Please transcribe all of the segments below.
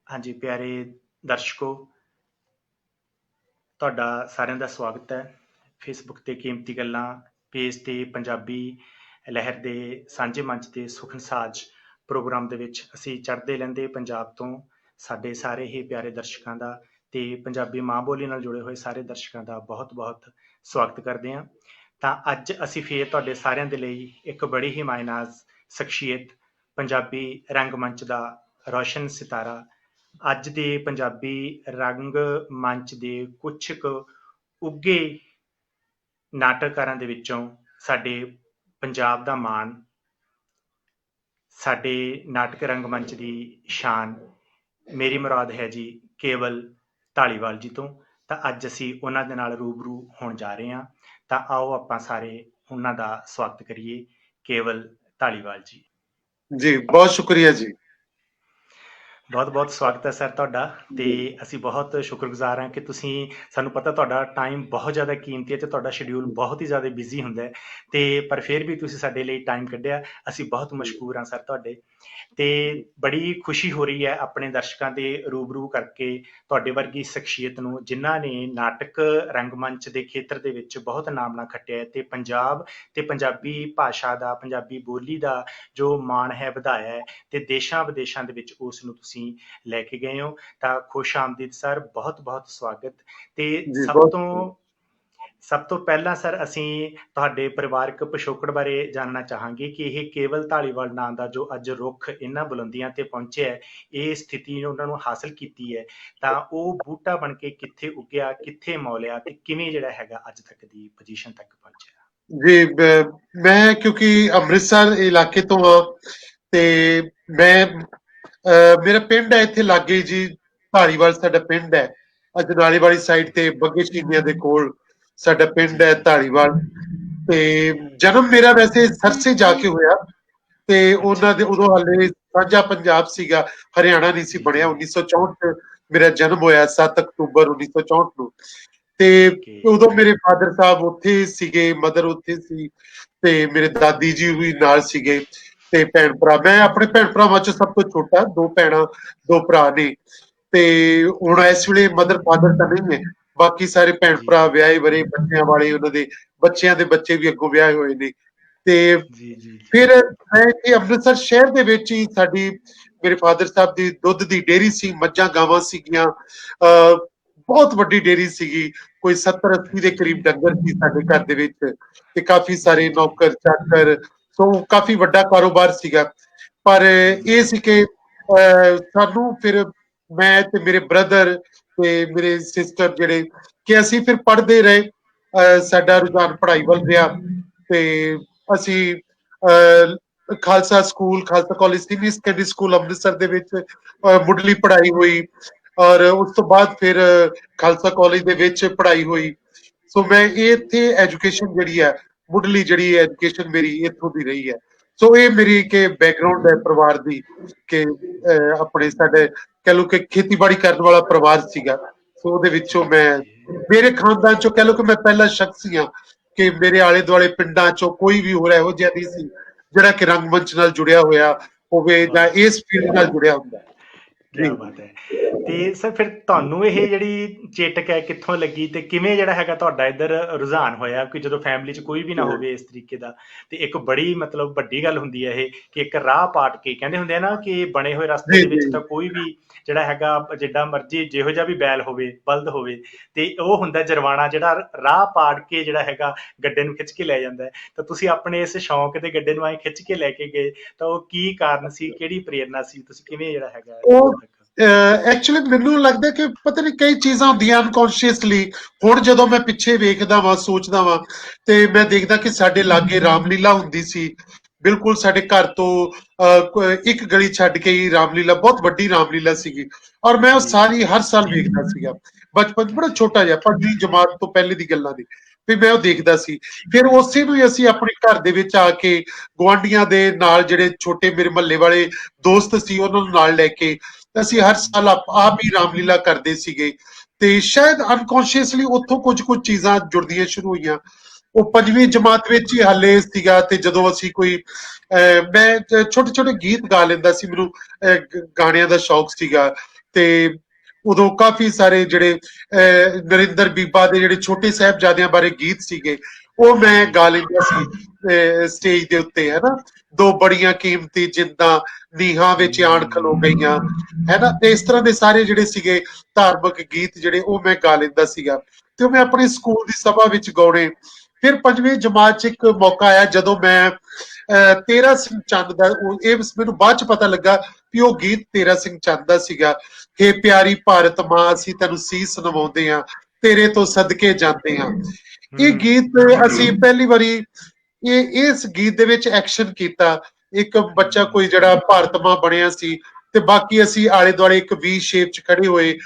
ਹਾਂਜੀ ਪਿਆਰੇ ਦਰਸ਼ਕੋ, ਤੁਹਾਡਾ ਸਾਰਿਆਂ ਦਾ ਸਵਾਗਤ ਹੈ। ਫੇਸਬੁੱਕ ਤੇ ਕੀਮਤੀ ਗੱਲਾਂ ਪੇਜ ਤੇ ਪੰਜਾਬੀ ਲਹਿਰ ਦੇ ਸਾਂਝੇ ਮੰਚ ਤੇ ਸੁਖਨਸਾਜ ਪ੍ਰੋਗਰਾਮ ਦੇ ਵਿੱਚ ਅਸੀਂ ਚੜ੍ਹਦੇ ਲਹਿੰਦੇ ਪੰਜਾਬ ਤੋਂ ਸਾਡੇ ਸਾਰੇ ਹੀ ਪਿਆਰੇ ਦਰਸ਼ਕਾਂ ਦਾ ਤੇ ਪੰਜਾਬੀ ਮਾਂ ਬੋਲੀ ਨਾਲ ਜੁੜੇ ਹੋਏ ਸਾਰੇ ਦਰਸ਼ਕਾਂ ਦਾ ਬਹੁਤ-ਬਹੁਤ ਸਵਾਗਤ ਕਰਦੇ ਹਾਂ। ਤਾਂ ਅੱਜ ਅਸੀਂ ਫੇਰ ਤੁਹਾਡੇ ਸਾਰਿਆਂ ਦੇ ਲਈ ਇੱਕ ਬੜੀ ਹੀ ਮਾਇਨਾਜ਼ ਸ਼ਖਸੀਅਤ, ਪੰਜਾਬੀ ਰੰਗਮੰਚ ਦਾ ਰੌਸ਼ਨ ਸਿਤਾਰਾ, ਅੱਜ ਦੇ ਪੰਜਾਬੀ ਰੰਗ ਮੰਚ ਦੇ ਕੁਛ ਕੁ ਉੱਘੇ ਨਾਟਕਕਾਰਾਂ ਦੇ ਵਿੱਚੋਂ ਸਾਡੇ ਪੰਜਾਬ ਦਾ ਮਾਣ, ਸਾਡੇ ਨਾਟਕ ਰੰਗਮੰਚ ਦੀ ਸ਼ਾਨ, ਮੇਰੀ ਮੁਰਾਦ ਹੈ ਜੀ ਕੇਵਲ ਢਾਲੀਵਾਲ ਜੀ ਤੋਂ। ਤਾਂ ਅੱਜ ਅਸੀਂ ਉਹਨਾਂ ਦੇ ਨਾਲ ਰੂਬਰੂ ਹੋਣ ਜਾ ਰਹੇ ਹਾਂ। ਤਾਂ ਆਓ ਆਪਾਂ ਸਾਰੇ ਉਹਨਾਂ ਦਾ ਸਵਾਗਤ ਕਰੀਏ। ਕੇਵਲ ਢਾਲੀਵਾਲ ਜੀ। ਜੀ ਬਹੁਤ ਸ਼ੁਕਰੀਆ ਜੀ। ਬਹੁਤ ਬਹੁਤ ਸਵਾਗਤ ਹੈ ਸਰ ਤੁਹਾਡਾ। ਤੇ ਅਸੀਂ ਬਹੁਤ ਸ਼ੁਕਰਗੁਜ਼ਾਰ ਹਾਂ ਕਿ ਤੁਸੀਂ, ਸਾਨੂੰ ਪਤਾ ਤੁਹਾਡਾ ਟਾਈਮ ਬਹੁਤ ਜ਼ਿਆਦਾ ਕੀਮਤੀ ਹੈ ਤੇ ਤੁਹਾਡਾ ਸ਼ਡਿਊਲ ਬਹੁਤ ਹੀ ਜ਼ਿਆਦਾ ਬਿਜ਼ੀ ਹੁੰਦਾ ਹੈ, ਤੇ ਪਰ ਫਿਰ ਵੀ ਤੁਸੀਂ ਸਾਡੇ ਲਈ ਟਾਈਮ ਕੱਢਿਆ, ਅਸੀਂ ਬਹੁਤ ਮਸ਼ਕੂਰ ਹਾਂ ਸਰ ਤੁਹਾਡੇ। ਤੇ ਬੜੀ ਖੁਸ਼ੀ ਹੋ ਰਹੀ ਹੈ ਆਪਣੇ ਦਰਸ਼ਕਾਂ ਦੇ ਰੂਬਰੂ ਕਰਕੇ ਤੁਹਾਡੇ ਵਰਗੀ ਸ਼ਖਸੀਅਤ ਨੂੰ, ਜਿਨ੍ਹਾਂ ਨੇ ਨਾਟਕ ਰੰਗਮੰਚ ਦੇ ਖੇਤਰ ਦੇ ਵਿੱਚ ਬਹੁਤ ਨਾਮਣਾ ਖੱਟਿਆ ਤੇ ਪੰਜਾਬ ਤੇ ਪੰਜਾਬੀ ਭਾਸ਼ਾ ਦਾ, ਪੰਜਾਬੀ ਬੋਲੀ ਦਾ ਜੋ ਮਾਣ ਹੈ ਵਧਾਇਆ ਹੈ, ਤੇ ਦੇਸ਼ਾਂ ਵਿਦੇਸ਼ਾਂ ਦੇ ਵਿੱਚ ਉਸ ਨੂੰ ਤੁਸੀਂ ਲੈ ਕੇ ਗਏ ਹੋ। ਤਾਂ ਖੁਸ਼ ਆਮਦੀਦ ਸਰ, ਬਹੁਤ ਬਹੁਤ ਸਵਾਗਤ। ਤੇ ਸਭ ਤੋਂ ਪਹਿਲਾਂ ਸਰ ਅਸੀਂ ਤੁਹਾਡੇ ਪਰਿਵਾਰਕ ਪਿਛੋਕੜ ਬਾਰੇ ਜਾਣਨਾ ਚਾਹਾਂਗੇ ਕਿ ਇਹ ਕੇਵਲ ਢਾਲੀਵਾਲ ਨਾਂ ਦਾ ਜੋ ਅੱਜ ਰੁੱਖ ਇਹਨਾਂ ਬੁਲੰਦੀਆਂ ਤੇ ਪਹੁੰਚਿਆ ਹੈ, ਇਹ ਸਥਿਤੀ ਨੂੰ ਉਹਨਾਂ ਨੂੰ ਹਾਸਲ ਕੀਤੀ ਹੈ, ਤਾਂ ਉਹ ਬੂਟਾ ਬਣ ਕੇ ਕਿੱਥੇ ਉੱਗਿਆ, ਕਿੱਥੇ ਮੌਲਿਆ ਤੇ ਕਿਵੇਂ ਜਿਹੜਾ ਹੈਗਾ ਅੱਜ ਤੱਕ ਦੀ ਪੋਜੀਸ਼ਨ ਤੱਕ ਪਹੁੰਚਿਆ? ਜੀ ਮੈਂ ਕਿਉਂਕਿ ਅੰਮ੍ਰਿਤਸਰ ਇਲਾਕੇ ਤੋਂ ਹਾਂ ਤੇ ਮੈਂ ਮੇਰਾ ਪਿੰਡ ਹੈ ਇੱਥੇ ਲਾਗੇ ਜੀ, ਧਾਰੀਵਾਲ ਸਾਡਾ ਪਿੰਡ ਹੈ। ਅਜਨਾਲੇ ਵਾਲੀ ਸਾਈਡ ਤੇ ਬੱਗੇ ਚੀਨੀਆਂ ਦੇ ਕੋਲ ਸਾਡਾ ਪਿੰਡ ਹੈ ਧਾਰੀਵਾਲ। ਤੇ ਜਨਮ ਮੇਰਾ ਵੈਸੇ ਸਰਸੇ ਜਾ ਕੇ ਹੋਇਆ ਤੇ ਉਹਨਾਂ ਦੇ ਉਦੋਂ ਹਾਲੇ ਸਾਂਝਾ ਪੰਜਾਬ ਸੀਗਾ, ਹਰਿਆਣਾ ਨਹੀਂ ਸੀ ਬਣਿਆ। 1964 ਮੇਰਾ ਜਨਮ ਹੋਇਆ, 7 ਅਕਤੂਬਰ 1964 ਨੂੰ। ਤੇ ਉਦੋਂ ਮੇਰੇ ਫਾਦਰ ਸਾਹਿਬ ਉੱਥੇ ਸੀਗੇ, ਮਦਰ ਉੱਥੇ ਸੀ ਤੇ ਮੇਰੇ ਦਾਦੀ ਜੀ ਵੀ ਨਾਲ ਸੀਗੇ ਤੇ ਭੈਣ ਭਰਾ। ਮੈਂ ਆਪਣੇ ਭੈਣ ਭਰਾਵਾਂ ਚ ਸਭ ਤੋਂ ਛੋਟਾ, 2 ਭੈਣਾਂ 2 ਭਰਾ ਨੇ। ਤੇ ਹੁਣ ਇਸ ਵੇਲੇ ਮਦਰ ਫਾਦਰ ਤਾਂ ਨਹੀਂ ਹੈ, ਬਾਕੀ ਸਾਰੇ ਭੈਣ ਭਰਾ ਵਿਆਹੇ ਵਰੇ, ਬੱਚਿਆਂ ਵਾਲੇ, ਉਹਨਾਂ ਦੇ ਬੱਚਿਆਂ ਦੇ ਬੱਚੇ ਵੀ ਅੱਗੋਂ ਵਿਆਹੇ ਹੋਏ ਨੇ। ਤੇ ਫਿਰ ਮੈਂ ਇੱਥੇ ਅੰਮ੍ਰਿਤਸਰ ਸ਼ਹਿਰ ਦੇ ਵਿੱਚ ਹੀ, ਸਾਡੀ ਮੇਰੇ ਫਾਦਰ ਸਾਹਿਬ ਦੀ ਦੁੱਧ ਦੀ ਡੇਅਰੀ ਸੀ, ਮੱਝਾਂ ਗਾਵਾਂ ਸੀਗੀਆਂ, ਬਹੁਤ ਵੱਡੀ ਡੇਅਰੀ ਸੀਗੀ, ਕੋਈ 70-80 ਦੇ ਕਰੀਬ ਡੰਗਰ ਸੀ ਸਾਡੇ ਘਰ ਦੇ ਵਿੱਚ, ਤੇ ਕਾਫੀ ਸਾਰੇ ਨੌਕਰ ਚਾਕਰ, ਸੋ ਕਾਫੀ ਵੱਡਾ ਕਾਰੋਬਾਰ ਸੀਗਾ। ਪਰ ਇਹ ਸੀ ਕਿ ਸਾਨੂੰ ਫਿਰ, ਮੈਂ ਤੇ ਮੇਰੇ ਬ੍ਰਦਰ ਤੇ ਮੇਰੇ ਸਿਸਟਰ ਜਿਹੜੇ, ਕਿ ਅਸੀਂ ਫਿਰ ਪੜ੍ਹਦੇ ਰਹੇ। ਸਾਡਾ ਰੁਝਾਨ ਪੜ੍ਹਾਈ ਵੱਲ ਰਿਹਾ ਤੇ ਅਸੀਂ Khalsa school, Khalsa college, senior secondary school Amritsar ਦੇ ਵਿੱਚ ਮੁੱਢਲੀ ਪੜ੍ਹਾਈ ਹੋਈ, ਔਰ ਉਸ ਤੋਂ ਬਾਅਦ ਫਿਰ ਖਾਲਸਾ ਕਾਲਜ ਦੇ ਵਿੱਚ ਪੜ੍ਹਾਈ ਹੋਈ। ਸੋ ਮੈਂ ਇੱਥੇ ਐਜੂਕੇਸ਼ਨ ਜਿਹੜੀ ਹੈ, ਮੁੱਢਲੀ ਜਿਹੜੀ ਐਜੂਕੇਸ਼ਨ ਮੇਰੀ ਇੱਥੋਂ ਦੀ ਰਹੀ ਹੈ। ਸੋ ਇਹ ਮੇਰੀ ਕਿ ਬੈਕਗ੍ਰਾਉਂਡ ਹੈ ਪਰਿਵਾਰ ਦੀ, ਕਿ ਆਪਣੇ ਸਾਡੇ ਕਹਿ ਲਓ ਕਿ ਖੇਤੀਬਾੜੀ ਕਰਨ ਵਾਲਾ ਪਰਿਵਾਰ ਸੀਗਾ। ਸੋ ਉਹਦੇ ਵਿੱਚੋਂ ਮੈਂ, ਮੇਰੇ ਖਾਨਦਾਨ ਚੋਂ ਕਹਿ ਲਓ ਕਿ ਮੈਂ ਪਹਿਲਾ ਸ਼ਖਸ ਹਾਂ ਕਿ ਮੇਰੇ ਆਲੇ ਦੁਆਲੇ ਪਿੰਡਾਂ ਚੋਂ ਕੋਈ ਵੀ ਹੋਰ ਇਹੋ ਜਿਹਾ ਨਹੀਂ ਸੀ ਜਿਹੜਾ ਕਿ ਰੰਗਮੰਚ ਨਾਲ ਜੁੜਿਆ ਹੋਇਆ ਹੋਵੇ ਜਾਂ ਇਸ ਫੀਲਡ ਨਾਲ ਜੁੜਿਆ ਹੁੰਦਾ। ਕਿਆ ਬਾਤ ਹੈ। ਤੇ ਸਰ ਫਿਰ ਤੁਹਾਨੂੰ ਇਹ ਜਿਹੜੀ ਚੇਟਕ ਹੈ ਕਿੱਥੋਂ ਲੱਗੀ ਤੇ ਕਿਵੇਂ ਜਿਹੜਾ ਹੈਗਾ ਤੁਹਾਡਾ ਇੱਧਰ ਰੁਝਾਨ ਹੋਇਆ? ਕਿ ਜਦੋਂ ਫੈਮਿਲੀ 'ਚ ਕੋਈ ਵੀ ਨਾ ਹੋਵੇ ਇਸ ਤਰੀਕੇ ਦਾ, ਤੇ ਇੱਕ ਬੜੀ ਮਤਲਬ ਵੱਡੀ ਗੱਲ ਹੁੰਦੀ ਹੈ ਇਹ, ਕਿ ਇੱਕ ਰਾਹ ਪਾਟ ਕੇ, ਕਹਿੰਦੇ ਹੁੰਦੇ ਆ ਨਾ ਕਿ ਬਣੇ ਹੋਏ ਰਸਤੇ ਦੇ ਵਿੱਚ ਤਾਂ ਕੋਈ ਵੀ ਜਿਹੜਾ ਹੈਗਾ, ਜਿੱਡਾ ਮਰਜ਼ੀ ਜਿਹੋ ਜਿਹਾ ਵੀ ਬੈਲ ਹੋਵੇ, ਬਲਦ ਹੋਵੇ, ਤੇ ਉਹ ਹੁੰਦਾ ਜਰਵਾਣਾ ਜਿਹੜਾ ਰਾਹ ਪਾੜ ਕੇ ਜਿਹੜਾ ਹੈਗਾ ਗੱਡੇ ਨੂੰ ਖਿੱਚ ਕੇ ਲੈ ਜਾਂਦਾ ਹੈ। ਤਾਂ ਤੁਸੀਂ ਆਪਣੇ ਇਸ ਸ਼ੌਂਕ ਦੇ ਗੱਡੇ ਨੂੰ ਐਂ ਖਿੱਚ ਕੇ ਲੈ ਕੇ ਗਏ, ਤਾਂ ਉਹ ਕੀ ਕਾਰਨ ਸੀ, ਕਿਹੜੀ ਪ੍ਰੇਰਨਾ ਸੀ, ਤੁਸੀਂ ਕਿਵੇਂ ਜਿਹੜਾ ਹੈਗਾ? ਐਕਚੁਅਲੀ ਮੈਨੂੰ ਲੱਗਦਾ ਕਿ ਪਤਾ ਨਹੀਂ ਕਈ ਚੀਜ਼ਾਂ ਹੁੰਦੀਆਂ ਅਨਕੌਂਸ਼ੀਅਸਲੀ। ਹੁਣ ਜਦੋਂ ਮੈਂ ਪਿੱਛੇ ਵੇਖਦਾ ਵਾਂ, ਸੋਚਦਾ ਵਾਂ, ਤੇ ਮੈਂ ਦੇਖਦਾ ਕਿ ਸਾਡੇ ਲਾਗੇ ਰਾਮਲੀਲਾ ਹੁੰਦੀ ਸੀ, ਬਿਲਕੁਲ ਸਾਡੇ ਘਰ ਤੋਂ ਇੱਕ ਗਲੀ ਛੱਡ ਕੇ ਹੀ ਰਾਮਲੀਲਾ, ਬਹੁਤ ਵੱਡੀ ਰਾਮਲੀਲਾ ਸੀਗੀ, ਔਰ ਮੈਂ ਉਹ ਸਾਰੀ ਹਰ ਸਾਲ ਵੇਖਦਾ ਸੀਗਾ। ਬਚਪਨ ਬੜਾ ਛੋਟਾ ਜਿਹਾ, 5ਵੀਂ ਜਮਾਤ ਤੋਂ ਪਹਿਲੇ ਦੀ ਗੱਲਾਂ ਨੇ, ਵੀ ਮੈਂ ਉਹ ਦੇਖਦਾ ਸੀ। ਫਿਰ ਉਸੇ ਨੂੰ ਹੀ ਅਸੀਂ ਆਪਣੇ ਘਰ ਦੇ ਵਿੱਚ ਆ ਕੇ ਗੁਆਂਢੀਆਂ ਦੇ ਨਾਲ, ਜਿਹੜੇ ਛੋਟੇ ਮੇਰੇ ਮਹੱਲੇ ਵਾਲੇ ਦੋਸਤ ਸੀ, ਉਹਨਾਂ ਨੂੰ ਨਾਲ ਲੈ ਕੇ ਅਸੀਂ ਹਰ ਸਾਲ ਆਪ ਹੀ ਰਾਮਲੀਲਾ ਕਰਦੇ ਸੀਗੇ। ਤੇ ਸ਼ਾਇਦ ਅਨਕੌਂਸ਼ੀਅਸਲੀ ਉੱਥੋਂ ਕੁਝ ਚੀਜ਼ਾਂ ਜੁੜਦੀਆਂ ਸ਼ੁਰੂ ਹੋਈਆਂ। ਉਹ 5ਵੀਂ ਜਮਾਤ ਵਿੱਚ ਹੀ ਹਾਲੇ ਸੀਗਾ, ਤੇ ਜਦੋਂ ਅਸੀਂ ਕੋਈ ਮੈਂ ਛੋਟੇ ਛੋਟੇ ਗੀਤ ਗਾ ਲੈਂਦਾ ਸੀ, ਮੈਨੂੰ ਗਾਣਿਆਂ ਦਾ ਸ਼ੌਕ ਸੀਗਾ। ਤੇ ਉਦੋਂ ਕਾਫੀ ਸਾਰੇ ਜਿਹੜੇ ਨਰਿੰਦਰ ਬੀਬਾ ਦੇ ਜਿਹੜੇ ਛੋਟੇ ਸਾਹਿਬਜ਼ਾਦਿਆਂ ਬਾਰੇ ਗੀਤ ਸੀਗੇ, ਉਹ ਮੈਂ ਹਾਂਜੀ ਗਾ ਲੈਂਦਾ ਸੀ ਸਟੇਜ ਦੇ ਉੱਤੇ, ਹੈਨਾ। ਦੋ ਬੜੀਆਂ ਕੀਮਤੀ ਜਿੰਦਾਂ ਨੀਹਾਂ ਵਿੱਚ ਆਣ ਖਲੋ ਗਈਆਂ, ਹੈਨਾ। ਤੇ ਇਸ ਤਰ੍ਹਾਂ ਦੇ ਸਾਰੇ ਜਿਹੜੇ ਸੀਗੇ ਧਾਰਮਿਕ ਗੀਤ ਜਿਹੜੇ, ਉਹ ਮੈਂ ਗਾ ਲੈਂਦਾ ਸੀਗਾ, ਤੇ ਉਹ ਮੈਂ ਆਪਣੇ ਸਕੂਲ ਦੀ ਸਭਾ ਵਿੱਚ ਗਾਉਣੇ। ਫਿਰ 5ਵੀਂ ਜਮਾਤ 'ਚ ਇੱਕ ਮੌਕਾ ਆਇਆ ਜਦੋਂ ਮੈਂ ਤੇਰਾ ਸਿੰਘ ਚੰਦ ਦਾ, ਇਹ ਮੈਨੂੰ ਬਾਅਦ 'ਚ ਪਤਾ ਲੱਗਾ ਵੀ ਉਹ ਗੀਤ ਤੇਰਾ ਸਿੰਘ ਚੰਦ ਦਾ ਸੀਗਾ। ਹੇ ਪਿਆਰੀ ਭਾਰਤ ਮਾਂ, ਅਸੀਂ ਤੈਨੂੰ ਸੀਸ ਨਵਾਉਂਦੇ ਹਾਂ, ਤੇਰੇ ਤੋਂ ਸਦਕੇ ਜਾਂਦੇ ਹਾਂ। ਇਹ ਹੂੰ ਗੀਤ ਅਸੀਂ ਪਹਿਲੀ ਵਾਰੀ ਇਸ ਗੀਤ ਦੇ ਵਿੱਚ ਐਕਸ਼ਨ ਕੀਤਾ। ਇੱਕ ਬੱਚਾ ਕੋਈ ਜਿਹੜਾ ਭਾਰਤ ਮਾਂ ਬਣਿਆ ਸੀ, ਤੇ ਬਾਕੀ ਅਸੀਂ ਆਲੇ ਦੁਆਲੇ ਇੱਕ ਵੀ ਸ਼ੇਪ 'ਚ ਖੜੇ ਹੋਏ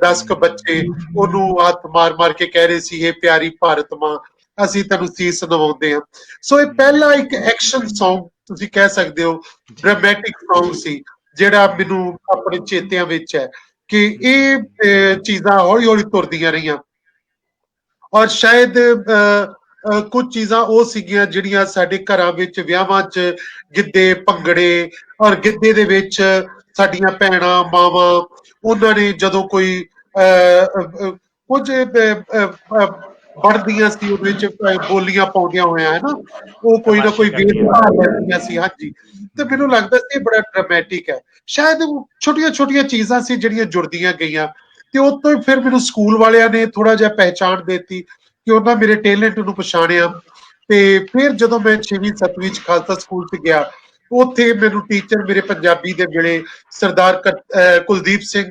10 ਕੁ ਬੱਚੇ ਉਹਨੂੰ ਹੱਥ ਮਾਰ ਮਾਰ ਕੇ ਕਹਿ ਰਹੇ ਸੀ, ਇਹ ਪਿਆਰੀ ਭਾਰਤ ਮਾਂ, ਅਸੀਂ ਤੈਨੂੰ ਸੀਸ ਨਵਾਉਂਦੇ ਹਾਂ। ਸੋ ਇਹ ਪਹਿਲਾ ਇੱਕ ਐਕਸ਼ਨ ਸੌਂਗ ਤੁਸੀਂ ਕਹਿ ਸਕਦੇ ਹੋ, ਜੀ ਡਰਾਮੈਟਿਕ ਸੌਂਗ ਸੀ, ਜਿਹੜਾ ਮੈਨੂੰ ਆਪਣੇ ਚੇਤਿਆਂ ਵਿੱਚ ਹੈ। ਕਿ ਇਹ ਚੀਜ਼ਾਂ ਹੌਲੀ ਹੌਲੀ ਤੁਰਦੀਆਂ ਰਹੀਆਂ, ਔਰ ਸ਼ਾਇਦ ਕੁਝ ਚੀਜ਼ਾਂ ਉਹ ਸੀਗੀਆਂ ਜਿਹੜੀਆਂ ਸਾਡੇ ਘਰਾਂ ਵਿੱਚ ਵਿਆਹਾਂ 'ਚ ਗਿੱਧੇ ਭੰਗੜੇ, ਔਰ ਗਿੱਧੇ ਦੇ ਵਿੱਚ ਸਾਡੀਆਂ ਭੈਣਾਂ ਮਾਵਾਂ, ਉਹਨਾਂ ਨੇ ਜਦੋਂ ਕੋਈ ਕੁਝ ਪੜ੍ਹਦੀਆਂ ਸੀ, ਉਹਦੇ ਵਿੱਚ ਬੋਲੀਆਂ ਪਾਉਂਦੀਆਂ ਹੋਇਆਂ, ਹੈ ਨਾ, ਉਹ ਕੋਈ ਨਾ ਤਮਾਸ਼ੇ ਕੋਈ ਵੇਦ ਕਰਦੀਆਂ ਭਾਵ ਸੀ। ਲੈਂਦੀਆਂ ਸੀ। ਹਾਂਜੀ, ਤੇ ਮੈਨੂੰ ਲੱਗਦਾ ਸੀ ਇਹ ਬੜਾ ਡਰਾਮੈਟਿਕ ਹੈ। ਸ਼ਾਇਦ ਛੋਟੀਆਂ ਛੋਟੀਆਂ ਚੀਜ਼ਾਂ ਸੀ ਜਿਹੜੀਆਂ ਜੁੜਦੀਆਂ ਗਈਆਂ, ਤੇ ਉਹ ਤੋਂ ਫਿਰ ਮੈਨੂੰ ਸਕੂਲ ਵਾਲਿਆਂ ਨੇ ਥੋੜਾ ਜਿਹਾ ਪਹਿਚਾਣ ਦੇਤੀ, ਕਿ ਉਹਨਾਂ ਮੇਰੇ ਟੈਲੈਂਟ ਨੂੰ ਪਛਾਣਿਆ। ਤੇ ਫਿਰ ਜਦੋਂ ਮੈਂ 6ਵੀਂ 7ਵੀਂ 'ਚ ਖਾਲਸਾ ਸਕੂਲ 'ਚ ਗਿਆ, ਉੱਥੇ ਮੈਨੂੰ ਟੀਚਰ ਮੇਰੇ ਪੰਜਾਬੀ ਦੇ ਮਿਲੇ, ਸਰਦਾਰ ਕੁਲਦੀਪ ਸਿੰਘ।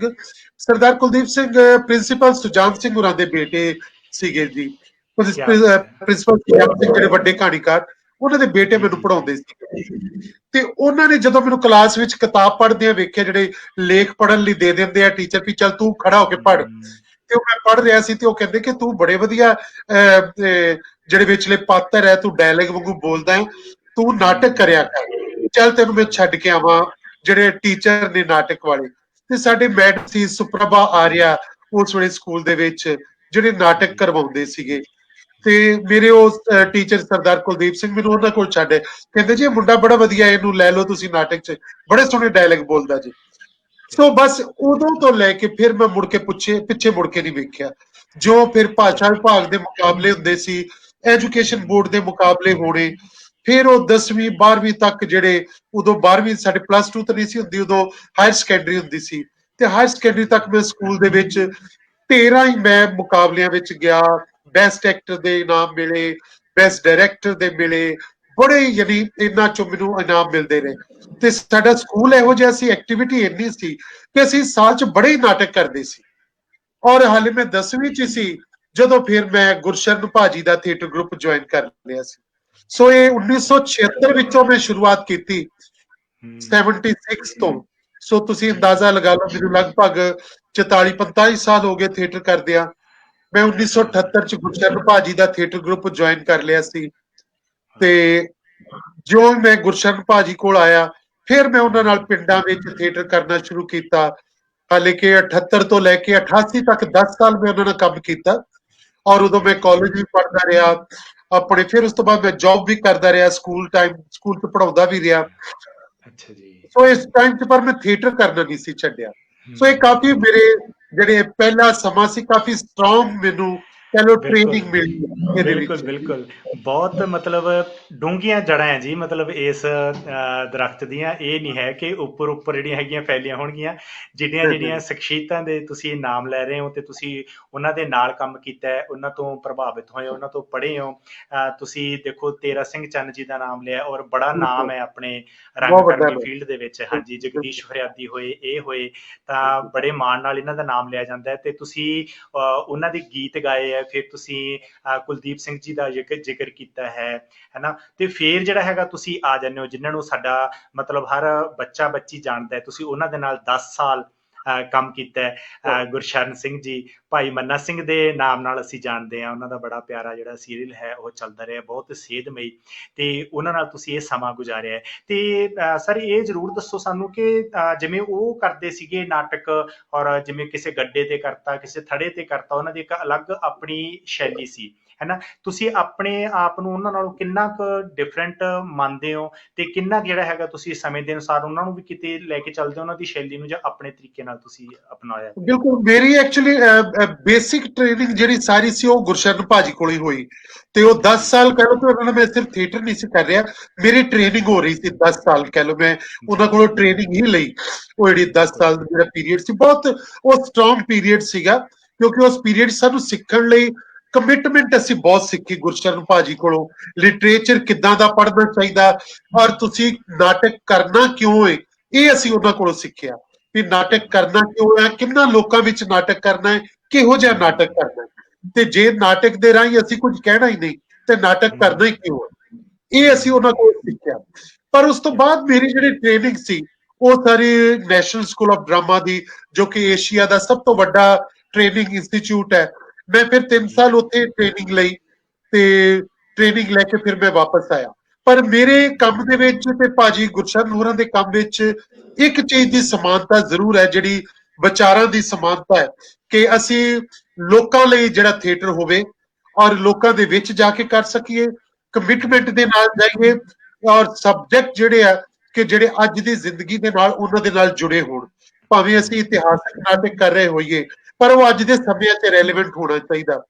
ਸਰਦਾਰ ਕੁਲਦੀਪ ਸਿੰਘ ਪ੍ਰਿੰਸੀਪਲ ਸੁਜਾਨ ਸਿੰਘ ਹੋਰਾਂ ਦੇ ਬੇਟੇ ਸੀਗੇ ਜੀ। ਕੀ ਬਾਤ ਹੈ। ਪ੍ਰਿੰਸੀਪਲ ਸੁਜਾਨ ਸਿੰਘ ਜਿਹੜੇ ਵੱਡੇ ਕਹਾਣੀਕਾਰ, ਉਹਨਾਂ ਦੇ ਬੇਟੇ ਜੀ ਮੈਨੂੰ ਜੀ ਜੀ। ਪੜ੍ਹਾਉਂਦੇ ਸੀ। ਤੇ ਉਹਨਾਂ ਨੇ ਜਦੋਂ ਮੈਨੂੰ ਕਲਾਸ ਵਿੱਚ ਕਿਤਾਬ ਪੜ੍ਹਦਿਆਂ ਵੇਖਿਆ, ਜਿਹੜੇ ਲੇਖ ਪੜ੍ਹਨ ਲਈ ਦੇ ਦਿੰਦੇ ਆ ਟੀਚਰ, ਵੀ ਚੱਲ ਤੂੰ ਖੜਾ ਹੋ ਕੇ ਪੜ੍ਹ, ਤੇ ਉਹ ਮੈਂ ਪੜ੍ਹ ਰਿਹਾ ਸੀ, ਤੇ ਉਹ ਕਹਿੰਦੇ ਕਿ ਤੂੰ ਬੜੇ ਵਧੀਆ ਜਿਹੜੇ ਵਿਚਲੇ ਪਾਤਰ ਹੈ, ਤੂੰ ਡਾਇਲੌਗ ਵਾਂਗੂ ਬੋਲਦਾ ਹੈ, ਤੂੰ ਨਾਟਕ ਕਰਿਆ ਕਰ, ਚੱਲ ਤੈਨੂੰ ਮੈਂ ਛੱਡ ਕੇ ਆਵਾਂ ਜਿਹੜੇ ਟੀਚਰ ਨੇ ਨਾਟਕ ਵਾਲੇ। ਤੇ ਸਾਡੇ ਮੈਡਮ ਸੀ ਸੁਪ੍ਰਭਾ ਆਰਿਆ, ਉਸ ਵੇਲੇ ਸਕੂਲ ਦੇ ਵਿੱਚ, ਜਿਹੜੇ ਨਾਟਕ ਜੀ ਕਰਵਾਉਂਦੇ ਸੀਗੇ। ਤੇ ਮੇਰੇ ਉਹ ਟੀਚਰ ਸਰਦਾਰ ਕੁਲਦੀਪ ਸਿੰਘ ਮੈਨੂੰ ਉਹਨਾਂ ਕੋਲ ਛੱਡੇ, ਕਹਿੰਦੇ ਜੀ ਇਹ ਮੁੰਡਾ ਬੜਾ ਵਧੀਆ, ਇਹਨੂੰ ਲੈ ਲਓ ਤੁਸੀਂ ਨਾਟਕ 'ਚ, ਬੜੇ ਸੋਹਣੇ ਡਾਇਲੌਗ ਬੋਲਦਾ ਜੀ। ਕੀ ਸੋ ਬਾਤ ਬਸ ਉਦੋਂ ਤੋਂ ਲੈ ਕੇ ਫਿਰ ਮੈਂ ਮੁੜ ਕੇ ਪਿੱਛੇ ਮੁੜ ਕੇ ਨਹੀਂ ਵੇਖਿਆ। ਜੋ ਫਿਰ ਭਾਸ਼ਾ ਵਿਭਾਗ ਦੇ ਮੁਕਾਬਲੇ ਹੁੰਦੇ ਸੀ, ਐਜੂਕੇਸ਼ਨ ਬੋਰਡ ਦੇ ਮੁਕਾਬਲੇ ਹੋਣੇ, ਫਿਰ ਉਹ 10ਵੀਂ 12ਵੀਂ ਤੱਕ, ਜਿਹੜੇ ਉਦੋਂ 12ਵੀਂ ਸਾਡੇ +2 ਤਾਂ ਨਹੀਂ ਸੀ ਹੁੰਦੀ, ਉਦੋਂ ਹਾਇਰ ਸੈਕੰਡਰੀ ਹੁੰਦੀ ਸੀ, ਤੇ ਹਾਇਰ ਸੈਕੰਡਰੀ ਤੱਕ ਮੈਂ ਸਕੂਲ ਦੇ ਵਿੱਚ 13 ਹੀ ਮੈਂ ਮੁਕਾਬਲਿਆਂ ਵਿੱਚ ਗਿਆ। ਬੈਸਟ ਐਕਟਰ ਦੇ ਇਨਾਮ ਮਿਲੇ, ਬੈਸਟ ਡਾਇਰੈਕਟਰ ਦੇ ਮਿਲੇ, ਬੜੇ, ਯਾਨੀ ਇਹਨਾਂ ਚੋਂ ਮੈਨੂੰ ਇਨਾਮ ਮਿਲਦੇ ਰਹੇ। ਤੇ ਸਾਡਾ ਸਕੂਲ ਇਹੋ ਜਿਹਾ ਸੀ, ਐਕਟੀਵਿਟੀ ਇੰਨੀ ਸੀ ਕਿ ਅਸੀਂ ਸਾਲ 'ਚ ਬੜੇ ਹੀ ਨਾਟਕ ਕਰਦੇ ਸੀ। ਔਰ ਹਾਲੇ ਮੈਂ 10ਵੀਂ 'ਚ ਸੀ ਜਦੋਂ ਫਿਰ ਮੈਂ ਗੁਰਸ਼ਰਨ ਭਾਜੀ ਦਾ ਥੀਏਟਰ ਗਰੁੱਪ ਜੁਆਇਨ ਕਰ ਲਿਆ ਸੀ। ਸੋ ਕੀ ਇਹ ਬਾਤ ਹੈ। 1976 ਵਿੱਚੋਂ ਮੈਂ ਸ਼ੁਰੂਆਤ ਕੀਤੀ, 76 ਤੋਂ। ਸੋ ਤੁਸੀਂ ਜੀ ਅੰਦਾਜ਼ਾ ਲਗਾ ਲਓ, ਮੈਨੂੰ ਲਗਭਗ 44 45 ਸਾਲ ਹੋ ਗਏ ਥੀਏਟਰ ਕਰਦਿਆਂ। ਮੈਂ ਜੀ ਜੀ। 1978 'ਚ ਗੁਰਸ਼ਰਨ ਭਾਜੀ ਦਾ ਥੀਏਟਰ ਗਰੁੱਪ ਜੁਆਇਨ ਕਰ ਲਿਆ ਸੀ। ਤੇ ਜੋ ਮੈਂ ਗੁਰਸ਼ਰਨ ਭਾਜੀ ਕੋਲ ਆਇਆ, ਫਿਰ ਮੈਂ ਉਹਨਾਂ ਨਾਲ ਪਿੰਡਾਂ ਵਿੱਚ ਥੀਏਟਰ ਕਰਨਾ ਸ਼ੁਰੂ ਕੀਤਾ। ਹਾਲੇ ਕਿ 78 ਤੋਂ ਲੈ ਕੇ 88 ਤੱਕ 10 ਸਾਲ ਮੈਂ ਉਹਨਾਂ ਨਾਲ ਕੰਮ ਕੀਤਾ, ਔਰ ਉਦੋਂ ਮੈਂ ਕਾਲਜ ਵੀ ਪੜ੍ਹਦਾ ਰਿਹਾ ਆਪਣੇ। ਫਿਰ ਉਸ ਤੋਂ ਬਾਅਦ ਮੈਂ ਜੌਬ ਵੀ ਕਰਦਾ ਰਿਹਾ, ਸਕੂਲ 'ਚ ਪੜ੍ਹਾਉਂਦਾ ਵੀ ਰਿਹਾ। ਅੱਛਾ ਜੀ। ਸੋ ਇਸ ਟਾਈਮ 'ਚ ਪਰ ਮੈਂ ਥੀਏਟਰ ਕਰਨਾ ਨਹੀਂ ਸੀ ਛੱਡਿਆ। ਸੋ ਇਹ ਕਾਫੀ ਹਮ, ਮੇਰੇ ਜਿਹੜੇ ਪਹਿਲਾ ਸਮਾਂ ਸੀ, ਕਾਫੀ ਸਟਰੋਂਗ ਮੈਨੂੰ ਕਹਿ ਲਓ ਬਿਲਕੁਲ ਟ੍ਰੇਨਿੰਗ ਮਿਲੀ ਇਹਦੇ ਬਿਲਕੁਲ ਵਿੱਚ। ਬਿਲਕੁਲ। ਬਹੁਤ ਮਤਲਬ ਡੂੰਘੀਆਂ ਜੜ੍ਹਾਂ ਹੈ ਜੀ, ਮਤਲਬ ਇਸ ਦਰਖਤ ਦੀਆਂ। ਇਹ ਨਹੀਂ ਹੈ ਕਿ ਉੱਪਰ ਉੱਪਰ ਜਿਹੜੀਆਂ ਹੈਗੀਆਂ ਫੈਲੀਆਂ ਹੋਣਗੀਆਂ। ਜਿਹੜੀਆਂ ਜਿਹੜੀਆਂ ਸ਼ਖਸੀਅਤਾਂ ਦੇ ਤੁਸੀਂ ਨਾਮ ਲੈ ਰਹੇ ਹੋ, ਤੇ ਤੁਸੀਂ ਉਹਨਾਂ ਦੇ ਨਾਲ ਕੰਮ ਕੀਤਾ ਹੈ, ਉਹਨਾਂ ਤੋਂ ਪ੍ਰਭਾਵਿਤ ਹੋਏ ਹੋ, ਉਹਨਾਂ ਤੋਂ ਪੜ੍ਹੇ ਹੋ। ਤੁਸੀਂ ਦੇਖੋ ਤੇਰਾ ਸਿੰਘ ਚੰਨ ਜੀ ਦਾ ਨਾਮ ਲਿਆ, ਔਰ ਬੜਾ ਨਾਮ ਹੈ ਆਪਣੇ ਬਹੁਤ ਵੱਡਾ ਰੰਗਕਰਮੀ ਨਾਮ। ਫੀਲਡ ਦੇ ਵਿੱਚ। ਹਾਂਜੀ, ਜਗਦੀਸ਼ ਫਰਿਆਦੀ ਹੋਏ, ਇਹ ਹੋਏ, ਤਾਂ ਬੜੇ ਮਾਣ ਨਾਲ ਇਹਨਾਂ ਦਾ ਨਾਮ ਲਿਆ ਜਾਂਦਾ ਹੈ। ਤੇ ਤੁਸੀਂ ਉਹਨਾਂ ਦੇ ਗੀਤ ਗਾਏ ਹੈ, ਫਿਰ ਤੁਸੀਂ ਕੁਲਦੀਪ ਸਿੰਘ ਜੀ ਦਾ ਜ਼ਿਕਰ ਕੀਤਾ ਹੈ ਨਾ। ਤੇ ਫਿਰ ਜਿਹੜਾ ਹੈਗਾ ਤੁਸੀਂ ਆ ਜਾਂਦੇ ਹੋ, ਜਿਨ੍ਹਾਂ ਨੂੰ ਸਾਡਾ ਮਤਲਬ ਹਰ ਬੱਚਾ ਬੱਚੀ ਜਾਣਦਾ ਹੈ, ਤੁਸੀਂ ਉਹਨਾਂ ਦੇ ਨਾਲ 10 ਸਾਲ ਕੰਮ ਕੀਤਾ ਹੈ। ਗੁਰਸ਼ਰਨ ਸਿੰਘ ਜੀ, ਭਾਈ ਮੰਨਾ ਸਿੰਘ ਦੇ ਨਾਮ ਨਾਲ ਅਸੀਂ ਜਾਣਦੇ ਹਾਂ, ਉਹਨਾਂ ਦਾ ਬੜਾ ਪਿਆਰਾ ਜਿਹੜਾ ਸੀਰੀਅਲ ਹੈ ਉਹ ਚੱਲਦਾ ਰਿਹਾ, ਬਹੁਤ ਸੇਧਮਈ। ਤੇ ਉਹਨਾਂ ਨਾਲ ਤੁਸੀਂ ਇਹ ਸਮਾਂ ਗੁਜ਼ਾਰਿਆ ਹੈ। ਤੇ ਸਰ ਇਹ ਜ਼ਰੂਰ ਦੱਸੋ ਸਾਨੂੰ ਕਿ ਜਿਵੇਂ ਉਹ ਕਰਦੇ ਸੀਗੇ ਨਾਟਕ, ਔਰ ਜਿਵੇਂ ਕਿਸੇ ਗੱਡੇ ਤੇ ਕਰਤਾ, ਕਿਸੇ ਥੜੇ ਤੇ ਕਰਤਾ, ਉਹਨਾਂ ਦੀ ਇੱਕ ਅਲੱਗ ਆਪਣੀ ਸ਼ੈਲੀ ਸੀ, ਹੈ ਨਾ, ਤੁਸੀਂ ਆਪਣੇ ਆਪ ਨੂੰ ਉਹਨਾਂ ਨਾਲੋਂ ਕਿੰਨਾ ਕੁ ਡਿਫਰੈਂਟ ਮੰਨਦੇ ਹੋ, ਤੇ ਕਿੰਨਾ ਕੁ ਜਿਹੜਾ ਹੈਗਾ ਤੁਸੀਂ ਸਮੇਂ ਦੇ ਅਨੁਸਾਰ ਉਹਨਾਂ ਨੂੰ ਵੀ ਕਿਤੇ ਲੈ ਕੇ ਚੱਲਦੇ ਹੋ, ਉਹਨਾਂ ਦੀ ਸ਼ੈਲੀ ਨੂੰ, ਜਾਂ ਆਪਣੇ ਤਰੀਕੇ ਨਾਲ ਤੁਸੀਂ ਅਪਣਾਇਆ ਕੋਈ? ਬਿਲਕੁਲ, ਮੇਰੀ ਐਕਚੁਅਲੀ ਬੇਸਿਕ ਟ੍ਰੇਨਿੰਗ ਜਿਹੜੀ ਸਾਰੀ ਸੀ ਉਹ ਗੁਰਸ਼ਰਨ ਭਾਜੀ ਕੋਲ ਹੀ ਹੋਈ, ਤੇ ਉਹ 10 ਜੀ ਸਾਲ ਕਹਿ ਲਓ ਕਿ ਉਹਨਾਂ ਨਾਲ ਮੈਂ ਸਿਰਫ ਥੀਏਟਰ ਨਹੀਂ ਸੀ ਕਰ ਰਿਹਾ, ਮੇਰੀ ਟ੍ਰੇਨਿੰਗ ਹੋ ਰਹੀ ਸੀ 10 ਸਾਲ ਕਹਿ ਲਓ, ਮੈਂ ਉਹਨਾਂ ਜੀ ਕੋਲੋਂ ਟ੍ਰੇਨਿੰਗ ਹੀ ਲਈ। ਉਹ ਜਿਹੜੀ 10 ਬਿਲਕੁਲ ਸਾਲ ਦਾ ਜਿਹੜਾ ਪੀਰੀਅਡ ਸੀ, ਬਹੁਤ ਉਹ ਸਟਰੋਂਗ ਪੀਰੀਅਡ ਸੀਗਾ, ਕਿਉਂਕਿ ਉਸ ਪੀਰੀਅਡ ਸਾਨੂੰ ਸਿੱਖਣ ਲਈ ਕਮਿਟਮੈਂਟ ਅਸੀਂ ਬਹੁਤ ਸਿੱਖੀ ਗੁਰਸ਼ਰਨ ਭਾਜੀ ਕੋਲੋਂ। ਲਿਟਰੇਚਰ ਕਿੱਦਾਂ ਦਾ ਪੜ੍ਹਨਾ ਚਾਹੀਦਾ, ਔਰ ਤੁਸੀਂ ਨਾਟਕ ਕਰਨਾ ਕਿਉਂ ਹੈ, ਇਹ ਅਸੀਂ ਉਹਨਾਂ ਕੋਲੋਂ ਸਿੱਖਿਆ ਵੀ ਨਾਟਕ ਕਰਨਾ ਕਿਉਂ ਹੈ, ਕਿੰਨਾ ਲੋਕਾਂ ਵਿੱਚ ਨਾਟਕ ਕਰਨਾ ਹੈ, ਕਿਹੋ ਜਿਹਾ ਨਾਟਕ ਕਰਨਾ ਹੈ, ਤੇ ਜੇ ਨਾਟਕ ਦੇ ਰਾਹੀਂ ਅਸੀਂ ਕੁਝ ਕਹਿਣਾ ਹੀ ਨਹੀਂ ਤੇ ਨਾਟਕ ਕਰਨਾ ਹੀ ਕਿਉਂ ਹੈ, ਇਹ ਅਸੀਂ ਉਹਨਾਂ ਕੋਲ ਸਿੱਖਿਆ। ਪਰ ਉਸ ਤੋਂ ਬਾਅਦ ਮੇਰੀ ਜਿਹੜੀ ਟ੍ਰੇਨਿੰਗ ਸੀ ਉਹ ਸਾਰੀ ਨੈਸ਼ਨਲ ਸਕੂਲ ਆਫ ਡਰਾਮਾ ਦੀ, ਜੋ ਕਿ ਏਸ਼ੀਆ ਦਾ ਸਭ ਤੋਂ ਵੱਡਾ ਟ੍ਰੇਨਿੰਗ ਇੰਸਟੀਚਿਊਟ ਹੈ। ਮੈਂ ਫਿਰ 3 ਸਾਲ ਉੱਥੇ ਟ੍ਰੇਨਿੰਗ ਲਈ, ਤੇ ਟ੍ਰੇਨਿੰਗ ਲੈ ਕੇ ਫਿਰ ਮੈਂ ਵਾਪਸ ਆਇਆ। ਪਰ ਮੇਰੇ ਕੰਮ ਦੇ ਵਿੱਚ ਤੇ ਭਾਜੀ ਗੁਰਸ਼ਰਨ ਹੋਰਾਂ ਦੇ ਕੰਮ ਵਿੱਚ ਇੱਕ ਚੀਜ਼ ਦੀ ਸਮਾਨਤਾ ਜ਼ਰੂਰ ਹੈ, ਜਿਹੜੀ ਵਿਚਾਰਾਂ ਦੀ ਸਮਾਨਤਾ ਹੈ, ਕਿ ਅਸੀਂ ਲੋਕਾਂ ਲਈ ਜਿਹੜਾ ਥੀਏਟਰ ਹੋਵੇ ਔਰ ਲੋਕਾਂ ਦੇ ਵਿੱਚ ਜਾ ਕੇ ਕਰ ਸਕੀਏ, ਕਮਿਟਮੈਂਟ ਦੇ ਨਾਲ ਜਾਈਏ, ਔਰ ਸਬਜੈਕਟ ਜਿਹੜੇ ਆ ਕਿ ਜਿਹੜੇ ਅੱਜ ਦੀ ਜ਼ਿੰਦਗੀ ਦੇ ਨਾਲ ਉਹਨਾਂ ਦੇ ਨਾਲ ਜੁੜੇ ਹੋਣ। ਭਾਵੇਂ ਅਸੀਂ ਇਤਿਹਾਸਕ ਨਾਟਕ ਕਰ ਰਹੇ ਹੋਈਏ, ਪਰ ਉਹ ਅੱਜ ਦੇ ਸਮਿਆਂ 'ਚ ਰੈਲੇਵੈਂਟ ਹੋਣਾ ਚਾਹੀਦਾ,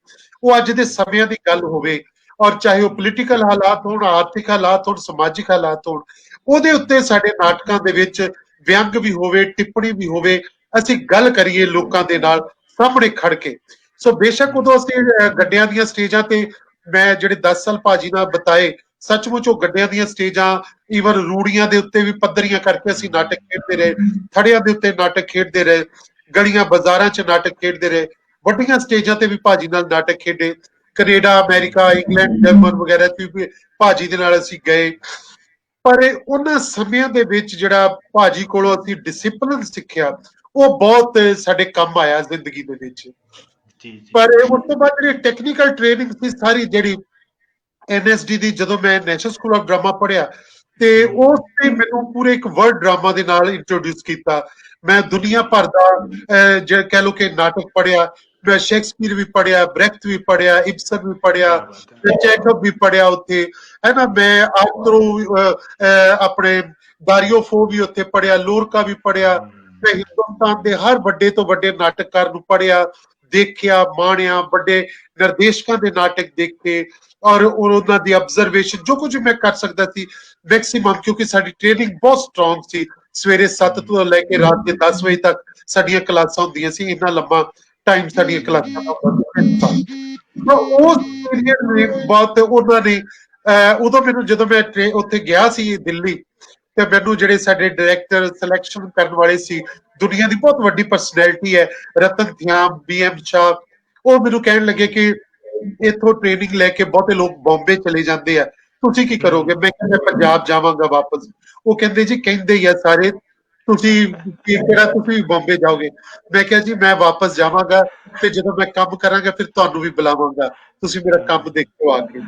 ਉਹ ਅੱਜ ਦੇ ਸਮਿਆਂ ਦੀ ਗੱਲ ਹੋਵੇ, ਔਰ ਚਾਹੇ ਉਹ ਪੋਲੀਟੀਕਲ ਹਾਲਾਤ ਹੋਣ, ਆਰਥਿਕ ਹਾਲਾਤ ਹੋਣ, ਸਮਾਜਿਕ ਹਾਲਾਤ ਹੋਣ, ਉਹਦੇ ਉੱਤੇ ਸਾਡੇ ਨਾਟਕਾਂ ਦੇ ਵਿੱਚ ਵਿਅੰਗ ਵੀ ਹੋਵੇ, ਟਿੱਪਣੀ ਵੀ ਹੋਵੇ, ਅਸੀਂ ਗੱਲ ਕਰੀਏ ਲੋਕਾਂ ਦੇ ਨਾਲ ਸਾਹਮਣੇ ਖੜ ਕੇ। ਸੋ ਬੇਸ਼ੱਕ ਉਦੋਂ ਅਸੀਂ ਗੱਡਿਆਂ ਦੀਆਂ ਸਟੇਜਾਂ ਤੇ, ਮੈਂ ਜਿਹੜੇ 10 ਸਾਲ ਭਾਜੀ ਨਾਲ ਬਿਤਾਏ, ਸੱਚਮੁੱਚ ਉਹ ਗੱਡਿਆਂ ਦੀਆਂ ਸਟੇਜਾਂ, ਈਵਨ ਰੂੜੀਆਂ ਦੇ ਉੱਤੇ ਵੀ ਪੱਧਰੀਆਂ ਕਰਕੇ ਅਸੀਂ ਨਾਟਕ ਖੇਡਦੇ ਰਹੇ, ਥੜਿਆਂ ਦੇ ਉੱਤੇ ਨਾਟਕ ਖੇਡਦੇ ਰਹੇ, ਗਲੀਆਂ ਬਾਜ਼ਾਰਾਂ 'ਚ ਨਾਟਕ ਖੇਡਦੇ ਰਹੇ, ਵੱਡੀਆਂ ਸਟੇਜਾਂ ਤੇ ਵੀ ਭਾਜੀ ਨਾਲ ਨਾਟਕ ਖੇਡੇ, ਕੈਨੇਡਾ, ਅਮਰੀਕਾ, ਇੰਗਲੈਂਡ, ਜਰਮਨ ਵਗੈਰਾ 'ਚ ਵੀ ਭਾਜੀ ਦੇ ਨਾਲ ਅਸੀਂ ਗਏ। ਪਰ ਉਹਨਾਂ ਸਮਿਆਂ ਦੇ ਵਿੱਚ ਜਿਹੜਾ ਭਾਜੀ ਕੋਲੋਂ ਅਸੀਂ ਡਿਸਪਲਿਨ ਸਿੱਖਿਆ, ਉਹ ਬਹੁਤ ਸਾਡੇ ਕੰਮ ਆਇਆ ਜ਼ਿੰਦਗੀ ਦੇ ਵਿੱਚ। ਜੀ ਜੀ ਪਰ ਉਸ ਤੋਂ ਬਾਅਦ ਜਿਹੜੀ ਟੈਕਨੀਕਲ ਟ੍ਰੇਨਿੰਗ ਸੀ ਸਾਰੀ, ਜਿਹੜੀ NSD ਦੀ, ਜਦੋਂ ਮੈਂ ਨੈਸ਼ਨਲ ਸਕੂਲ ਆਫ ਡਰਾਮਾ ਪੜ੍ਹਿਆ, ਤੇ ਉਸ ਤੇ ਮੈਨੂੰ ਪੂਰੇ ਇੱਕ ਵਰਡ ਡਰਾਮਾ ਦੇ ਨਾਲ ਇੰਟਰੋਡਿਊਸ ਕੀਤਾ। ਮੈਂ ਦੁਨੀਆ ਭਰ ਦਾ ਜਿਹੜਾ ਕਹਿ ਲਓ ਕਿ ਨਾਟਕ ਪੜ੍ਹਿਆ, ਮੈਂ ਸ਼ੇਕਸਪੀਅਰ ਵੀ ਪੜ੍ਹਿਆ, ਬ੍ਰੈਖਟ ਵੀ ਪੜ੍ਹਿਆ, ਇਬਸਨ ਵੀ ਪੜ੍ਹਿਆ, ਕਿਆ ਬਾਤ ਹੈ। ਚੈਖਵ ਵੀ ਪੜ੍ਹਿਆ ਉੱਥੇ, ਹੈ ਨਾ। ਮੈਂ ਆਰਥਰੋ, ਆਪਣੇ ਦਾਰੀਓ ਫੋ ਵੀ ਉੱਥੇ ਪੜ੍ਹਿਆ, ਲੋਰਕਾ ਵੀ ਪੜ੍ਹਿਆ। ਮੈਂ ਹਿੰਦੁਸਤਾਨ ਦੇ ਹਰ ਵੱਡੇ ਤੋਂ ਵੱਡੇ ਨਾਟਕਕਾਰ ਨੂੰ ਪੜ੍ਹਿਆ, ਦੇਖਿਆ, ਮਾਣਿਆ, ਵੱਡੇ ਨਿਰਦੇਸ਼ਕਾਂ ਦੇ ਨਾਟਕ ਦੇਖੇ, ਔਰ ਉਹਨਾਂ ਦੀ ਆਬਜ਼ਰਵੇਸ਼ਨ, ਜੋ ਕੁਝ ਮੈਂ ਕਰ ਸਕਦਾ ਸੀ ਮੈਕਸਿਮਮ, ਕਿਉਂਕਿ ਸਾਡੀ ਟ੍ਰੇਨਿੰਗ ਬਹੁਤ ਸਟਰੋਂਗ ਸੀ। ਸਵੇਰੇ 7 ਤੋਂ ਲੈ ਕੇ ਰਾਤ ਦੇ 10 ਵਜੇ ਤੱਕ ਸਾਡੀਆਂ ਕਲਾਸਾਂ ਹੁੰਦੀਆਂ ਸੀ, ਇੰਨਾ ਲੰਬਾ ਟਾਈਮ ਸਾਡੀਆਂ ਕਲਾਸਾਂ ਦਾ ਹੁੰਦਾ ਸੀ। ਉਸ ਪੀਰੀਅਡ ਦੇ ਬਾਅਦ ਉਹਨਾਂ ਨੇ, ਉਦੋਂ ਮੈਨੂੰ, ਜਦੋਂ ਮੈਂ ਉੱਥੇ ਗਿਆ ਸੀ ਦਿੱਲੀ, ਤੇ ਮੈਨੂੰ ਜਿਹੜੇ ਸਾਡੇ ਡਾਇਰੈਕਟਰ ਸਿਲੈਕਸ਼ਨ ਕਰਨ ਵਾਲੇ ਸੀ, ਦੁਨੀਆ ਦੀ ਬਹੁਤ ਵੱਡੀ ਪਰਸਨੈਲਿਟੀ ਹੈ, ਰਤਨ ਧਿਆਨ, BM ਸ਼ਾਹ, ਉਹ ਮੈਨੂੰ ਕਹਿਣ ਲੱਗੇ ਕਿ ਇੱਥੋਂ ਟ੍ਰੇਨਿੰਗ ਲੈ ਕੇ ਬਹੁਤੇ ਲੋਕ ਬੰਬੇ ਚਲੇ ਜਾਂਦੇ ਆ, ਤੁਸੀਂ ਕੀ ਕਰੋਗੇ? ਮੈਂ ਕਿਹਾ ਮੈਂ ਪੰਜਾਬ ਜਾਵਾਂਗਾ ਵਾਪਸ। ਉਹ ਕਹਿੰਦੇ ਜੀ ਕਹਿੰਦੇ ਹੀ ਆ ਸਾਰੇ, ਤੁਸੀਂ ਕਿਹੜਾ ਤੁਸੀਂ ਬੰਬੇ ਜਾਓਗੇ? ਮੈਂ ਕਿਹਾ ਜੀ ਮੈਂ ਵਾਪਸ ਜਾਵਾਂਗਾ, ਤੇ ਜਦੋਂ ਮੈਂ ਕੰਮ ਕਰਾਂਗਾ ਫਿਰ ਤੁਹਾਨੂੰ ਵੀ ਬੁਲਾਵਾਂਗਾ, ਤੁਸੀਂ ਮੇਰਾ ਕੰਮ ਦੇਖੋ ਆ ਕੇ।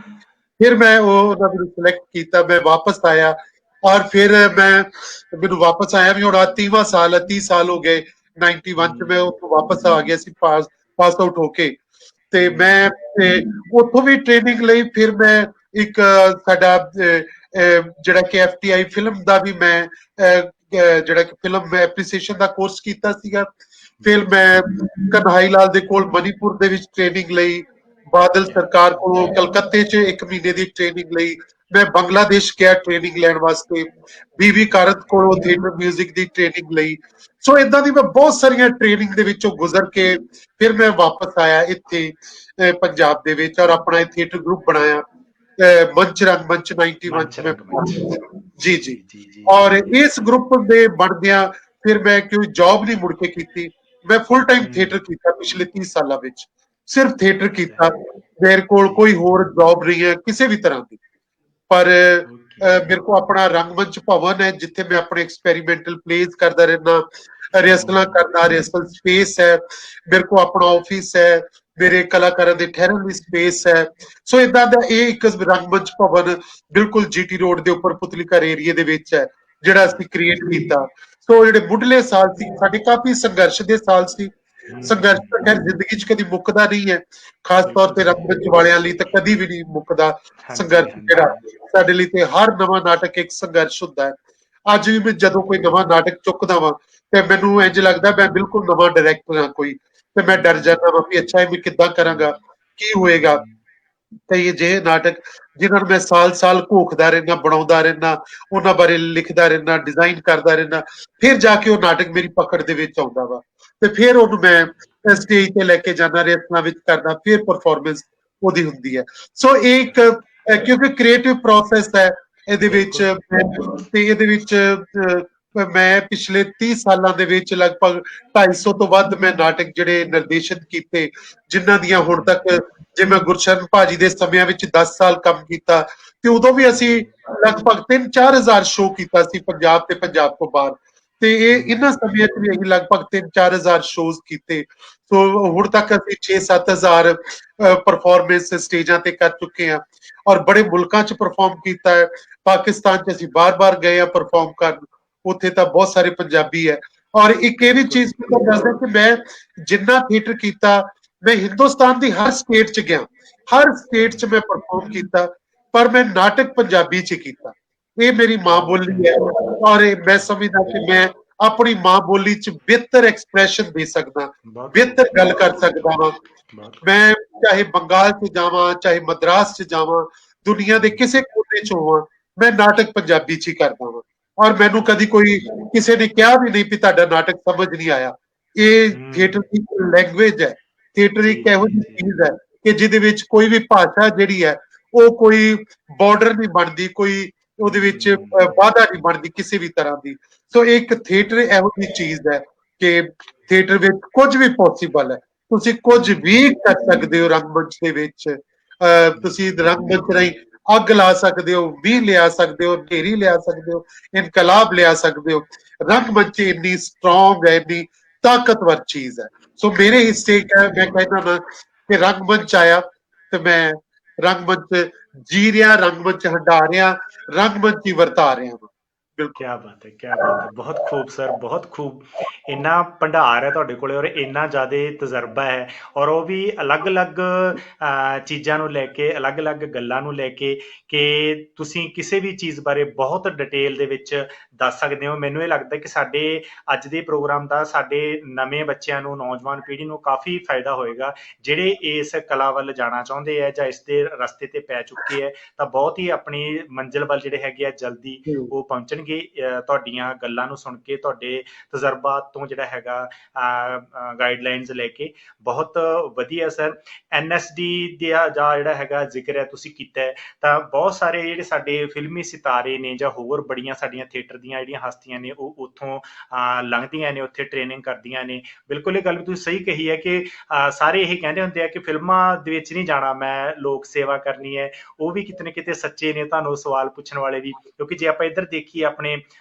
ਫਿਰ ਮੈਂ ਉਹਨਾਂ ਨੂੰ ਸਿਲੈਕਟ ਕੀਤਾ, ਮੈਂ ਵਾਪਸ ਆਇਆ, ਔਰ ਫਿਰ ਮੈਨੂੰ ਵਾਪਸ ਆਇਆ ਵੀ ਹੁਣ 30ਵਾਂ ਸਾਲ ਹੈ, 30 ਸਾਲ ਹੋ ਗਏ। 91 ਚ ਮੈਂ ਉੱਥੋਂ ਵਾਪਸ ਆ ਗਿਆ ਸੀ, ਪਾਸ ਆਊਟ ਹੋ ਕੇ, ਤੇ ਮੈਂ ਉੱਥੋਂ ਵੀ ਟ੍ਰੇਨਿੰਗ ਲਈ। ਫਿਰ ਮੈਂ ਇੱਕ ਸਾਡਾ ਜਿਹੜਾ ਕਿ FTI ਫਿਲਮ ਦਾ ਵੀ ਮੈਂ ਜਿਹੜਾ ਕਿ ਫਿਲਮ ਐਪਰੀਸੀਏਸ਼ਨ ਦਾ ਕੋਰਸ ਕੀਤਾ ਸੀਗਾ। ਫਿਰ ਮੈਂ ਕਨਹਾਈ ਲਾਲ ਦੇ ਕੋਲ ਮਨੀਪੁਰ ਦੇ ਵਿੱਚ ਟ੍ਰੇਨਿੰਗ ਲਈ, ਬਾਦਲ ਸਰਕਾਰ ਕੋਲੋਂ ਕਲਕੱਤੇ 'ਚ 1 ਮਹੀਨੇ ਦੀ ਟ੍ਰੇਨਿੰਗ ਲਈ, ਮੈਂ ਬੰਗਲਾਦੇਸ਼ ਗਿਆ ਟ੍ਰੇਨਿੰਗ ਲੈਣ ਵਾਸਤੇ, BV ਕਾਰਤ ਕੋਲੋਂ ਥੀਏਟਰ ਮਿਊਜ਼ਿਕ ਦੀ ਟ੍ਰੇਨਿੰਗ ਲਈ। ਸੋ ਇਦਾਂ ਦੀ ਮੈਂ ਬਹੁਤ ਸਾਰੀਆਂ ਟ੍ਰੇਨਿੰਗ ਦੇ ਵਿੱਚੋਂ ਗੁਜ਼ਰ ਕੇ ਫਿਰ ਮੈਂ ਵਾਪਸ ਆਇਆ ਇੱਥੇ ਪੰਜਾਬ ਦੇ ਵਿੱਚ, ਔਰ ਆਪਣਾ ਇਹ ਥੀਏਟਰ ਗਰੁੱਪ ਬਣਾਇਆ, ਮੰਚ ਰੰਗਮੰਚ 91 ਚ ਮੈਂ। ਜੀ ਜੀ। ਔਰ ਇਸ ਗਰੁੱਪ ਦੇ ਬਣਦਿਆਂ ਫਿਰ ਮੈਂ ਕੋਈ ਜੌਬ ਨਹੀਂ ਮੁੜ ਕੇ ਕੀਤੀ, ਮੈਂ ਫੁੱਲ ਟਾਈਮ ਥੀਏਟਰ ਕੀਤਾ ਪਿਛਲੇ 30 ਸਾਲਾਂ ਵਿੱਚ, ਸਿਰਫ ਥੀਏਟਰ ਕੀਤਾ। ਮੇਰੇ ਕੋਲ ਕੋਈ ਹੋਰ ਜੌਬ ਨਹੀਂ ਹੈ ਕਿਸੇ ਵੀ ਤਰ੍ਹਾਂ ਦੀ। ਪਰ ਮੇਰੇ ਕੋਲ ਆਪਣਾ ਰੰਗਮੰਚ ਭਵਨ ਹੈ, ਜਿੱਥੇ ਮੈਂ ਆਪਣੇ ਐਕਸਪੈਰੀਮੈਂਟਲ ਪਲੇਜ਼ ਕਰਦਾ ਰਹਿਣਾ, ਰਿਹਰਸਲਾਂ ਕਰਦਾ, ਰਿਹਰਸਲ ਸਪੇਸ ਹੈ, ਮੇਰੇ ਕੋਲ ਆਪਣਾ ਆਫਿਸ ਹੈ, ਮੇਰੇ ਕਲਾਕਾਰਾਂ ਦੇ ਠਹਿਰਨ ਦੀ ਸਪੇਸ ਹੈ। ਸੋ ਇਦਾਂ ਦਾ ਇਹ ਇੱਕ ਰੰਗਮੰਚ ਭਵਨ ਬਿਲਕੁਲ GT ਰੋਡ ਦੇ ਉੱਪਰ ਪੁਤਲੀ ਘਰ ਏਰੀਏ ਦੇ ਵਿੱਚ ਹੈ, ਜਿਹੜਾ ਅਸੀਂ ਕ੍ਰੀਏਟ ਕੀਤਾ। ਸੋ ਜਿਹੜੇ ਮੁੱਢਲੇ ਸਾਲ ਸੀ ਸਾਡੇ ਕਾਫੀ ਸੰਘਰਸ਼ ਦੇ ਸਾਲ ਸੀ, ਸੰਘਰਸ਼ ਤਾਂ ਖੈਰ ਜ਼ਿੰਦਗੀ 'ਚ ਕਦੀ ਮੁੱਕਦਾ ਨਹੀਂ ਹੈ, ਖਾਸ ਤੌਰ ਬਿਲਕੁਲ ਤੇ ਸਹੀ। ਰੰਗਮੰਚ ਵਾਲਿਆਂ ਲਈ ਤਾਂ ਕਦੀ ਵੀ ਨਹੀਂ ਮੁੱਕਦਾ ਹਾਂਜੀ, ਸੰਘਰਸ਼ ਹਾਂਜੀ। ਜਿਹੜਾ। ਸਾਡੇ ਲਈ ਤੇ ਹਰ ਨਵਾਂ ਨਾਟਕ ਇੱਕ ਸੰਘਰਸ਼ ਹੁੰਦਾ ਹੈ। ਅੱਜ ਵੀ ਮੈਂ ਜਦੋਂ ਕੋਈ ਨਵਾਂ ਨਾਟਕ ਚੁੱਕਦਾ ਵਾਂ ਤੇ ਮੈਨੂੰ ਇੰਝ ਲੱਗਦਾ ਮੈਂ ਬਿਲਕੁਲ ਨਵਾਂ ਡਾਇਰੈਕਟਰ ਹਾਂ ਕੋਈ, ਤੇ ਮੈਂ ਡਰ ਜਾਂਦਾ ਵਾਂ ਵੀ ਅੱਛਾ ਇਹ ਮੈਂ ਕਿੱਦਾਂ ਕਰਾਂਗਾ, ਕੀ ਹੋਏਗਾ। ਕਈ ਅਜਿਹੇ ਨਾਟਕ ਜਿਨ੍ਹਾਂ ਨੂੰ ਮੈਂ ਸਾਲ-ਸਾਲ ਘੋਖਦਾ ਰਹਿਣਾ, ਬਣਾਉਂਦਾ ਰਹਿਣਾ, ਉਹਨਾਂ ਬਾਰੇ ਲਿਖਦਾ ਰਹਿਣਾ, ਡਿਜ਼ਾਈਨ ਕਰਦਾ ਰਹਿਣਾ, ਫਿਰ ਜਾ ਕੇ ਉਹ ਨਾਟਕ ਮੇਰੀ ਪਕੜ ਦੇ ਵਿੱਚ ਆਉਂਦਾ ਵਾ, ਤੇ ਫਿਰ ਉਹਨੂੰ ਮੈਂ ਸਟੇਜ ਤੇ ਲੈ ਕੇ ਜਾਂਦਾ, ਰਿਹਰਸਲਾਂ ਵਿੱਚ ਕਰਦਾ, ਫਿਰ ਪਰਫਾਰਮੈਂਸ ਉਹਦੀ ਹੁੰਦੀ ਹੈ। ਸੋ ਇਹ ਇੱਕ ਕਿਉਂਕਿ ਕ੍ਰੀਏਟਿਵ ਪ੍ਰੋਸੈਸ ਹੈ ਇਹਦੇ ਵਿੱਚ, ਬਿਲਕੁਲ। ਤੇ ਇਹਦੇ ਵਿੱਚ ਮੈਂ ਪਿਛਲੇ 30 ਸਾਲਾਂ ਦੇ ਵਿੱਚ ਲਗਭਗ 250 ਤੋਂ ਵੱਧ ਮੈਂ ਨਾਟਕ ਜਿਹੜੇ ਨਿਰਦੇਸ਼ਿਤ ਕੀਤੇ, ਜਿਨ੍ਹਾਂ ਦੀਆਂ ਹੁਣ ਤੱਕ, ਜੇ ਮੈਂ ਗੁਰਸ਼ਰਨ ਭਾਜੀ ਦੇ ਸਮਿਆਂ ਵਿੱਚ 10 ਸਾਲ ਕੰਮ ਕੀਤਾ, ਤੇ ਉਦੋਂ ਵੀ ਅਸੀਂ ਲਗਭਗ 3-4 ਹਜ਼ਾਰ ਸ਼ੋਅ ਕੀਤਾ ਸੀ ਪੰਜਾਬ ਤੇ ਪੰਜਾਬ ਤੋਂ ਬਾਹਰ, ਤੇ ਇਹ ਇਹਨਾਂ ਸਮਿਆਂ 'ਚ ਵੀ ਅਸੀਂ ਲਗਭਗ 3-4 ਹਜ਼ਾਰ ਸ਼ੋਅ ਕੀਤੇ। ਸੋ ਹੁਣ ਤੱਕ ਅਸੀਂ 6-7 ਹਜ਼ਾਰ ਪਰਫਾਰਮੈਂਸ ਸਟੇਜਾਂ ਤੇ ਕਰ ਚੁੱਕੇ ਹਾਂ, ਔਰ ਬੜੇ ਮੁਲਕਾਂ 'ਚ ਪਰਫਾਰਮ ਕੀਤਾ ਹੈ। ਪਾਕਿਸਤਾਨ 'ਚ ਅਸੀਂ ਬਾਰ-ਬਾਰ ਗਏ ਆ ਪਰਫਾਰਮ ਕਰਨ, ਉੱਥੇ ਤਾਂ ਬਹੁਤ ਸਾਰੇ ਪੰਜਾਬੀ ਹੈ। ਔਰ ਇੱਕ ਇਹ ਵੀ ਬਿਲਕੁਲ। ਚੀਜ਼ ਮੈਂ ਤੁਹਾਨੂੰ ਦੱਸਦਾ ਕਿ ਮੈਂ ਜਿੰਨਾ ਥੀਏਟਰ ਕੀਤਾ, ਮੈਂ ਹਿੰਦੁਸਤਾਨ ਦੀ ਹਰ ਸਟੇਟ 'ਚ ਗਿਆ, ਹਰ ਸਟੇਟ 'ਚ ਮੈਂ ਪਰਫਾਰਮ ਕੀਤਾ, ਪਰ ਮੈਂ ਨਾਟਕ ਪੰਜਾਬੀ 'ਚ ਕੀਤਾ। ਇਹ ਮੇਰੀ ਮਾਂ ਕਿਆ ਬਾਤ ਬੋਲੀ ਹੈ। ਹੈ, ਔਰ ਮੈਂ ਸਮਝਦਾ ਕਿ ਮੈਂ ਆਪਣੀ ਮਾਂ ਬੋਲੀ 'ਚ ਬਿਹਤਰ ਐਕਸਪ੍ਰੈਸ਼ਨ ਦੇ ਸਕਦਾ, ਬਹੁਤ ਖੂਬ, ਬਿਹਤਰ ਗੱਲ ਬਹੁਤ ਕਰ ਖੂਬ, ਸਕਦਾ ਹਾਂ। ਬਹੁਤ ਖੂਬ। ਮੈਂ ਚਾਹੇ ਬੰਗਾਲ 'ਚ ਜਾਵਾਂ, ਚਾਹੇ ਮਦਰਾਸ 'ਚ ਜਾਵਾਂ, ਦੁਨੀਆ ਦੇ ਕਿਸੇ ਕੋਨੇ 'ਚ ਹੋਵਾਂ, ਮੈਂ ਨਾਟਕ ਪੰਜਾਬੀ 'ਚ ਹੀ ਕਰਦਾ ਹਾਂ। ਔਰ ਮੈਨੂੰ ਕਦੀ ਕੋਈ ਕਿਸੇ ਨੇ ਕਿਹਾ ਵੀ ਨਹੀਂ ਵੀ ਤੁਹਾਡਾ ਨਾਟਕ ਸਮਝ ਨਹੀਂ ਆਇਆ। ਇਹ ਥੀਏਟਰ ਦੀ ਲੈਂਗੁਏਜ ਹੈ, ਥੀਏਟਰ ਜੀ, ਇੱਕ ਇਹੋ ਜੀ, ਜਿਹੀ ਜੀ। ਚੀਜ਼ ਹੈ ਕਿ ਜਿਹਦੇ ਵਿੱਚ ਕੋਈ ਵੀ ਭਾਸ਼ਾ ਜਿਹੜੀ ਹੈ ਉਹ ਕੋਈ ਬਾਰਡਰ ਨਹੀਂ ਬਣਦੀ, ਕੋਈ ਉਹਦੇ ਵਿੱਚ ਵਾਧਾ ਨਹੀਂ ਬਣਦੀ ਕਿਸੇ ਵੀ ਤਰ੍ਹਾਂ ਦੀ। ਸੋ ਇੱਕ ਥੀਏਟਰ ਇਹੋ ਜਿਹੀ ਚੀਜ਼ ਹੈ ਕਿ ਥੀਏਟਰ ਵਿੱਚ ਕੁਝ ਵੀ ਪੋਸੀਬਲ ਹੈ, ਤੁਸੀਂ ਕੁਝ ਵੀ ਕਰ ਸਕਦੇ ਹੋ ਰੰਗਮੰਚ ਦੇ ਵਿੱਚ। ਤੁਸੀਂ ਰੰਗਮੰਚ ਰਾਹੀਂ ਅੱਗ ਲਾ ਸਕਦੇ ਹੋ, ਮੀਂਹ ਲਿਆ ਸਕਦੇ ਹੋ, ਢੇਰੀ ਲਿਆ ਸਕਦੇ ਹੋ, ਇਨਕਲਾਬ ਲਿਆ ਸਕਦੇ ਹੋ। ਰੰਗਮੰਚ ਇੰਨੀ ਸਟਰੋਂਗ ਹੈ, ਇੰਨੀ ਤਾਕਤਵਰ ਚੀਜ਼ ਹੈ। ਸੋ ਮੇਰੇ ਹਿੱਸੇ ਮੈਂ ਕਹਿੰਦਾ ਨਾ ਕਿ ਰੰਗਮੰਚ ਆਇਆ ਤੇ ਮੈਂ ਰੰਗਮੰਚ ਜੀ ਰਿਹਾ, ਰੰਗਮੰਚ ਹੰਢਾ ਰਿਹਾ, ਰੰਗਮੰਚ ਹੀ ਵਰਤਾ ਰਿਹਾ। ਬਿਲਕੁਲ। ਕਿਆ ਬਾਤ ਹੈ, ਕਿਆ ਬਾਤ ਹੈ। ਬਹੁਤ ਖੂਬ ਸਰ, ਬਹੁਤ ਖੂਬ। ਇੰਨਾ ਭੰਡਾਰ ਹੈ ਤੁਹਾਡੇ ਕੋਲੇ, ਔਰ ਇੰਨਾ ਜ਼ਿਆਦਾ ਤਜਰਬਾ ਹੈ, ਔਰ ਉਹ ਵੀ ਅਲੱਗ-ਅਲੱਗ ਚੀਜ਼ਾਂ ਨੂੰ ਲੈ ਕੇ, ਅਲੱਗ-ਅਲੱਗ ਗੱਲਾਂ ਨੂੰ ਲੈ ਕੇ, ਕਿ ਤੁਸੀਂ ਕਿਸੇ ਵੀ ਚੀਜ਼ ਬਾਰੇ ਬਹੁਤ ਡਿਟੇਲ ਦੇ ਵਿੱਚ ਦੱਸ ਸਕਦੇ ਹੋ। ਮੈਨੂੰ ਇਹ ਲੱਗਦਾ ਕਿ ਸਾਡੇ ਅੱਜ ਦੇ ਪ੍ਰੋਗਰਾਮ ਦਾ ਸਾਡੇ ਨਵੇਂ ਬੱਚਿਆਂ ਨੂੰ, ਨੌਜਵਾਨ ਪੀੜ੍ਹੀ ਨੂੰ ਕਾਫੀ ਫਾਇਦਾ ਹੋਏਗਾ, ਜਿਹੜੇ ਇਸ ਕਲਾ ਵੱਲ ਜਾਣਾ ਚਾਹੁੰਦੇ ਹੈ ਜਾਂ ਇਸ ਦੇ ਰਸਤੇ ਤੇ ਪੈ ਚੁੱਕੇ ਹੈ, ਤਾਂ ਬਹੁਤ ਹੀ ਆਪਣੀ ਮੰਜ਼ਿਲ ਵੱਲ ਜਿਹੜੇ ਹੈਗੇ ਆ ਜਲਦੀ ਉਹ ਪਹੁੰਚਣਗੇ। ਤੁਹਾਡੀਆਂ ਗੱਲਾਂ ਨੂੰ ਸੁਣ ਕੇ, ਤੁਹਾਡੇ ਤਜਰਬਾਤ ਤੋਂ ਜਿਹੜਾ ਹੈਗਾ ਗਾਈਡਲਾਈਨਸ ਲੈ ਕੇ, ਬਹੁਤ ਵਧੀਆ ਸਰ। NSD ਦਾ ਜਿਹੜਾ ਹੈਗਾ ਜ਼ਿਕਰ ਹੈ ਤੁਸੀਂ ਕੀਤਾ ਹੈ, ਤਾਂ ਬਹੁਤ ਸਾਰੇ ਜਿਹੜੇ ਸਾਡੇ ਫਿਲਮੀ ਸਿਤਾਰੇ ਨੇ ਜਾਂ ਹੋਰ ਬੜੀਆਂ ਸਾਡੀਆਂ ਥੀਏਟਰ ਦੀਆਂ ਜਿਹੜੀਆਂ ਹਸਤੀਆਂ ਨੇ, ਉਹ ਉੱਥੋਂ ਲੰਘਦੀਆਂ ਨੇ, ਉੱਥੇ ਟ੍ਰੇਨਿੰਗ ਕਰਦੀਆਂ ਨੇ। ਬਿਲਕੁਲ ਇਹ ਗੱਲ ਵੀ ਤੁਸੀਂ ਸਹੀ ਕਹੀ ਹੈ ਕਿ ਸਾਰੇ ਇਹ ਕਹਿੰਦੇ ਹੁੰਦੇ ਆ ਕਿ ਫਿਲਮਾਂ ਦੇ ਵਿੱਚ ਨਹੀਂ ਜਾਣਾ ਮੈਂ, ਲੋਕ ਸੇਵਾ ਕਰਨੀ ਹੈ। ਉਹ ਵੀ ਕਿਤੇ ਨਾ ਕਿਤੇ ਸੱਚੇ ਨੇ, ਤੁਹਾਨੂੰ ਸਵਾਲ ਪੁੱਛਣ ਵਾਲੇ ਵੀ, ਕਿਉਂਕਿ ਜੇ ਆਪਾਂ ਇੱਧਰ ਦੇਖੀਏ ਆਪਣੇ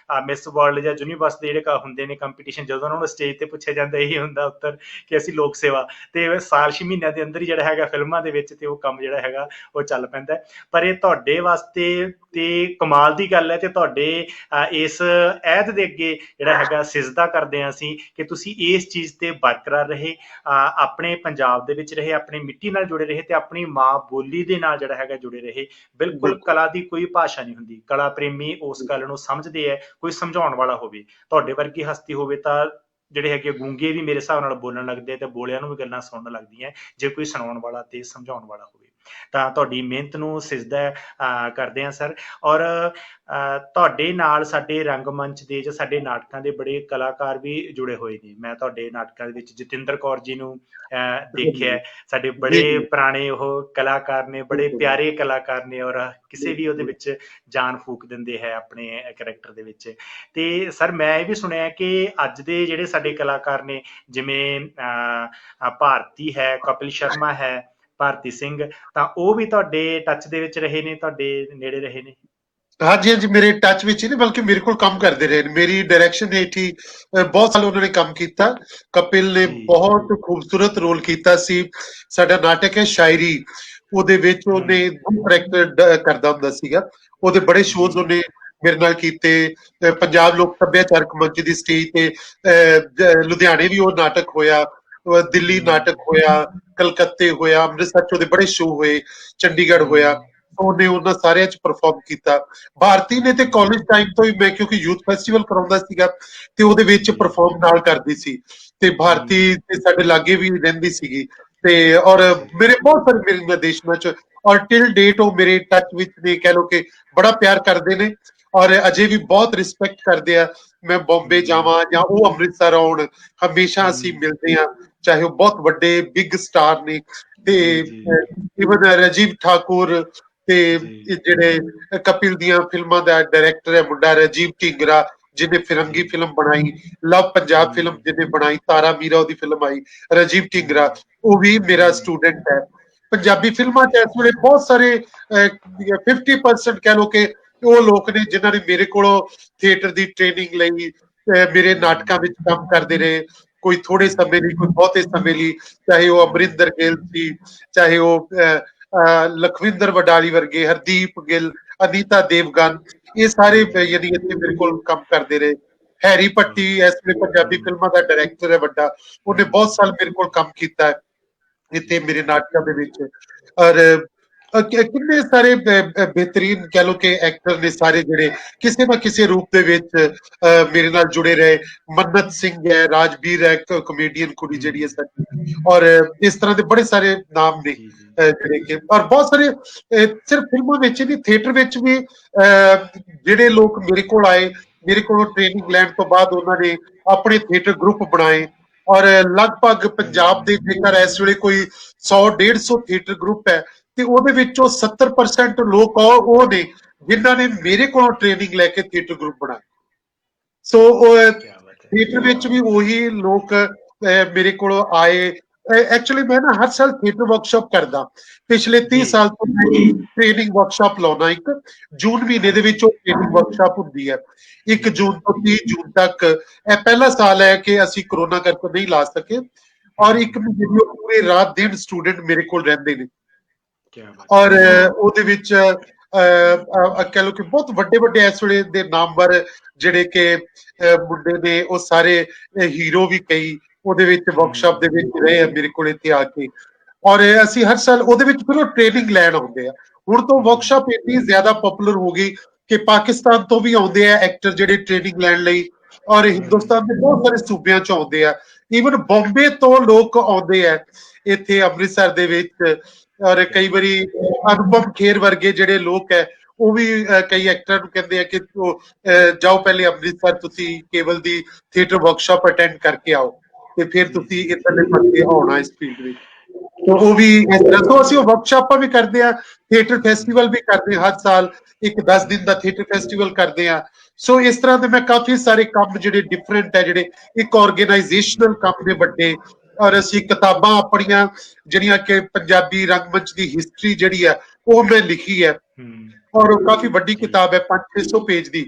ਮਿਸ ਵਰਲਡ ਜਾਂ ਯੂਨੀਵਰਸ ਦੇ ਜਿਹੜੇ ਹੁੰਦੇ ਨੇ ਕੰਪੀਟੀਸ਼ਨ, ਜਦੋਂ ਉਹਨਾਂ ਨੂੰ ਸਟੇਜ ਤੇ ਪੁੱਛਿਆ ਜਾਂਦਾ ਇਹੀ ਹੁੰਦਾ ਉੱਤਰ ਕਿ ਅਸੀਂ ਲੋਕ ਸੇਵਾ, ਤੇ ਸਾਲ 6 ਮਹੀਨਿਆਂ ਦੇ ਅੰਦਰ ਹੀ ਜਿਹੜਾ ਹੈਗਾ ਫਿਲਮਾਂ ਦੇ ਵਿੱਚ ਤੇ ਉਹ ਕੰਮ ਜਿਹੜਾ ਹੈਗਾ ਉਹ ਚੱਲ ਪੈਂਦਾ। ਪਰ ਇਹ ਤੁਹਾਡੇ ਵਾਸਤੇ ਤੇ ਕਮਾਲ ਦੀ ਗੱਲ ਹੈ, ਤੇ ਤੁਹਾਡੇ ਇਸ ਐਦ ਦੇ ਅੱਗੇ ਜਿਹੜਾ ਹੈਗਾ ਸਿਜਦਾ ਕਰਦੇ ਹਾਂ ਅਸੀਂ, ਕਿ ਤੁਸੀਂ ਇਸ ਚੀਜ਼ ਤੇ ਬਰਕਰਾਰ ਰਹੇ, ਆਪਣੇ ਪੰਜਾਬ ਦੇ ਵਿੱਚ ਰਹੇ, ਆਪਣੀ ਮਿੱਟੀ ਨਾਲ ਜੁੜੇ ਰਹੇ, ਤੇ ਆਪਣੀ ਮਾਂ ਬੋਲੀ ਦੇ ਨਾਲ ਜਿਹੜਾ ਹੈਗਾ ਜੁੜੇ ਰਹੇ। ਬਿਲਕੁਲ ਕਲਾ ਦੀ ਕੋਈ ਭਾਸ਼ਾ ਨਹੀਂ ਹੁੰਦੀ, ਕਲਾ ਪ੍ਰੇਮੀ ਉਸ ਗੱਲ ਨੂੰ ਸਮਝਦੇ ਹੈ, ਕੋਈ ਸਮਝਾਉਣ ਵਾਲਾ ਹੋਵੇ। ਤੁਹਾਡੇ ਵਰਗੀ ਹਸਤੀ ਹੋਵੇ ਤਾਂ ਜਿਹੜੇ ਹੈਗੇ ਗੂੰਗੇ ਵੀ ਮੇਰੇ ਹਿਸਾਬ ਨਾਲ ਬੋਲਣ ਲੱਗਦੇ, ਤੇ ਬੋਲਿਆਂ ਨੂੰ ਵੀ ਗੱਲਾਂ ਸੁਣਨ ਲੱਗਦੀਆਂ, ਜੇ ਕੋਈ ਸੁਣਾਉਣ ਵਾਲਾ ਤੇ ਸਮਝਾਉਣ ਵਾਲਾ ਹੋਵੇ। ਤਾਂ ਤੁਹਾਡੀ ਮਿਹਨਤ ਨੂੰ ਸਿਜਦਾ ਕਰਦੇ ਹਾਂ ਸਰ। ਔਰ ਤੁਹਾਡੇ ਨਾਲ ਸਾਡੇ ਰੰਗਮੰਚ ਦੇ ਜਾਂ ਸਾਡੇ ਨਾਟਕਾਂ ਦੇ ਬੜੇ ਕਲਾਕਾਰ ਵੀ ਜੁੜੇ ਹੋਏ ਨੇ। ਮੈਂ ਤੁਹਾਡੇ ਨਾਟਕਾਂ ਦੇ ਵਿੱਚ ਜਤਿੰਦਰ ਕੌਰ ਜੀ ਨੂੰ ਦੇਖਿਆ, ਸਾਡੇ ਬੜੇ ਪੁਰਾਣੇ ਉਹ ਕਲਾਕਾਰ ਨੇ, ਬੜੇ ਪਿਆਰੇ ਕਲਾਕਾਰ ਨੇ, ਔਰ ਕਿਸੇ ਵੀ ਉਹਦੇ ਵਿੱਚ ਜਾਨ ਫੂਕ ਦਿੰਦੇ ਹੈ ਆਪਣੇ ਕਰੈਕਟਰ ਦੇ ਵਿੱਚ। ਤੇ ਸਰ ਮੈਂ ਇਹ ਵੀ ਸੁਣਿਆ ਕਿ ਅੱਜ ਦੇ ਜਿਹੜੇ ਸਾਡੇ ਕਲਾਕਾਰ ਨੇ, ਜਿਵੇਂ ਭਾਰਤੀ ਹੈ, ਕਪਿਲ ਸ਼ਰਮਾ ਹੈ, ਭਾਰਤੀ ਸਿੰਘ, ਤਾਂ ਉਹ ਵੀ ਤੁਹਾਡੇ ਟੱਚ ਦੇ ਵਿੱਚ ਰਹੇ ਨੇ, ਤੁਹਾਡੇ ਨੇੜੇ ਰਹੇ ਨੇ? ਹਾਂਜੀ ਹਾਂਜੀ, ਮੇਰੇ ਟੱਚ ਵਿੱਚ ਹੀ ਨਹੀਂ ਬਲਕਿ ਮੇਰੇ ਕੋਲ ਕੰਮ ਕਰਦੇ ਰਹੇ ਨੇ, ਮੇਰੀ ਡਾਇਰੈਕਸ਼ਨ ਹੇਠ ਹੀ ਬਹੁਤ ਸਾਲ ਉਹਨਾਂ ਨੇ ਕੰਮ ਕੀਤਾ। ਕਪਿਲ ਨੇ ਜੀ। ਬਹੁਤ ਖੂਬਸੂਰਤ ਰੋਲ ਕੀਤਾ ਸੀ। ਸਾਡਾ ਨਾਟਕ ਹੈ ਸ਼ਾਇਰੀ, ਉਹਦੇ ਵਿੱਚ ਉਹਨੇ ਕਰੈਕਟਰ ਕਰਦਾ ਹੁੰਦਾ ਸੀਗਾ। ਉਹਦੇ ਬੜੇ ਸ਼ੋਜ਼ ਉਹਨੇ ਮੇਰੇ ਨਾਲ ਕੀਤੇ। ਪੰਜਾਬ ਲੋਕ ਸੱਭਿਆਚਾਰਕ ਮੰਚ ਦੀ ਸਟੇਜ ਤੇ ਲੁਧਿਆਣੇ ਵੀ ਉਹ ਨਾਟਕ ਹੋਇਆ, ਦਿੱਲੀ ਨਾਟਕ ਹੋਇਆ, ਕਲਕੱਤੇ ਹੋਇਆ, ਅੰਮ੍ਰਿਤਸਰ 'ਚ ਉਹਦੇ ਬੜੇ ਸ਼ੋਅ ਹੋਏ, ਚੰਡੀਗੜ੍ਹ ਹੋਇਆ, ਉਹਨੇ ਉਹਨਾਂ ਸਾਰਿਆਂ 'ਚ ਪਰਫਾਰਮ ਕੀਤਾ। ਭਾਰਤੀ ਨੇ ਤੇ ਕਾਲਜ ਟਾਈਮ ਤੋਂ ਹੀ, ਮੈਂ ਕਿਉਂਕਿ ਯੂਥ ਫੈਸਟੀਵਲ ਕਰਾਉਂਦਾ ਸੀਗਾ ਤੇ ਉਹਦੇ ਵਿੱਚ ਪਰਫਾਰਮ ਨਾਲ ਕਰਦੀ ਸੀ, ਤੇ ਭਾਰਤੀ ਤੇ ਸਾਡੇ ਲਾਗੇ ਵੀ ਰਹਿੰਦੀ ਸੀਗੀ, ਤੇ ਔਰ ਮੇਰੇ ਬਹੁਤ ਸਾਰੇ ਮੇਰੇ ਨਿਰਦੇਸ਼ਨਾਂ 'ਚ, ਔਰ ਟਿਲ ਡੇਟ ਉਹ ਮੇਰੇ ਟੱਚ ਵਿੱਚ ਨੇ, ਕਹਿ ਲਓ ਕਿ ਬੜਾ ਪਿਆਰ ਕਰਦੇ ਨੇ ਔਰ ਅਜੇ ਵੀ ਬਹੁਤ ਰਿਸਪੈਕਟ ਕਰਦੇ ਆ। ਮੈਂ ਬੰਬੇ ਜਾਵਾਂ ਜਾਂ ਉਹ ਅੰਮ੍ਰਿਤਸਰ ਆਉਣ, ਹਮੇਸ਼ਾ ਅਸੀਂ ਮਿਲਦੇ ਹਾਂ, ਚਾਹੇ ਉਹ ਬਹੁਤ ਵੱਡੇ ਬਿਗ ਸਟਾਰ ਨੇ, ਤੇ ਇਵਨ ਰਾਜੀਵ ਠਾਕੁਰ ਤੇ ਜਿਹੜੇ ਕਪਿਲ ਦੀਆਂ ਫਿਲਮਾਂ ਦਾ ਡਾਇਰੈਕਟਰ ਹੈ ਮੁੰਡਾ ਰਾਜੀਵ ਢੀਂਗਰਾ, ਜਿਹਨੇ ਫਿਰੰਗੀ ਫਿਲਮ ਬਣਾਈ, ਲਵ ਪੰਜਾਬ ਫਿਲਮ ਜਿਹਨੇ ਬਣਾਈ, ਤਾਰਾ ਮੀਰਾ ਉਹਦੀ ਫਿਲਮ ਆਈ, ਰਾਜੀਵ ਢੀਂਗਰਾ ਉਹ ਵੀ ਮੇਰਾ ਸਟੂਡੈਂਟ ਹੈ। ਪੰਜਾਬੀ ਫਿਲਮਾਂ 'ਚ ਇਸ ਵੇਲੇ ਬਹੁਤ ਸਾਰੇ 50% ਕਹਿ ਲਓ ਕਿ ਉਹ ਲੋਕ ਨੇ ਜਿਨ੍ਹਾਂ ਨੇ ਮੇਰੇ ਕੋਲੋਂ ਥੀਏਟਰ ਦੀ ਟ੍ਰੇਨਿੰਗ ਲਈ, ਮੇਰੇ ਨਾਟਕਾਂ ਵਿੱਚ ਕੰਮ ਕਰਦੇ ਰਹੇ, ਕੋਈ ਥੋੜੇ ਸਮੇਂ ਲਈ, ਕੋਈ ਬਹੁਤੇ ਸਮੇਂ ਲਈ, ਚਾਹੇ ਉਹ ਅਮਰਿੰਦਰ ਗਿੱਲ ਸੀ, ਚਾਹੇ ਉਹ ਲਖਵਿੰਦਰ ਵਡਾਲੀ ਵਰਗੇ, ਹਰਦੀਪ ਗਿੱਲ, ਅਨੀਤਾ ਦੇਵਗਨ, ਇਹ ਸਾਰੇ ਯਾਨੀ ਇੱਥੇ ਮੇਰੇ ਕੋਲ ਕੰਮ ਕਰਦੇ ਰਹੇ। ਹੈਰੀ ਭੱਟੀ ਇਸ ਵੇਲੇ ਪੰਜਾਬੀ ਫਿਲਮਾਂ ਦਾ ਡਾਇਰੈਕਟਰ ਹੈ ਵੱਡਾ, ਉਹਨੇ ਬਹੁਤ ਸਾਲ ਮੇਰੇ ਕੋਲ ਕੰਮ ਕੀਤਾ ਹੈ ਇੱਥੇ ਮੇਰੇ ਨਾਟਕਾਂ ਦੇ ਵਿੱਚ। ਔਰ ਕਿੰਨੇ ਸਾਰੇ ਬਿਹਤਰੀਨ ਕਹਿ ਲਓ ਕਿ ਐਕਟਰ ਨੇ ਸਾਰੇ ਜਿਹੜੇ ਕਿਸੇ ਨਾ ਕਿਸੇ ਰੂਪ ਦੇ ਵਿੱਚ ਮੇਰੇ ਨਾਲ ਜੁੜੇ ਰਹੇ। ਮੰਨਤ ਸਿੰਘ ਹੈ, ਰਾਜਵੀਰ ਹੈ, ਕਮੇਡੀਅਨ ਕੁੜੀ ਜਿਹੜੀ ਹੈ ਸਾਡੀ, ਔਰ ਇਸ ਤਰ੍ਹਾਂ ਦੇ ਬੜੇ ਸਾਰੇ ਨਾਮ ਨੇ ਜਿਹੜੇ ਕਿ, ਔਰ ਬਹੁਤ ਸਾਰੇ ਸਿਰਫ ਫਿਲਮਾਂ ਵਿੱਚ ਨਹੀਂ, ਥੀਏਟਰ ਵਿੱਚ ਵੀ ਜਿਹੜੇ ਲੋਕ ਮੇਰੇ ਕੋਲ ਆਏ, ਮੇਰੇ ਕੋਲੋਂ ਟ੍ਰੇਨਿੰਗ ਲੈਣ ਤੋਂ ਬਾਅਦ ਉਹਨਾਂ ਨੇ ਆਪਣੇ ਥੀਏਟਰ ਗਰੁੱਪ ਬਣਾਏ, ਔਰ ਲਗਭਗ ਪੰਜਾਬ ਦੇ ਜੇਕਰ ਇਸ ਵੇਲੇ ਕੋਈ 100-150 ਥੀਏਟਰ ਗਰੁੱਪ ਹੈ ਤੇ ਉਹਦੇ ਵਿੱਚੋਂ 70% ਲੋਕ ਉਹ ਨੇ ਜਿਨ੍ਹਾਂ ਨੇ ਮੇਰੇ ਕੋਲੋਂ ਟ੍ਰੇਨਿੰਗ ਲੈ ਕੇ ਥੀਏਟਰ ਗਰੁੱਪ ਬਣਾਏ। ਸੋ ਥੀਏਟਰ ਵਿੱਚ ਵੀ ਉਹੀ ਲੋਕ ਮੇਰੇ ਕੋਲੋਂ ਆਏ। ਐਕਚੁਅਲੀ ਮੈਂ ਨਾ ਹਰ ਸਾਲ ਥੀਏਟਰ ਵਰਕਸ਼ਾਪ ਕਰਦਾ, ਪਿਛਲੇ 30 ਸਾਲ ਤੋਂ ਮੈਂ ਟ੍ਰੇਨਿੰਗ ਵਰਕਸ਼ਾਪ ਲਾਉਣਾ, ਇੱਕ ਜੂਨ ਮਹੀਨੇ ਦੇ ਵਿੱਚ ਉਹ ਟ੍ਰੇਨਿੰਗ ਵਰਕਸ਼ਾਪ ਹੁੰਦੀ ਹੈ, 1 ਜੂਨ ਤੋਂ 30 ਜੂਨ ਤੱਕ। ਇਹ ਪਹਿਲਾ ਸਾਲ ਹੈ ਕਿ ਅਸੀਂ ਕਰੋਨਾ ਕਰਕੇ ਨਹੀਂ ਲਾ ਸਕੇ, ਔਰ 1 ਮਹੀਨੇ ਦੀ ਪੂਰੇ ਰਾਤ ਦਿਨ ਸਟੂਡੈਂਟ ਮੇਰੇ ਕੋਲ ਰਹਿੰਦੇ ਨੇ, ਔਰ ਉਹਦੇ ਵਿੱਚ ਕਹਿ ਲਓ ਕਿ ਬਹੁਤ ਵੱਡੇ ਵੱਡੇ ਇਸ ਵੇਲੇ ਦੇ ਨਾਮਵਰ ਜਿਹੜੇ ਕਿ ਮੁੰਡੇ ਨੇ, ਉਹ ਸਾਰੇ ਹੀਰੋ ਵੀ ਕਈ ਉਹਦੇ ਵਿੱਚ ਵਰਕਸ਼ਾਪ ਦੇ ਵਿੱਚ ਰਹੇ ਆ ਮੇਰੇ ਕੋਲ ਇੱਥੇ ਆ ਕੇ, ਔਰ ਅਸੀਂ ਹਰ ਸਾਲ ਉਹਦੇ ਵਿੱਚ ਫਿਰ ਉਹ ਟ੍ਰੇਨਿੰਗ ਲੈਣ ਆਉਂਦੇ ਆ। ਹੁਣ ਤੋਂ ਵਰਕਸ਼ਾਪ ਇੰਨੀ ਜ਼ਿਆਦਾ ਪਪੂਲਰ ਹੋ ਗਈ ਕਿ ਪਾਕਿਸਤਾਨ ਤੋਂ ਵੀ ਆਉਂਦੇ ਆ ਐਕਟਰ ਜਿਹੜੇ ਟ੍ਰੇਨਿੰਗ ਲੈਣ ਲਈ, ਔਰ ਹਿੰਦੁਸਤਾਨ ਦੇ ਬਹੁਤ ਸਾਰੇ ਸੂਬਿਆਂ ਚ ਆਉਂਦੇ ਆ, ਈਵਨ ਬੰਬੇ ਤੋਂ ਲੋਕ ਆਉਂਦੇ ਆ ਇੱਥੇ ਅੰਮ੍ਰਿਤਸਰ ਦੇ ਵਿੱਚ। ਔਰ ਕਈ ਵਾਰੀ ਅਨੁਪਮ ਖੇਰ ਵਰਗੇ ਜਿਹੜੇ ਲੋਕ ਹੈ ਉਹ ਵੀ ਕਈ ਐਕਟਰਾਂ ਨੂੰ ਕਹਿੰਦੇ ਆ ਕਿ ਜਾਓ ਪਹਿਲੇ ਅੰਮ੍ਰਿਤਸਰ ਤੁਸੀਂ ਕੇਵਲ ਦੀ ਥੀਏਟਰ ਵਰਕਸ਼ਾਪ ਅਟੈਂਡ ਕਰਕੇ ਆਓ ਤੇ ਫਿਰ ਤੁਸੀਂ ਇੱਧਰਲੇ ਪਾਸੇ ਆਉਣਾ ਇਸ ਫੀਲਡ ਵਿੱਚ। ਉਹ ਵੀ ਇਸ ਤਰ੍ਹਾਂ ਤੋਂ ਅਸੀਂ ਉਹ ਵਰਕਸ਼ਾਪਾਂ ਵੀ ਕਰਦੇ ਆ, ਥੀਏਟਰ ਫੈਸਟੀਵਲ ਵੀ ਕਰਦੇ ਹਰ ਸਾਲ, ਇੱਕ 10 ਦਿਨ ਦਾ ਥੀਏਟਰ ਫੈਸਟੀਵਲ ਕਰਦੇ ਆ। ਸੋ ਇਸ ਤਰ੍ਹਾਂ ਦੇ ਮੈਂ ਕਾਫੀ ਸਾਰੇ ਕੰਮ ਜਿਹੜੇ ਡਿਫਰੈਂਟ ਹੈ, ਜਿਹੜੇ ਇੱਕ ਆਰਗੇਨਾਈਜੇਸ਼ਨਲ ਕੰਮ ਦੇ ਵੱਡੇ, ਔਰ ਅਸੀਂ ਕਿਤਾਬਾਂ ਆਪਣੀਆਂ ਜਿਹੜੀਆਂ ਕਿ ਪੰਜਾਬੀ ਰੰਗਮੰਚ ਦੀ ਹਿਸਟਰੀ ਜਿਹੜੀ ਹੈ ਉਹ ਮੈਂ ਲਿਖੀ ਹੈ, ਔਰ ਉਹ ਕਾਫੀ ਵੱਡੀ ਕਿਤਾਬ ਹੈ 500-600 ਪੇਜ ਦੀ,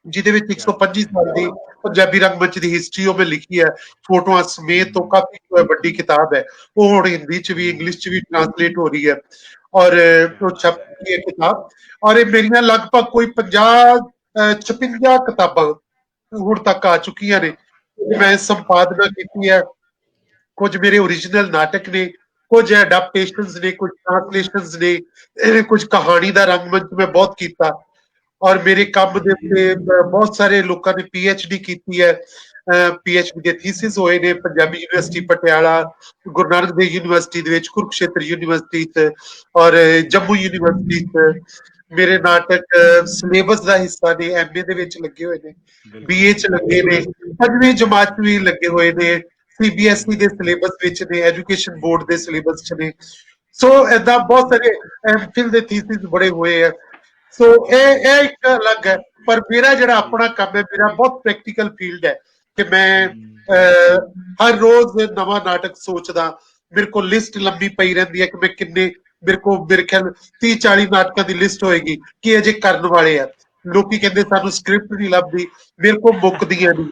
ਜਿਹਦੇ ਵਿੱਚ 125 ਸਾਲ ਦੀ ਪੰਜਾਬੀ ਰੰਗਮੰਚ ਦੀ ਹਿਸਟਰੀ ਉਹ ਮੈਂ ਲਿਖੀ ਹੈ, ਫੋਟੋਆਂ ਸਮੇਤ। ਉਹ ਕਾਫੀ ਵੱਡੀ ਕਿਤਾਬ ਹੈ, ਉਹ ਹੁਣ ਹਿੰਦੀ ਚ ਵੀ ਇੰਗਲਿਸ਼ ਚ ਵੀ ਟ੍ਰਾਂਸਲੇਟ ਹੋ ਰਹੀ ਹੈ, ਔਰ ਉਹ ਛਪ ਚੁੱਕੀ ਹੈ ਕਿਤਾਬ। ਔਰ ਇਹ ਮੇਰੀਆਂ ਲਗਭਗ ਕੋਈ 50-56 ਕਿਤਾਬਾਂ ਹੁਣ ਤੱਕ ਆ ਚੁੱਕੀਆਂ ਨੇ, ਮੈਂ ਸੰਪਾਦਨਾ ਕੀਤੀ ਹੈ। ਕੁਝ ਮੇਰੇ ਓਰੀਜਨਲ ਨਾਟਕ ਨੇ, ਕੁਝ ਐਡੈਪਟੇਸ਼ਨਸ ਨੇ, ਕੁਝ ਟ੍ਰਾਂਸਲੇਸ਼ਨਸ ਨੇ, ਕੁਝ ਕਹਾਣੀ ਦਾ ਰੰਗਮੰਚ ਮੈਂ ਬਹੁਤ ਕੀਤਾ, ਔਰ ਮੇਰੇ ਕੰਮ ਦੇ ਉੱਤੇ ਬਹੁਤ ਸਾਰੇ ਲੋਕਾਂ ਨੇ PhD ਕੀਤੀ ਹੈ, PhD ਦੇ ਥੀਸਿਸ ਹੋਏ ਨੇ ਪੰਜਾਬੀ ਯੂਨੀਵਰਸਿਟੀ ਪਟਿਆਲਾ, ਗੁਰੂ ਨਾਨਕ ਦੇਵ ਯੂਨੀਵਰਸਿਟੀ ਦੇ ਵਿੱਚ, ਕੁਰੂਕਸ਼ੇਤਰ ਯੂਨੀਵਰਸਿਟੀ ਚ, ਔਰ ਜੰਮੂ ਯੂਨੀਵਰਸਿਟੀ ਚ। ਮੇਰੇ ਨਾਟਕ ਸਿਲੇਬਸ ਦਾ ਹਿੱਸਾ ਨੇ, MA ਦੇ ਵਿੱਚ ਲੱਗੇ ਹੋਏ ਨੇ, BA ਚ ਲੱਗੇ ਨੇ, 5ਵੀਂ ਜਮਾਤ ਚ ਵੀ ਲੱਗੇ ਹੋਏ ਨੇ, CBSE ਦੇ ਸਿਲੇਬਸ ਵਿੱਚ ਨੇ, ਐਜੂਕੇਸ਼ਨ ਬੋਰਡ ਦੇ ਸਿਲੇਬਸ ਚ ਨੇ। ਸੋ ਏਦਾਂ ਬਹੁਤ ਸਾਰੇ MPhil ਦੇ ਥੀਸਿਸ ਬੜੇ ਹੋਏ ਆ। ਸੋ ਇਹ ਇੱਕ ਅਲੱਗ ਹੈ, ਪਰ ਮੇਰਾ ਜਿਹੜਾ ਆਪਣਾ ਕੰਮ ਹੈ, ਮੇਰਾ ਬਹੁਤ ਪ੍ਰੈਕਟੀਕਲ ਫੀਲਡ ਹੈ ਕਿ ਮੈਂ ਹਰ ਰੋਜ਼ ਨਵਾਂ ਨਾਟਕ ਸੋਚਦਾ, ਮੇਰੇ ਕੋਲ ਲਿਸਟ ਲੰਬੀ ਪਈ ਰਹਿੰਦੀ ਹੈ ਕਿ ਮੈਂ ਕਿੰਨੇ, ਮੇਰੇ ਕੋਲ ਮੇਰੇ ਖਿਆਲ 30-40 ਨਾਟਕਾਂ ਦੀ ਲਿਸਟ ਹੋਏਗੀ ਕਿ ਅਜੇ ਕਰਨ ਵਾਲੇ ਆ, ਲੋਕੀ ਕਹਿੰਦੇ ਸਾਨੂੰ ਸਕ੍ਰਿਪਟ ਨਹੀਂ ਲੱਭਦੀ, ਮੇਰੇ ਕੋਲ ਮੁੱਕਦੀਆਂ ਨਹੀਂ।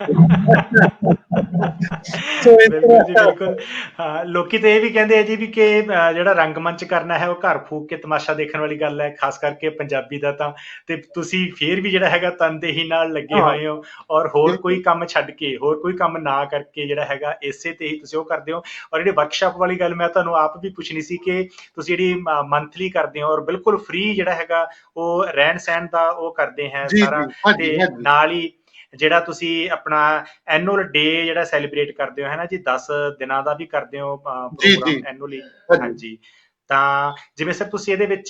ਸੋ ਇਸ ਬਿਲਕੁਲ ਜੀ, ਤਰ੍ਹਾਂ ਬਿਲਕੁਲ। ਲੋਕੀ ਤਾਂ ਇਹ ਵੀ ਕਹਿੰਦੇ ਆ ਜੀ ਵੀ ਕਿ ਜਿਹੜਾ ਰੰਗਮੰਚ ਕਰਨਾ ਹੈ ਉਹ ਘਰ ਫੂਕ ਕੇ ਤਮਾਸ਼ਾ ਦੇਖਣ ਵਾਲੀ ਗੱਲ ਹੈ, ਖਾਸ ਕਰਕੇ ਪੰਜਾਬੀ ਦਾ ਤਾਂ। ਤੇ ਤੁਸੀਂ ਫੇਰ ਵੀ ਜਿਹੜਾ ਹੈਗਾ ਤਨਦੇਹੀ ਨਾਲ ਲੱਗੇ ਹਾਂ ਹੋਏ ਹੋ, ਔਰ ਹੋਰ ਬਿਲਕੁਲ ਕੋਈ ਕੰਮ ਛੱਡ ਕੇ, ਹੋਰ ਕੋਈ ਕੰਮ ਨਾ ਕਰਕੇ ਜਿਹੜਾ ਹੈਗਾ ਇਸੇ ਤੇ ਹੀ ਤੁਸੀਂ ਉਹ ਕਰਦੇ ਹੋ। ਔਰ ਜਿਹੜੀ ਵਰਕਸ਼ਾਪ ਵਾਲੀ ਗੱਲ ਮੈਂ ਤੁਹਾਨੂੰ ਆਪ ਵੀ ਪੁੱਛਣੀ ਸੀ ਕਿ ਤੁਸੀਂ ਜਿਹੜੀ ਮੰਥਲੀ ਕਰਦੇ ਹੋ ਔਰ ਬਿਲਕੁਲ ਫ੍ਰੀ ਜਿਹੜਾ ਹੈਗਾ ਉਹ ਰਹਿਣ ਸਹਿਣ ਦਾ ਉਹ ਕਰਦੇ ਹੈ ਜੀ ਸਾਰਾ, ਜੀ ਹਾਂਜੀ ਤੇ ਹਾਂਜੀ ਨਾਲ ਹੀ ਜਿਹੜਾ ਤੁਸੀਂ ਆਪਣਾ ਐਨੂਅਲ ਡੇ ਜਿਹੜਾ ਸੈਲੀਬ੍ਰੇਟ ਕਰਦੇ ਹੋ ਹੈ ਨਾ ਜੀ, 10 ਦਿਨਾਂ ਦਾ ਵੀ ਕਰਦੇ ਹੋ ਜੀ ਜੀ ਪ੍ਰੋਗਰਾਮ ਐਨੂਅਲੀ। ਹਾਂਜੀ ਹਾਂਜੀ। ਤਾਂ ਜਿਵੇਂ ਸਰ ਤੁਸੀਂ ਇਹਦੇ ਵਿੱਚ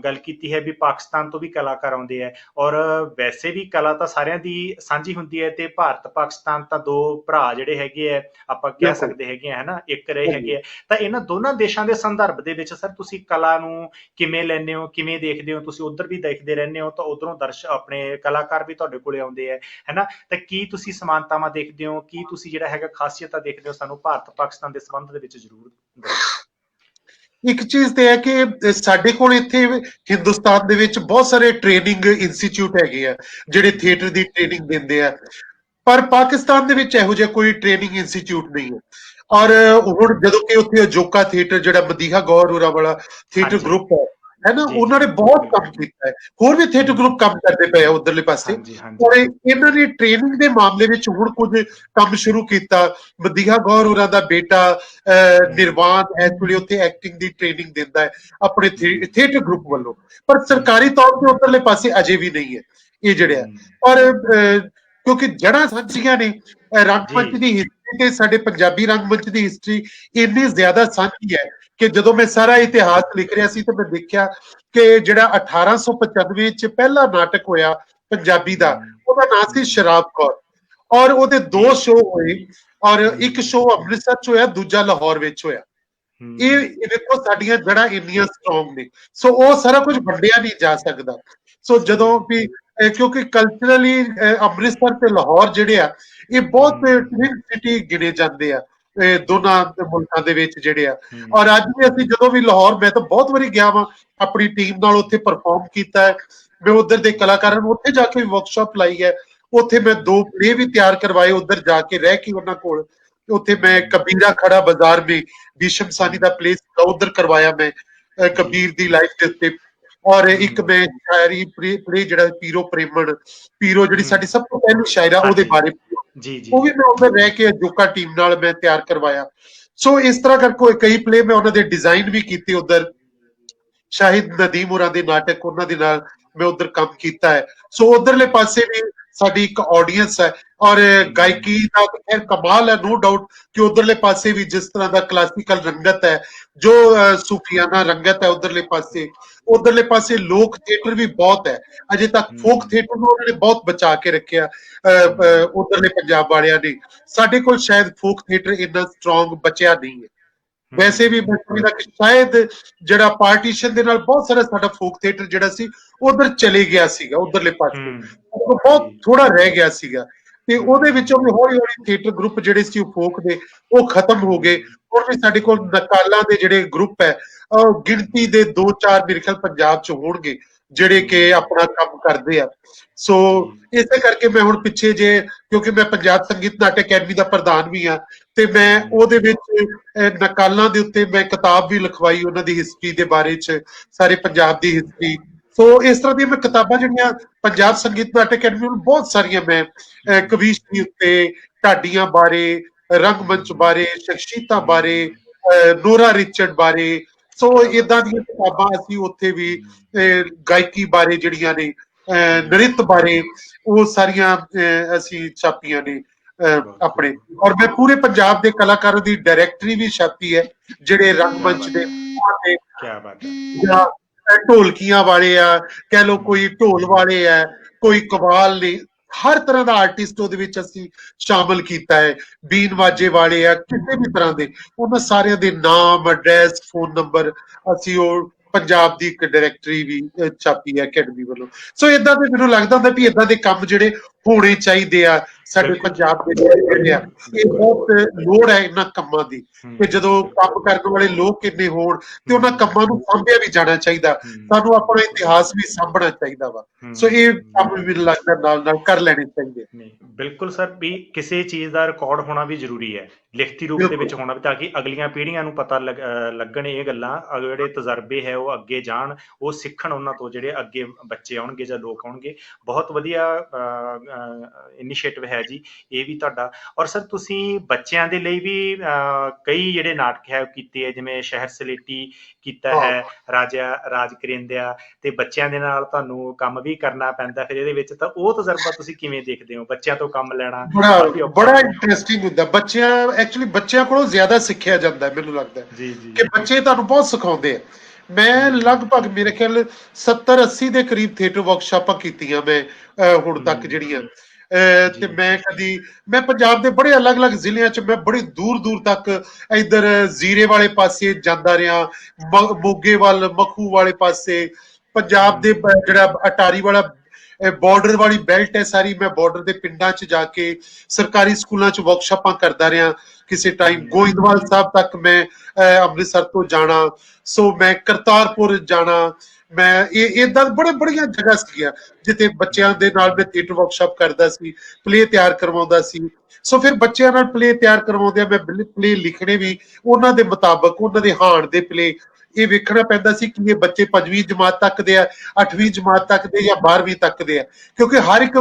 ਗੱਲ ਕੀਤੀ ਹੈ ਵੀ ਪਾਕਿਸਤਾਨ ਤੋਂ ਵੀ ਕਲਾਕਾਰ ਆਉਂਦੇ ਹੈ, ਔਰ ਵੈਸੇ ਵੀ ਕਲਾ ਤਾਂ ਸਾਰਿਆਂ ਦੀ ਸਾਂਝੀ ਹੁੰਦੀ ਹੈ, ਤੇ ਭਾਰਤ ਪਾਕਿਸਤਾਨ ਤਾਂ ਦੋ ਭਰਾ ਜਿਹੜੇ ਹੈਗੇ ਆ, ਆਪਾਂ ਕਹਿ ਬਿਲਕੁਲ ਸਕਦੇ ਹੈਗੇ ਆ ਹੈ ਨਾ, ਇੱਕ ਰਹੇ ਹਾਂਜੀ ਹੈਗੇ ਆ। ਤਾਂ ਇਹਨਾਂ ਦੋਨਾਂ ਦੇਸ਼ਾਂ ਦੇ ਸੰਦਰਭ ਦੇ ਵਿੱਚ ਸਰ ਤੁਸੀਂ ਕਲਾ ਨੂੰ ਕਿਵੇਂ ਲੈਂਦੇ ਹੋ, ਕਿਵੇਂ ਦੇਖਦੇ ਹੋ? ਤੁਸੀਂ ਉਧਰ ਵੀ ਦੇਖਦੇ ਰਹਿੰਦੇ ਹੋ, ਤਾਂ ਉਧਰੋਂ ਦਰਸ਼ਕ ਆਪਣੇ ਕਲਾਕਾਰ ਵੀ ਤੁਹਾਡੇ ਕੋਲੇ ਆਉਂਦੇ ਹੈ ਹੈਨਾ, ਤਾਂ ਕੀ ਤੁਸੀਂ ਸਮਾਨਤਾਵਾਂ ਦੇਖਦੇ ਹੋ, ਕੀ ਤੁਸੀਂ ਜਿਹੜਾ ਹੈਗਾ ਖਾਸੀਅਤਾਂ ਦੇਖਦੇ ਹੋ? ਸਾਨੂੰ ਭਾਰਤ ਪਾਕਿਸਤਾਨ ਦੇ ਸੰਬੰਧ ਦੇ ਵਿੱਚ ਜ਼ਰੂਰ ਦੱਸੋ। ਇੱਕ ਚੀਜ਼ ਤੇ ਹੈ ਕਿ ਸਾਡੇ ਕੋਲ ਇੱਥੇ ਹਿੰਦੁਸਤਾਨ ਦੇ ਵਿੱਚ ਬਹੁਤ ਸਾਰੇ ਟ੍ਰੇਨਿੰਗ ਇੰਸਟੀਚਿਊਟ ਹੈਗੇ ਆ ਜਿਹੜੇ ਥੀਏਟਰ ਦੀ ਟ੍ਰੇਨਿੰਗ ਦਿੰਦੇ ਆ, ਪਰ ਪਾਕਿਸਤਾਨ ਦੇ ਵਿੱਚ ਇਹੋ ਜਿਹਾ ਕੋਈ ਟ੍ਰੇਨਿੰਗ ਇੰਸਟੀਚਿਊਟ ਨਹੀਂ ਹੈ। ਔਰ ਹੁਣ ਜਦੋਂ ਕਿ ਉੱਥੇ ਅਜੋਕਾ ਥੀਏਟਰ ਜਿਹੜਾ ਮਦੀਹਾ ਗੌਰ ਹੋਰਾਂ ਵਾਲਾ ਥੀਏਟਰ ਹਾਂਜੀ ਗਰੁੱਪ ਹੈ ਨਾ, ਜੀ ਜੀ ਉਹਨਾਂ ਨੇ ਬਹੁਤ ਕੰਮ ਬਿਲਕੁਲ। ਕੀਤਾ ਹੈ, ਹੋਰ ਵੀ ਥੀਏਟਰ ਗਰੁੱਪ ਕੰਮ ਕਰਦੇ ਪਏ ਆ ਉਧਰਲੇ ਪਾਸੇ। ਹਾਂਜੀ ਹਾਂਜੀ ਔਰ ਇਹਨਾਂ ਨੇ ਟ੍ਰੇਨਿੰਗ ਦੇ ਮਾਮਲੇ ਵਿੱਚ ਹੁਣ ਕੁਝ ਕੰਮ ਸ਼ੁਰੂ ਕੀਤਾ। ਮਦੀਹਾ ਗੌਰ ਹੋਰਾਂ ਦਾ ਬੇਟਾ ਨਿਰਵਾਣ ਇਸ ਵੇਲੇ ਉੱਥੇ ਐਕਟਿੰਗ ਦੀ ਟ੍ਰੇਨਿੰਗ ਦਿੰਦਾ ਹੈ ਆਪਣੇ ਥੀਏਟਰ ਗਰੁੱਪ ਵੱਲੋਂ, ਪਰ ਸਰਕਾਰੀ ਤੌਰ ਤੇ ਉਧਰਲੇ ਪਾਸੇ ਅਜੇ ਵੀ ਨਹੀਂ ਹੈ ਇਹ ਜਿਹੜਾ। ਪਰ ਕਿਉਂਕਿ ਜੜ੍ਹਾਂ ਸਾਂਝੀਆਂ ਨੇ, ਰੰਗਮੰਚ ਦੀ ਹਿਸਟਰੀ ਤੇ ਸਾਡੇ ਪੰਜਾਬੀ ਰੰਗਮੰਚ ਦੀ ਹਿਸਟਰੀ ਇੰਨੀ ਜ਼ਿਆਦਾ ਸਾਂਝੀ ਹੈ ਕਿ ਜਦੋਂ ਮੈਂ ਸਾਰਾ ਇਤਿਹਾਸ ਲਿਖ ਰਿਹਾ ਸੀ ਤਾਂ ਮੈਂ ਦੇਖਿਆ ਕਿ ਜਿਹੜਾ 1895 ਚ ਪਹਿਲਾ ਨਾਟਕ ਹੋਇਆ ਪੰਜਾਬੀ ਦਾ, ਉਹਦਾ ਨਾਂ ਸੀ ਸ਼ਰਾਬ ਕੌਰ, ਔਰ ਉਹਦੇ ਦੋ ਸ਼ੋਅ ਹੋਏ, ਔਰ ਇੱਕ ਸ਼ੋਅ ਅੰਮ੍ਰਿਤਸਰ ਚ ਹੋਇਆ, ਦੂਜਾ ਲਾਹੌਰ ਵਿੱਚ ਹੋਇਆ। ਇਹ ਦੇਖੋ ਸਾਡੀਆਂ ਜੜ੍ਹਾਂ ਇੰਨੀਆਂ ਸਟਰੋਂਗ ਨੇ, ਸੋ ਉਹ ਸਾਰਾ ਕੁਝ ਵੰਡਿਆ ਨਹੀਂ ਜਾ ਸਕਦਾ। ਸੋ ਜਦੋਂ ਵੀ ਕਿਉਂਕਿ ਕਲਚਰਲੀ ਅੰਮ੍ਰਿਤਸਰ ਤੇ ਲਾਹੌਰ ਜਿਹੜੇ ਆ ਇਹ ਬਹੁਤ ਟਵਿਨ ਸਿਟੀ ਗਿਣੇ ਜਾਂਦੇ ਆ ਦੋਨਾਂ ਮੁਲਕਾਂ ਦੇ ਵਿੱਚ ਜਿਹੜੇ ਆ। ਔਰ ਅੱਜ ਵੀ ਅਸੀਂ ਜਦੋਂ ਵੀ ਲਾਹੌਰ, ਮੈਂ ਤਾਂ ਬਹੁਤ ਵਾਰੀ ਗਿਆ ਵਾਂ ਆਪਣੀ ਟੀਮ ਨਾਲ ਉੱਥੇ ਪਰਫਾਰਮ ਕੀਤਾ ਹੈ, ਮੈਂ ਉਧਰ ਦੇ ਕਲਾਕਾਰਾਂ ਨੂੰ ਉੱਥੇ ਜਾ ਕੇ ਵਰਕਸ਼ਾਪ ਲਾਈ ਹੈ, ਉੱਥੇ ਮੈਂ 2 ਪਲੇ ਵੀ ਤਿਆਰ ਕਰਵਾਏ ਉੱਧਰ ਜਾ ਕੇ ਰਹਿ ਕੇ ਉਹਨਾਂ ਕੋਲ। ਉੱਥੇ ਮੈਂ ਕਬੀਰਾ ਖੜਾ ਬਾਜ਼ਾਰ ਵਿੱਚ ਭੀਸ਼ਮ ਸਾਨੀ ਦਾ ਪਲੇ ਉਧਰ ਕਰਵਾਇਆ ਮੈਂ ਕਬੀਰ ਦੀ ਲਾਈਫ ਦੇ ਉੱਤੇ। ਔਰ ਇੱਕ ਮੈਂ ਸ਼ਾਇਰੀ ਪਲੇ ਜਿਹੜਾ ਪੀਰੋ ਪ੍ਰੇਮਣ, ਪੀਰੋ ਜਿਹੜੀ ਸਾਡੀ ਸਭ ਤੋਂ ਪਹਿਲੀ ਸ਼ਾਇਰਾ, ਉਹਦੇ ਬਾਰੇ ਉਹ ਵੀ ਮੈਂ ਉਧਰ ਰਹਿ ਕੇ ਅਜੋਕਾ ਟੀਮ ਨਾਲ ਮੈਂ ਤਿਆਰ ਕਰਵਾਇਆ। ਸੋ ਇਸ ਤਰ੍ਹਾਂ ਕਰਕੇ ਕਈ ਪਲੇ ਮੈਂ ਉਹਨਾਂ ਦੇ ਡਿਜ਼ਾਈਨ ਵੀ ਕੀਤੇ ਉਧਰ। ਸ਼ਾਹਿਦ ਨਦੀਮ ਹੋਰਾਂ ਦੇ ਨਾਟਕ, ਉਹਨਾਂ ਦੇ ਨਾਲ ਮੈਂ ਉਧਰ ਕੰਮ ਕੀਤਾ ਹੈ। ਸੋ ਉਧਰਲੇ ਪਾਸੇ ਵੀ ਸਾਡੀ ਇੱਕ ਆਡੀਅנס ਹੈ, ਔਰ ਗਾਇਕੀ ਦਾ ਖੈਰ ਕਮਾਲ ਹੈ, ਨੋ ਡਾਊਟ ਕਿ ਉਧਰਲੇ ਪਾਸੇ ਵੀ ਜਿਸ ਤਰ੍ਹਾਂ ਦਾ ਕਲਾਸੀਕਲ ਰੰਗਤ ਹੈ, ਜੋ ਸੂਫੀਆਨਾ ਰੰਗਤ ਹੈ ਉਧਰਲੇ ਪਾਸੇ ਲੋਕ ਥੀਏਟਰ ਵੀ ਬਹੁਤ ਹੈ। ਅਜੇ ਤੱਕ ਫੋਕ ਥੀਏਟਰ ਨੂੰ ਉਹਨਾਂ ਨੇ ਬਹੁਤ ਬਚਾ ਕੇ ਰੱਖਿਆ ਉਧਰਲੇ ਪੰਜਾਬ ਵਾਲਿਆਂ ਨੇ। ਸਾਡੇ ਕੋਲ ਸ਼ਾਇਦ ਫੋਕ ਥੀਏਟਰ ਇੰਨਾ ਸਟਰੋਂਗ ਬਚਿਆ ਨਹੀਂ ਹੈ। ਵੈਸੇ ਵੀ ਮੈਂ ਸਮਝਦਾ ਕਿ ਸ਼ਾਇਦ ਜਿਹੜਾ ਪਾਰਟੀਸ਼ਨ ਦੇ ਨਾਲ ਬਹੁਤ ਸਾਰਾ ਸਾਡਾ ਫੋਕ ਥੀਏਟਰ ਜਿਹੜਾ ਸੀ ਉਧਰ ਚਲੇ ਗਿਆ ਸੀਗਾ, ਉਧਰਲੇ ਪਾਸੇ ਬਹੁਤ ਥੋੜਾ ਰਹਿ ਗਿਆ ਸੀਗਾ, ਤੇ ਉਹਦੇ ਵਿੱਚੋਂ ਵੀ ਹੌਲੀ ਹੌਲੀ ਥੀਏਟਰ ਗਰੁੱਪ ਜਿਹੜੇ ਸੀ ਉਹ ਫੋਕ ਦੇ ਉਹ ਖਤਮ ਹੋ ਗਏ। ਹੁਣ ਵੀ ਸਾਡੇ ਕੋਲ ਨਕਾਲਾਂ ਦੇ ਜਿਹੜੇ ਗਰੁੱਪ ਹੈ ਗਿਣਤੀ ਦੇ 2-4 ਮੇਰੇ ਖਿਆਲ ਪੰਜਾਬ ਚ ਹੋਣਗੇ ਜਿਹੜੇ ਕਿ ਆਪਣਾ ਕੰਮ ਕਰਦੇ ਆ। ਸੋ ਇਸੇ ਕਰਕੇ ਮੈਂ ਹੁਣ ਪਿੱਛੇ ਜੇ, ਕਿਉਂਕਿ ਮੈਂ ਪੰਜਾਬ ਸੰਗੀਤ ਨਾਟਕ ਅਕੈਡਮੀ ਦਾ ਪ੍ਰਧਾਨ ਵੀ ਹਾਂ, ਤੇ ਮੈਂ ਉਹਦੇ ਵਿੱਚ ਨਕਾਲਾਂ ਦੇ ਉੱਤੇ ਮੈਂ ਕਿਤਾਬ ਵੀ ਲਿਖਵਾਈ ਉਹਨਾਂ ਦੀ ਹਿਸਟਰੀ ਦੇ ਬਾਰੇ ਚ, ਸਾਰੇ ਪੰਜਾਬ ਦੀ ਹਿਸਟਰੀ। ਸੋ ਇਸ ਤਰ੍ਹਾਂ ਦੀਆਂ ਮੈਂ ਕਿਤਾਬਾਂ ਜਿਹੜੀਆਂ ਪੰਜਾਬ ਸੰਗੀਤ ਨਾਟਕ ਅਕੈਡਮੀ ਨੂੰ ਬਹੁਤ ਸਾਰੀਆਂ ਮੈਂ ਕਵੀਸ਼ਰੀ ਉੱਤੇ, ਢਾਡੀਆਂ ਬਾਰੇ, ਰੰਗਮੰਚ ਬਾਰੇ, ਸ਼ਖਸੀਅਤਾਂ ਬਾਰੇ, ਨੋਰਾ ਰਿਚਰਡ ਬਾਰੇ, ਸੋ ਇਦਾਂ ਦੀਆਂ ਕਿਤਾਬਾਂ ਅਸੀਂ ਉੱਥੇ ਵੀ ਗਾਇਕੀ ਬਾਰੇ ਜਿਹੜੀਆਂ ਨੇ, ਨ੍ਰਿਤ ਬਾਰੇ, ਉਹ ਸਾਰੀਆਂ ਅਸੀਂ ਛਾਪੀਆਂ ਨੇ ਆਪਣੇ। ਔਰ ਮੈਂ ਪੂਰੇ ਪੰਜਾਬ ਦੇ ਕਲਾਕਾਰਾਂ ਦੀ ਡਾਇਰੈਕਟਰੀ ਵੀ ਛਾਪੀ ਹੈ ਜਿਹੜੇ ਰੰਗਮੰਚ ਦੇ ਜਾਂ ਢੋਲਕੀਆਂ ਵਾਲੇ ਆ, ਕਹਿ ਲਓ ਕੋਈ ਢੋਲ ਵਾਲੇ ਆ, ਕੋਈ ਕਵਾਲ ਨੇ, ਹਰ ਤਰ੍ਹਾਂ ਦਾ ਆਰਟਿਸਟ ਉਹਦੇ ਵਿੱਚ ਅਸੀਂ ਸ਼ਾਮਲ ਕੀਤਾ ਹੈ। ਬੀਨ ਵਾਜੇ ਵਾਲੇ ਆ, ਕਿਸੇ ਵੀ ਤਰ੍ਹਾਂ ਦੇ, ਉਹਨਾਂ ਸਾਰਿਆਂ ਦੇ ਨਾਮ, ਐਡਰੈਸ, ਫੋਨ ਨੰਬਰ ਅਸੀਂ ਉਹ ਪੰਜਾਬ ਦੀ ਇੱਕ ਡਾਇਰੈਕਟਰੀ ਵੀ ਛਾਪੀ ਹੈ ਅਕੈਡਮੀ ਵੱਲੋਂ। ਸੋ ਇਦਾਂ ਦੇ ਮੈਨੂੰ ਲੱਗਦਾ ਹੁੰਦਾ ਵੀ ਇਦਾਂ ਦੇ ਕੰਮ ਜਿਹੜੇ ਹੋਣੇ ਚਾਹੀਦੇ ਆ ਸਾਡੇ ਬਿਲਕੁਲ ਜੀ। ਪੰਜਾਬ ਦੇ ਵਿੱਚ ਜਿਹੜੇ ਆ। ਇਹ ਬਿਲਕੁਲ। ਬਹੁਤ ਲੋੜ ਹੈ ਇਹਨਾਂ ਕੰਮਾਂ ਦੀ ਕਿ ਜਦੋਂ ਕੰਮ ਬਿਲਕੁਲ। ਕਰਨ ਵਾਲੇ ਲੋਕ ਇੰਨੇ ਹੋਣ ਤੇ ਉਹਨਾਂ ਕੰਮਾਂ ਨੂੰ ਸਾਂਭਿਆ ਵੀ ਜਾਣਾ ਚਾਹੀਦਾ। ਸਾਨੂੰ ਆਪਣਾ ਬਿਲਕੁਲ। ਇਤਿਹਾਸ ਵੀ ਸਾਂਭਣਾ ਚਾਹੀਦਾ ਵਾ। ਸੋ ਇਹ ਕੰਮ ਵੀ ਮੈਨੂੰ ਲੱਗਦਾ ਨਾਲ ਨਾਲ ਕਰ ਲੈਣੇ ਚਾਹੀਦੇ। ਨਹੀਂ, ਬਿਲਕੁਲ ਸਰ, ਵੀ ਕਿਸੇ ਚੀਜ਼ ਦਾ ਰਿਕਾਰਡ ਹੋਣਾ ਵੀ ਜ਼ਰੂਰੀ ਹੈ, ਲਿਖਤੀ ਰੂਪ ਦੇ ਬਿਲਕੁਲ ਵਿੱਚ ਹੋਣਾ ਵੀ, ਤਾਂ ਕਿ ਅਗਲੀਆਂ ਪੀੜ੍ਹੀਆਂ ਨੂੰ ਪਤਾ ਲੱਗਣ ਇਹ ਗੱਲਾਂ, ਜਿਹੜੇ ਤਜਰਬੇ ਹੈ ਉਹ ਅੱਗੇ ਜਾਣ, ਉਹ ਸਿੱਖਣ ਉਹਨਾਂ ਤੋਂ, ਜਿਹੜੇ ਅੱਗੇ ਬੱਚੇ ਆਉਣਗੇ ਜਾਂ ਲੋਕ ਆਉਣਗੇ। ਬਹੁਤ ਵਧੀਆ ਇਨੀਸ਼ੀਏਟਿਵ ਹੈ ਜੀ ਇਹ ਵੀ ਤੁਹਾਡਾ। ਔਰ ਸਰ ਤੁਸੀਂ ਬੱਚਿਆਂ ਦੇ ਲਈ ਵੀ ਕਈ ਜਿਹੜੇ ਨਾਟਕ ਹੈ ਉਹ ਕੀਤੇ ਹੈ, ਜਿਵੇਂ ਸ਼ਹਿਰ ਸਲੇਟੀ ਕੀਤਾ ਹਾਂ ਹੈ, ਰਾਜ ਕਰਿੰਦਿਆ, ਤੇ ਬੱਚਿਆਂ ਦੇ ਨਾਲ ਤੁਹਾਨੂੰ ਕੰਮ ਵੀ ਕਰਨਾ ਪੈਂਦਾ ਫਿਰ ਇਹਦੇ ਵਿੱਚ, ਤਾਂ ਉਹ ਤਜਰਬਾ ਤੁਸੀਂ ਕਿਵੇਂ ਦੇਖਦੇ ਹੋ? ਬੱਚਿਆਂ ਤੋਂ ਕੰਮ ਲੈਣਾ ਬੜਾ ਕਾਫੀ ਔਖਾ ਬੜਾ ਹੁੰਦਾ ਹੈ। ਇੰਟਰਸਟਿੰਗ ਹੁੰਦਾ। ਬੱਚਿਆਂ ਕੋਲੋਂ ਜ਼ਿਆਦਾ ਸਿੱਖਿਆ ਜਾਂਦਾ ਮੈਨੂੰ ਲੱਗਦਾ ਜੀ ਜੀ। ਕਿ ਬੱਚੇ ਤੁਹਾਨੂੰ ਬਹੁਤ ਸਿਖਾਉਂਦੇ ਆ। ਮੈਂ ਲਗਭਗ ਮੇਰੇ ਖਿਆਲ 70-80 ਦੇ ਕਰੀਬ ਥੀਏਟਰ ਵਰਕਸ਼ਾਪਾਂ ਕੀਤੀਆਂ ਮੈਂ ਹੁਣ ਤੱਕ ਜਿਹੜੀਆਂ। ਤੇ ਜੀ ਮੈਂ ਪੰਜਾਬ ਦੇ ਬੜੇ ਅਲੱਗ-ਅਲੱਗ ਜ਼ਿਲ੍ਹਿਆਂ 'ਚ ਮੈਂ ਬੜੀ ਦੂਰ-ਦੂਰ ਤੱਕ ਇੱਧਰ ਜ਼ੀਰੇ ਵਾਲੇ ਪਾਸੇ ਜਾਂਦਾ ਰਿਹਾ, ਮੋਗੇ ਵੱਲ, ਮਖੂ ਵਾਲੇ ਪਾਸੇ, ਪੰਜਾਬ ਦੇ ਜਿਹੜਾ ਅਟਾਰੀ ਵਾਲਾ ਬਾਰਡਰ ਵਾਲੀ ਬੈਲਟ ਹੈ ਸਾਰੀ, ਮੈਂ ਬਾਰਡਰ ਦੇ ਪਿੰਡਾਂ 'ਚ ਜਾ ਕੇ ਸਰਕਾਰੀ ਸਕੂਲਾਂ 'ਚ ਵਰਕਸ਼ਾਪਾਂ ਕਰਦਾ ਰਿਹਾ। ਕਿਸੇ ਟਾਈਮ ਗੋਇੰਦਵਾਲ ਸਾਹਿਬ ਤੱਕ ਮੈਂ ਅੰਮ੍ਰਿਤਸਰ ਤੋਂ ਜਾਣਾ, ਸੋ ਮੈਂ ਕਰਤਾਰਪੁਰ ਜਾਣਾ, ਮੈਂ ਏਦਾਂ ਬੜੀਆਂ ਜਗ੍ਹਾ ਸੀਗੀਆਂ ਜਿੱਥੇ ਬੱਚਿਆਂ ਦੇ ਨਾਲ ਮੈਂ ਥੀਏਟਰ ਵਰਕਸ਼ਾਪ ਕਰਦਾ ਸੀ, ਪਲੇ ਤਿਆਰ ਕਰਵਾਉਂਦਾ ਸੀ। ਸੋ ਫਿਰ ਬੱਚਿਆਂ ਨਾਲ ਪਲੇ ਤਿਆਰ ਕਰਵਾਉਂਦਿਆਂ ਮੈਂ ਪਲੇ ਲਿਖਣੇ ਵੀ ਉਹਨਾਂ ਦੇ ਮੁਤਾਬਕ, ਉਹਨਾਂ ਦੇ ਹਾਣ ਦੇ ਪਲੇ ਇਹ ਵੇਖਣਾ ਪੈਂਦਾ ਸੀ ਕਿ ਇਹ ਬੱਚੇ 5ਵੀਂ ਜਮਾਤ ਤੱਕ ਦੇ ਆ, 8ਵੀਂ ਜਮਾਤ ਤੱਕ ਦੇ ਜਾਂ 12ਵੀਂ ਤੱਕ ਦੇ ਆ, ਕਿਉਂਕਿ ਹਰ ਇੱਕ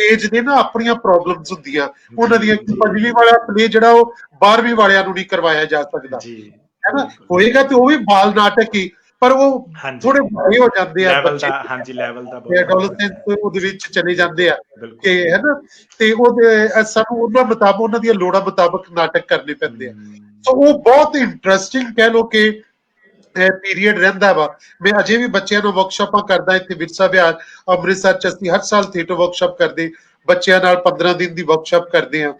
ਏਜ ਦੇ ਨਾ ਆਪਣੀਆਂ ਪ੍ਰੋਬਲਮਸ ਹੁੰਦੀਆਂ ਉਹਨਾਂ ਦੀਆਂ। ਜੀ 5ਵੀਂ ਵਾਲਾ ਪਲੇ ਜਿਹੜਾ ਉਹ 12ਵੀਂ ਵਾਲਿਆਂ ਨੂੰ ਨਹੀਂ ਕਰਵਾਇਆ ਜਾ ਸਕਦਾ, ਜੀ। ਹੈ ਨਾ। ਬਿਲਕੁਲ। ਹੋਏਗਾ ਤੇ ਉਹ ਵੀ ਬਾਲ ਨਾਟਕ ਹੀ, ਪਰ ਉਹ ਹਾਂਜੀ। ਥੋੜੇ ਵੱਡੇ ਹੋ ਜਾਂਦੇ ਆ ਲੈਵਲ ਬੱਚੇ, ਦਾ, ਹਾਂਜੀ ਲੈਵਲ ਦਾ ਬਹੁਤ ਫਰਕ ਐਡੋਲਸੈਂਸ ਪੈਂਦਾ। ਉਹਦੇ ਵਿੱਚ ਚਲੇ ਜਾਂਦੇ ਬਿਲਕੁਲ ਆ ਬਿਲਕੁਲ। ਕਿ, ਹੈ ਨਾ। ਤੇ ਸਾਨੂੰ ਉਹਨਾਂ ਮੁਤਾਬਕ, ਉਹਨਾਂ ਦੀਆਂ ਲੋੜਾਂ ਮੁਤਾਬਕ ਨਾਟਕ ਕਰਨੇ ਪੈਂਦੇ ਆ। ਸੋ ਉਹ ਬਹੁਤ ਇੰਟਰਸਟਿੰਗ ਕਹਿ ਲਓ ਕਿ ਪੀਰੀਅਡ ਰਹਿੰਦਾ ਵਾ। ਮੈਂ ਅਜੇ ਵੀ ਬੱਚਿਆਂ ਨੂੰ ਵਰਕਸ਼ਾਪਾਂ ਕਰਦਾ ਇੱਥੇ ਵਿਰਸਾ ਵਿਹਾਰ ਅੰਮ੍ਰਿਤਸਰ 'ਚ। ਅਸੀਂ ਹਰ ਸਾਲ ਥੀਏਟਰ ਵਰਕਸ਼ਾਪ ਕਰਦੇ, ਬੱਚਿਆਂ ਨਾਲ 15 ਦਿਨ ਦੀ ਵਰਕਸ਼ਾਪ ਕਰਦੇ ਆ।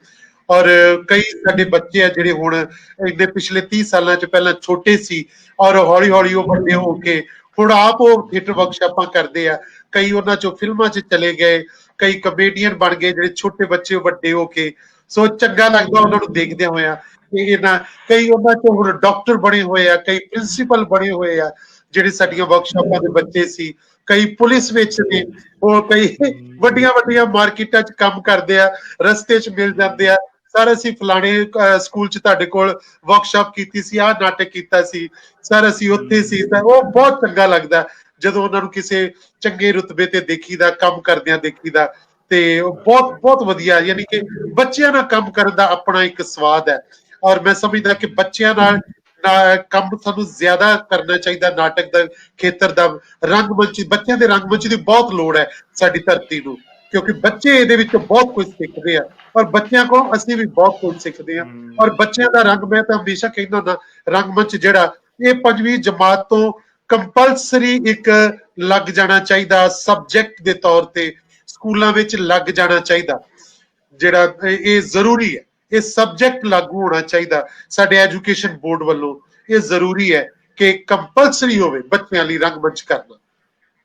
ਔਰ ਕਈ ਸਾਡੇ ਬੱਚੇ ਆ ਜਿਹੜੇ ਹੁਣ ਇੰਨੇ ਪਿਛਲੇ 30 ਸਾਲਾਂ 'ਚ ਪਹਿਲਾਂ ਛੋਟੇ ਸੀ ਔਰ ਹੌਲੀ ਹੌਲੀ ਉਹ ਵੱਡੇ ਹੋ ਕੇ ਹੁਣ ਆਪ ਉਹ ਥੀਏਟਰ ਵਰਕਸ਼ਾਪਾਂ ਕਰਦੇ ਆ। ਕਈ ਉਹਨਾਂ 'ਚੋਂ ਫਿਲਮਾਂ 'ਚ ਚਲੇ ਗਏ, ਕਈ ਕਮੇਡੀਅਨ ਬਣ ਗਏ, ਜਿਹੜੇ ਛੋਟੇ ਬੱਚੇ ਵੱਡੇ ਹੋ ਕੇ। ਸੋ ਚੰਗਾ ਲੱਗਦਾ ਉਹਨਾਂ ਨੂੰ ਦੇਖਦਿਆਂ ਹੋਇਆ। ਕਈ ਉਹਨਾਂ 'ਚੋਂ ਹੁਣ ਡਾਕਟਰ ਬਣੇ ਹੋਏ ਆ, ਕਈ ਪ੍ਰਿੰਸੀਪਲ ਬਣੇ ਹੋਏ ਆ ਜਿਹੜੇ ਸਾਡੀਆਂ ਵਰਕਸ਼ਾਪਾਂ ਦੇ ਬੱਚੇ ਸੀ। ਕਈ ਪੁਲਿਸ ਵਿੱਚ ਨੇ, ਉਹ ਕਈ ਵੱਡੀਆਂ ਵੱਡੀਆਂ ਮਾਰਕੀਟਾਂ 'ਚ ਕੰਮ ਕਰਦੇ ਆ, ਰਸਤੇ 'ਚ ਮਿਲ ਜਾਂਦੇ ਆ। ਸਰ ਅਸੀਂ ਫਲਾਣੇ ਸਕੂਲ 'ਚ ਤੁਹਾਡੇ ਕੋਲ ਵਰਕਸ਼ਾਪ ਕੀਤੀ ਸੀ, ਆਹ ਨਾਟਕ ਕੀਤਾ ਸੀ ਸਰ, ਅਸੀਂ ਉੱਥੇ ਸੀ। ਤਾਂ ਉਹ ਬਹੁਤ ਚੰਗਾ ਲੱਗਦਾ ਜਦੋਂ ਉਹਨਾਂ ਨੂੰ ਕਿਸੇ ਚੰਗੇ ਰੁਤਬੇ ਤੇ ਦੇਖੀਦਾ, ਕੰਮ ਕਰਦਿਆਂ ਦੇਖੀਦਾ। ਤੇ ਉਹ ਬਹੁਤ ਬਹੁਤ ਵਧੀਆ, ਯਾਨੀ ਕਿ ਬੱਚਿਆਂ ਨਾਲ ਕੰਮ ਕਰਨ ਦਾ ਆਪਣਾ ਇੱਕ ਸਵਾਦ ਹੈ। ਔਰ ਮੈਂ ਸਮਝਦਾ ਕਿ ਬੱਚਿਆਂ ਨਾਲ ਕੰਮ ਸਾਨੂੰ ਜ਼ਿਆਦਾ ਕਰਨਾ ਚਾਹੀਦਾ। ਨਾਟਕ ਦਾ ਖੇਤਰ ਦਾ, ਰੰਗਮੰਚ, ਬੱਚਿਆਂ ਦੇ ਰੰਗਮੰਚ ਦੀ ਬਹੁਤ ਲੋੜ ਹੈ ਸਾਡੀ ਧਰਤੀ ਨੂੰ, ਕਿਉਂਕਿ ਬੱਚੇ ਇਹਦੇ ਵਿੱਚੋਂ ਬਹੁਤ ਕੁਝ ਸਿੱਖਦੇ ਆ ਔਰ ਬੱਚਿਆਂ ਕੋਲ ਅਸੀਂ ਵੀ ਬਹੁਤ ਕੁਝ ਸਿੱਖਦੇ ਹਾਂ। ਔਰ ਬੱਚਿਆਂ ਦਾ ਰੰਗ, ਮੈਂ ਤਾਂ ਹਮੇਸ਼ਾ ਕਹਿੰਦਾ ਹੁੰਦਾ, ਰੰਗਮੰਚ ਜਿਹੜਾ ਇਹ 5ਵੀਂ ਜਮਾਤ ਤੋਂ ਕੰਪਲਸਰੀ ਇੱਕ ਲੱਗ ਜਾਣਾ ਚਾਹੀਦਾ, ਸਬਜੈਕਟ ਦੇ ਤੌਰ ਤੇ ਸਕੂਲਾਂ ਵਿੱਚ ਲੱਗ ਜਾਣਾ ਚਾਹੀਦਾ। ਜਿਹੜਾ ਇਹ ਜ਼ਰੂਰੀ ਹੈ, ਇਹ ਸਬਜੈਕਟ ਲਾਗੂ ਹੋਣਾ ਚਾਹੀਦਾ ਸਾਡੇ ਐਜੂਕੇਸ਼ਨ ਬੋਰਡ ਵੱਲੋਂ। ਇਹ ਜ਼ਰੂਰੀ ਹੈ ਕਿ ਕੰਪਲਸਰੀ ਹੋਵੇ ਬੱਚਿਆਂ ਲਈ ਰੰਗਮੰਚ ਕਰਨਾ।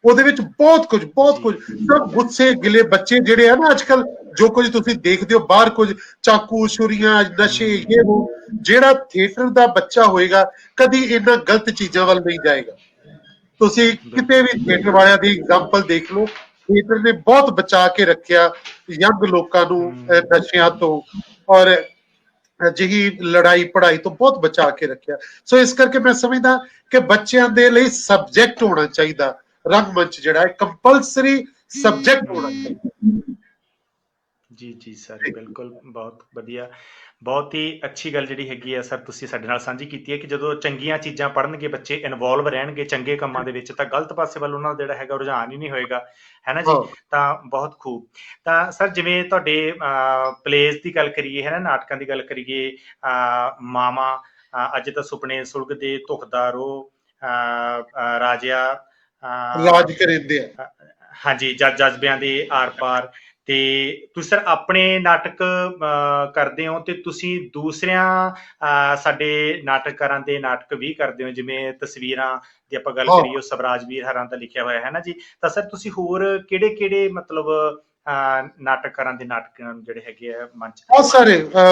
ਉਹਦੇ ਵਿੱਚ ਬਹੁਤ ਕੁਝ ਸਭ ਗੁੱਸੇ ਗਿਲੇ ਬੱਚੇ ਜਿਹੜੇ ਆ ਨਾ ਅੱਜ ਕੱਲ, ਜੋ ਕੁਝ ਤੁਸੀਂ ਦੇਖਦੇ ਹੋ ਬਾਹਰ, ਕੁਝ ਚਾਕੂ ਛੁਰੀਆਂ ਨਸ਼ੇ ਇਹ ਉਹ, ਜਿਹੜਾ ਥੀਏਟਰ ਦਾ ਬੱਚਾ ਹੋਏਗਾ ਕਦੀ ਇਹਨਾਂ ਗਲਤ ਚੀਜ਼ਾਂ ਵੱਲ ਨਹੀਂ ਜਾਏਗਾ। ਤੁਸੀਂ ਕਿਤੇ ਵੀ ਥੀਏਟਰ ਵਾਲਿਆਂ ਦੀ ਐਗਜ਼ਾਮਪਲ ਦੇਖ ਲਓ, ਥੀਏਟਰ ਨੇ ਬਹੁਤ ਬਚਾ ਕੇ ਰੱਖਿਆ ਯੰਗ ਲੋਕਾਂ ਨੂੰ ਨਸ਼ਿਆਂ ਤੋਂ ਔਰ ਅਜਿਹੀ ਲੜਾਈ ਪੜ੍ਹਾਈ ਤੋਂ ਬਹੁਤ ਬਚਾ ਕੇ ਰੱਖਿਆ। ਸੋ ਇਸ ਕਰਕੇ ਮੈਂ ਸਮਝਦਾ ਕਿ ਬੱਚਿਆਂ ਦੇ ਲਈ ਸਬਜੈਕਟ ਹੋਣਾ ਚਾਹੀਦਾ, ਰੰਗਮੰਚ ਜਿਹੜਾ ਹੈ ਕੰਪਲਸਰੀ ਸਬਜੈਕਟ ਹੋਣਾ ਚਾਹੀਦਾ। ਜੀ ਜੀ ਸਰ, ਬਿਲਕੁਲ ਬਹੁਤ ਵਧੀਆ। ਬਹੁਤ ਹੀ ਅੱਛੀ ਗੱਲ ਜਿਹੜੀ ਹੈਗੀ ਆ ਸਰ ਤੁਸੀਂ ਸਾਡੇ ਨਾਲ ਸਾਂਝੀ ਕੀਤੀ ਹੈ ਕਿ ਜਦੋਂ ਚੰਗੀਆਂ ਚੀਜ਼ਾਂ ਪੜ੍ਹਨਗੇ ਬੱਚੇ, ਇਨਵੋਲਵ ਰਹਿਣਗੇ ਚੰਗੇ ਕੰਮਾਂ ਦੇ ਵਿੱਚ, ਤਾਂ ਗਲਤ ਪਾਸੇ ਵੱਲ ਉਹਨਾਂ ਦਾ ਜਿਹੜਾ ਹੈਗਾ ਰੁਝਾਨ ਹੀ ਨਹੀਂ ਹੋਏਗਾ, ਹੈ ਨਾ ਜੀ। ਹਾਂ ਤਾਂ ਬਹੁਤ ਖੂਬ। ਤਾਂ ਸਰ ਜਿਵੇਂ ਤੁਹਾਡੇ ਪਲੇਸ ਦੀ ਗੱਲ ਕਰੀਏ, ਹੈ ਨਾ, ਨਾਟਕਾਂ ਦੀ ਗੱਲ ਕਰੀਏ, ਮਾਵਾਂ, ਅੱਜ ਤਾਂ ਸੁਪਨੇ ਸੁਲਗਦੇ, ਧੁਖਦਾ ਰੋ, ਰਾਜਿਆ, ਰਾਜ ਕਰਿੰਦੇ ਆ। ਹਾਂਜੀ, ਜਜ਼ਬਿਆਂ ਦੇ ਆਰ ਪਾਰ। ਤੇ ਤੁਸੀਂ ਸਰ ਆਪਣੇ ਨਾਟਕ ਕਰਦੇ ਹੋ, ਤੇ ਤੁਸੀਂ ਦੂਸਰਿਆਂ ਸਾਡੇ ਨਾਟਕਕਾਰਾਂ ਦੇ ਨਾਟਕ ਵੀ ਕਰਦੇ ਹੋ, ਜਿਵੇਂ ਤਸਵੀਰਾਂ ਦੀ ਆਪਾਂ ਗੱਲ ਹਾਂ ਕਰੀਏ, ਉਹ ਸਵਰਾਜ ਵੀਰ ਹਰਾਂ ਦਾ ਲਿਖਿਆ ਹੋਇਆ ਹੈ ਨਾ ਜੀ। ਤਾਂ ਸਰ ਤੁਸੀਂ ਹੋਰ ਕਿਹੜੇ ਕਿਹੜੇ ਮਤਲਬ ਨਾਟਕਕਾਰਾਂ ਦੇ ਨਾਟਕਾਂ ਜਿਹੜੇ ਹੈਗੇ ਆ ਮੰਚ ਤੇ?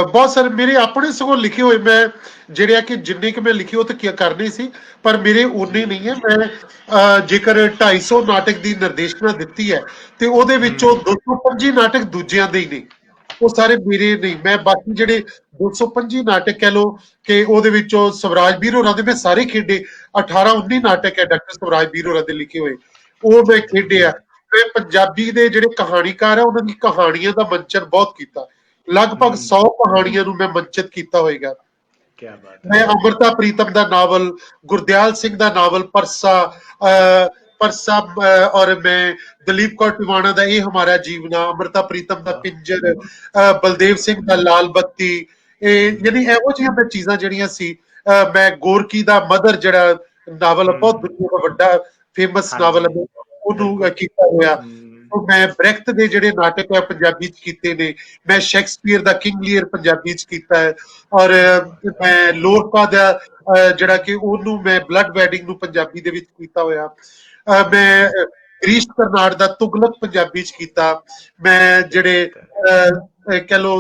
ਬਹੁਤ ਸਾਰੇ ਮੇਰੇ ਆਪਣੇ ਸਗੋਂ ਲਿਖੇ ਹੋਏ, ਮੈਂ ਜਿਹੜੇ ਆ ਕਿ ਜਿੰਨੇ ਕਿ ਮੈਂ ਲਿਖੇ ਉਹ ਤਾਂ ਕਰਨੇ ਸੀ, ਪਰ ਮੇਰੇ ਉਨੇ ਜੀ ਨਹੀਂ ਹੈ। ਮੈਂ ਜੇਕਰ 250 ਨਾਟਕ ਦੀ ਨਿਰਦੇਸ਼ਨਾ ਦਿੱਤੀ ਹੈ ਤੇ ਉਹਦੇ ਵਿੱਚੋਂ 225 ਨਾਟਕ ਦੂਜਿਆਂ ਦੇ ਹੀ ਨੇ, ਉਹ ਸਾਰੇ ਮੇਰੇ ਨਹੀਂ। ਮੈਂ ਬਾਕੀ ਜਿਹੜੇ 225 ਨਾਟਕ ਕਹਿ ਲਓ ਕਿ ਉਹਦੇ ਵਿੱਚੋਂ ਸਵਰਾਜ ਵੀਰ ਹੋਰਾਂ ਦੇ ਮੈਂ ਸਾਰੇ ਖੇਡੇ। 18-19 ਨਾਟਕ ਹੈ ਡਾਕਟਰ ਸਵਰਾਜ ਵੀਰ ਹੋਰਾਂ ਦੇ ਲਿਖੇ ਹੋਏ, ਉਹ ਮੈਂ ਖੇਡੇ ਆ। ਮੈਂ ਪੰਜਾਬੀ ਦੇ ਜਿਹੜੇ ਕਹਾਣੀਕਾਰ ਆ ਉਹਨਾਂ ਦੀ ਕਹਾਣੀਆਂ ਦਾ ਮੰਚਨ ਬਹੁਤ ਕੀਤਾ, ਲਗਭਗ 100 ਕਹਾਣੀਆਂ ਨੂੰ ਮੈਂ ਮੰਚਿਤ ਕੀਤਾ ਹੋਏਗਾ। ਕਿਆ ਬਾਤ ਮੈਂ ਅੰਮ੍ਰਿਤਾ ਪ੍ਰੀਤਮ ਦਾ ਨਾਵਲ, ਗੁਰਦਿਆਲ ਸਿੰਘ ਦਾ ਨਾਵਲ ਪਰਸਾ, ਔਰ ਮੈਂ ਦਲੀਪ ਕੌਰ ਟਿਵਾਣਾ ਦਾ ਇਹ ਹਮਾਰਾ ਜੀਵਨਾ, ਅੰਮ੍ਰਿਤਾ ਪ੍ਰੀਤਮ ਦਾ ਪਿੰਜਰ, ਬਲਦੇਵ ਸਿੰਘ ਦਾ ਲਾਲ ਬੱਤੀ, ਯਾਨੀ ਇਹੋ ਜਿਹੀਆਂ ਮੈਂ ਚੀਜ਼ਾਂ ਜਿਹੜੀਆਂ ਸੀ। ਮੈਂ ਗੋਰਕੀ ਦਾ ਮਦਰ ਜਿਹੜਾ ਨਾਵਲ ਬਹੁਤ ਦੁਨੀਆ ਦਾ ਵੱਡਾ ਫੇਮਸ ਨਾਵਲ ਹੈ, ਉਹਨੂੰ ਕੀਤਾ ਹੋਇਆ। ਮੈਂ ਬ੍ਰੈਖਟ ਦੇ ਜਿਹੜੇ ਨਾਟਕ ਹੈ ਪੰਜਾਬੀ ਚ ਕੀਤੇ ਨੇ। ਮੈਂ ਸ਼ੇਕਸਪੀਅਰ ਦਾ ਕਿੰਗ ਲੀਅਰ ਪੰਜਾਬੀ ਚ ਕੀਤਾ ਹੈ, ਔਰ ਮੈਂ ਲੋਰਕਾ ਦਾ ਜਿਹੜਾ ਕਿ ਉਹਨੂੰ ਮੈਂ ਬਲੱਡ ਵੈਡਿੰਗ ਨੂੰ ਪੰਜਾਬੀ ਦੇ ਵਿੱਚ ਕੀਤਾ ਹੋਇਆ। ਮੈਂ ਗਰੀਸ਼ ਕਰਨਾੜ ਦਾ ਤੁਗਲਕ ਪੰਜਾਬੀ ਚ ਕੀਤਾ। ਮੈਂ ਜਿਹੜੇ ਕਹਿ ਲੋ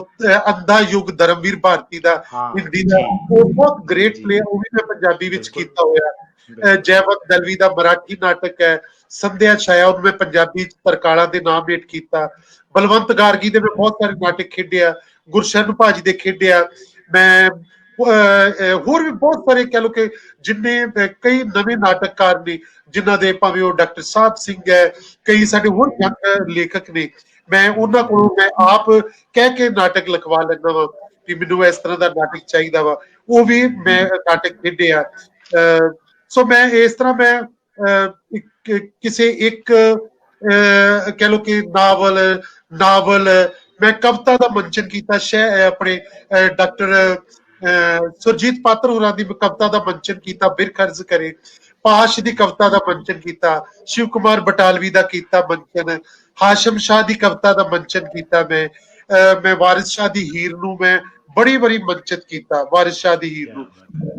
ਅੰਧਾ ਯੁੱਗ ਧਰਮਵੀਰ ਭਾਰਤੀ ਦਾ ਹਿੰਦੀ ਦਾ, ਉਹ ਬਹੁਤ ਗ੍ਰੇਟ ਪਲੇਅਰ, ਉਹ ਵੀ ਮੈਂ ਪੰਜਾਬੀ ਵਿੱਚ ਕੀਤਾ ਹੋਇਆ। ਜੈਵੰਤ ਦਲਵੀ ਦਾ ਮਰਾਠੀ ਨਾਟਕ ਹੈ ਸੰਧਿਆ ਛਾਇਆ, ਉਹਨੂੰ ਮੈਂ ਪੰਜਾਬੀ ਚ ਤਰਕਾਲਾਂ ਦੇ ਨਾਮ ਹੇਠ ਕੀਤਾ। ਬਲਵੰਤ ਗਾਰਗੀ ਦੇ ਮੈਂ ਬਹੁਤ ਸਾਰੇ ਨਾਟਕ ਖੇਡਿਆ, ਗੁਰਸ਼ਨ ਭਾਜੀ ਦੇ ਖੇਡਿਆ ਮੈਂ। ਹੋਰ ਵੀ ਬਹੁਤ ਸਾਰੇ ਕਹਿ ਲੋ ਕਿ ਜਿੰਨੇ ਕਈ ਨਵੇਂ ਨਾਟਕਕਾਰ ਨੇ ਜਿਨ੍ਹਾਂ ਦੇ, ਭਾਵੇਂ ਉਹ ਡਾਕਟਰ ਸਾਹਿਬ ਸਿੰਘ ਹੈ, ਕਈ ਸਾਡੇ ਹੋਰ ਲੇਖਕ ਨੇ, ਮੈਂ ਉਹਨਾਂ ਕੋਲੋਂ ਮੈਂ ਆਪ ਕਹਿ ਕੇ ਨਾਟਕ ਲਿਖਵਾ ਲੈਂਦਾ ਵਾ ਕਿ ਮੈਨੂੰ ਇਸ ਤਰ੍ਹਾਂ ਦਾ ਨਾਟਕ ਚਾਹੀਦਾ ਵਾ, ਉਹ ਵੀ ਮੈਂ ਨਾਟਕ ਖੇਡੇ ਆ। ਸੋ ਮੈਂ ਇਸ ਤਰ੍ਹਾਂ ਮੈਂ ਕਿਸੇ ਇੱਕ ਕਹਿ ਲੋ ਕਿ ਨਾਵਲ ਮੈਂ ਕਵਿਤਾ ਦਾ ਮੰਚਨ ਕੀਤਾ। ਆਪਣੇ ਡਾਕਟਰ ਸੁਰਜੀਤ ਪਾਤਰ ਹੋਰਾਂ ਦੀ ਕਵਿਤਾ ਦਾ ਮੰਚਨ ਕੀਤਾ, ਬਿਰਖ ਅਰਜ਼ ਕਰੇ। ਪਾਸ਼ ਦੀ ਕਵਿਤਾ ਦਾ ਮੰਚਨ ਕੀਤਾ, ਸ਼ਿਵ ਕੁਮਾਰ ਬਟਾਲਵੀ ਦਾ ਕੀਤਾ ਮੰਚਨ, ਹਾਸ਼ਮ ਸ਼ਾਹ ਦੀ ਕਵਿਤਾ ਦਾ ਮੰਚਨ ਕੀਤਾ। ਮੈਂ ਵਾਰਿਸ ਸ਼ਾਹ ਦੀ ਹੀਰ ਨੂੰ ਮੈਂ ਬੜੀ ਮੰਚਿਤ ਕੀਤਾ। ਵਾਰਿਸ ਸ਼ਾਹ ਦੀ ਹੀਰ ਨੂੰ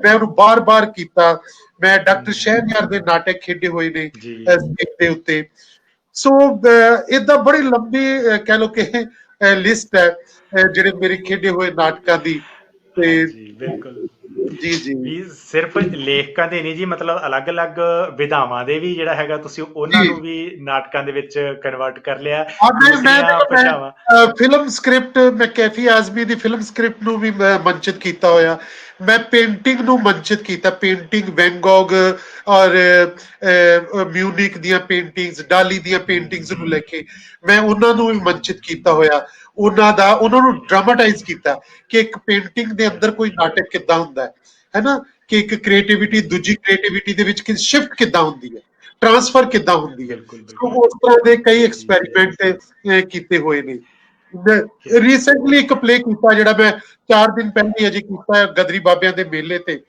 ਮੈਂ ਉਹਨੂੰ ਬਾਰ ਕੀਤਾ। ਮੈਂ ਡਾਕਟਰ ਸ਼ਹਿਨਯਾਰ ਦੇ ਨਾਟਕ ਖੇਡੇ ਹੋਏ ਨੇ ਸਟੇਜ ਦੇ ਉੱਤੇ। ਸੋ ਏਦਾਂ ਬੜੀ ਲੰਬੀ ਕਹਿ ਲੋ ਕਿ ਲਿਸਟ ਹੈ ਜਿਹੜੇ ਮੇਰੇ ਖੇਡੇ ਹੋਏ ਨਾਟਕਾਂ ਦੀ। ਤੇ ਬਿਲਕੁਲ ਜੀ ਵੀ ਸਿਰਫ ਲੇਖਕਾਂ ਦੇ ਨਹੀਂ ਜੀ, ਮਤਲਬ ਅਲੱਗ-ਅਲੱਗ ਵਿਧਾਵਾਂ ਦੇ ਵੀ ਜਿਹੜਾ ਹੈਗਾ ਤੁਸੀਂ ਉਹਨਾਂ ਨੂੰ ਵੀ ਨਾਟਕਾਂ ਦੇ ਵਿੱਚ ਕਨਵਰਟ ਕਰ ਲਿਆ। ਫਿਲਮ ਸਕ੍ਰਿਪਟ, ਮੈਂ ਕੈਫੀ ਆਜ਼ਮੀ ਦੀ ਫਿਲਮ ਸਕ੍ਰਿਪਟ ਨੂੰ ਵੀ ਮੰਚਿਤ ਕੀਤਾ ਹੋਇਆ। ਮੈਂ ਪੇਂਟਿੰਗ ਨੂੰ ਮੰਚਿਤ ਕੀਤਾ, ਪੇਂਟਿੰਗ ਵੈਨ ਗੌਗ ਔਰ ਮਿਊਨਿਕ ਦੀਆਂ ਪੇਂਟਿੰਗਸ, ਡਾਲੀ ਦੀਆਂ ਪੇਂਟਿੰਗਸ ਨੂੰ ਲੈ ਕੇ ਮੈਂ ਉਹਨਾਂ ਨੂੰ ਵੀ ਮੰਚਿਤ ਕੀਤਾ ਹੋਇਆ। ਉਹਨਾਂ ਨੂੰ ਡਰਾਮਾਟਾਈਜ਼ ਕੀਤਾ ਕਿ ਇੱਕ ਪੇਂਟਿੰਗ ਦੇ ਅੰਦਰ ਕੋਈ ਨਾਟਕ ਕਿੱਦਾਂ ਹੁੰਦਾ ਹੈ ਨਾ, ਕਿ ਇੱਕ ਕ੍ਰੀਏਟੀਵਿਟੀ ਦੂਜੀ ਕ੍ਰੀਏਟੀਵਿਟੀ ਦੇ ਵਿੱਚ ਸ਼ਿਫਟ ਕਿੱਦਾਂ ਹੁੰਦੀ ਹੈ, ਟ੍ਰਾਂਸਫਰ ਕਿੱਦਾਂ ਹੁੰਦੀ ਹੈ। ਉਸ ਤਰ੍ਹਾਂ ਦੇ ਕਈ ਐਕਸਪੈਰੀਮੈਂਟ ਕੀਤੇ ਹੋਏ ਨੇ। ਰੀਸੈਂਟਲੀ ਇੱਕ ਪਲੇ ਕੀਤਾ ਜਿਹੜਾ ਮੈਂ 4 ਦਿਨ ਪਹਿਲਾਂ ਅਜੇ ਕੀਤਾ ਹੈ, ਗਦਰੀ ਬਾਬਿਆਂ ਦੇ ਮੇਲੇ ਤੇ,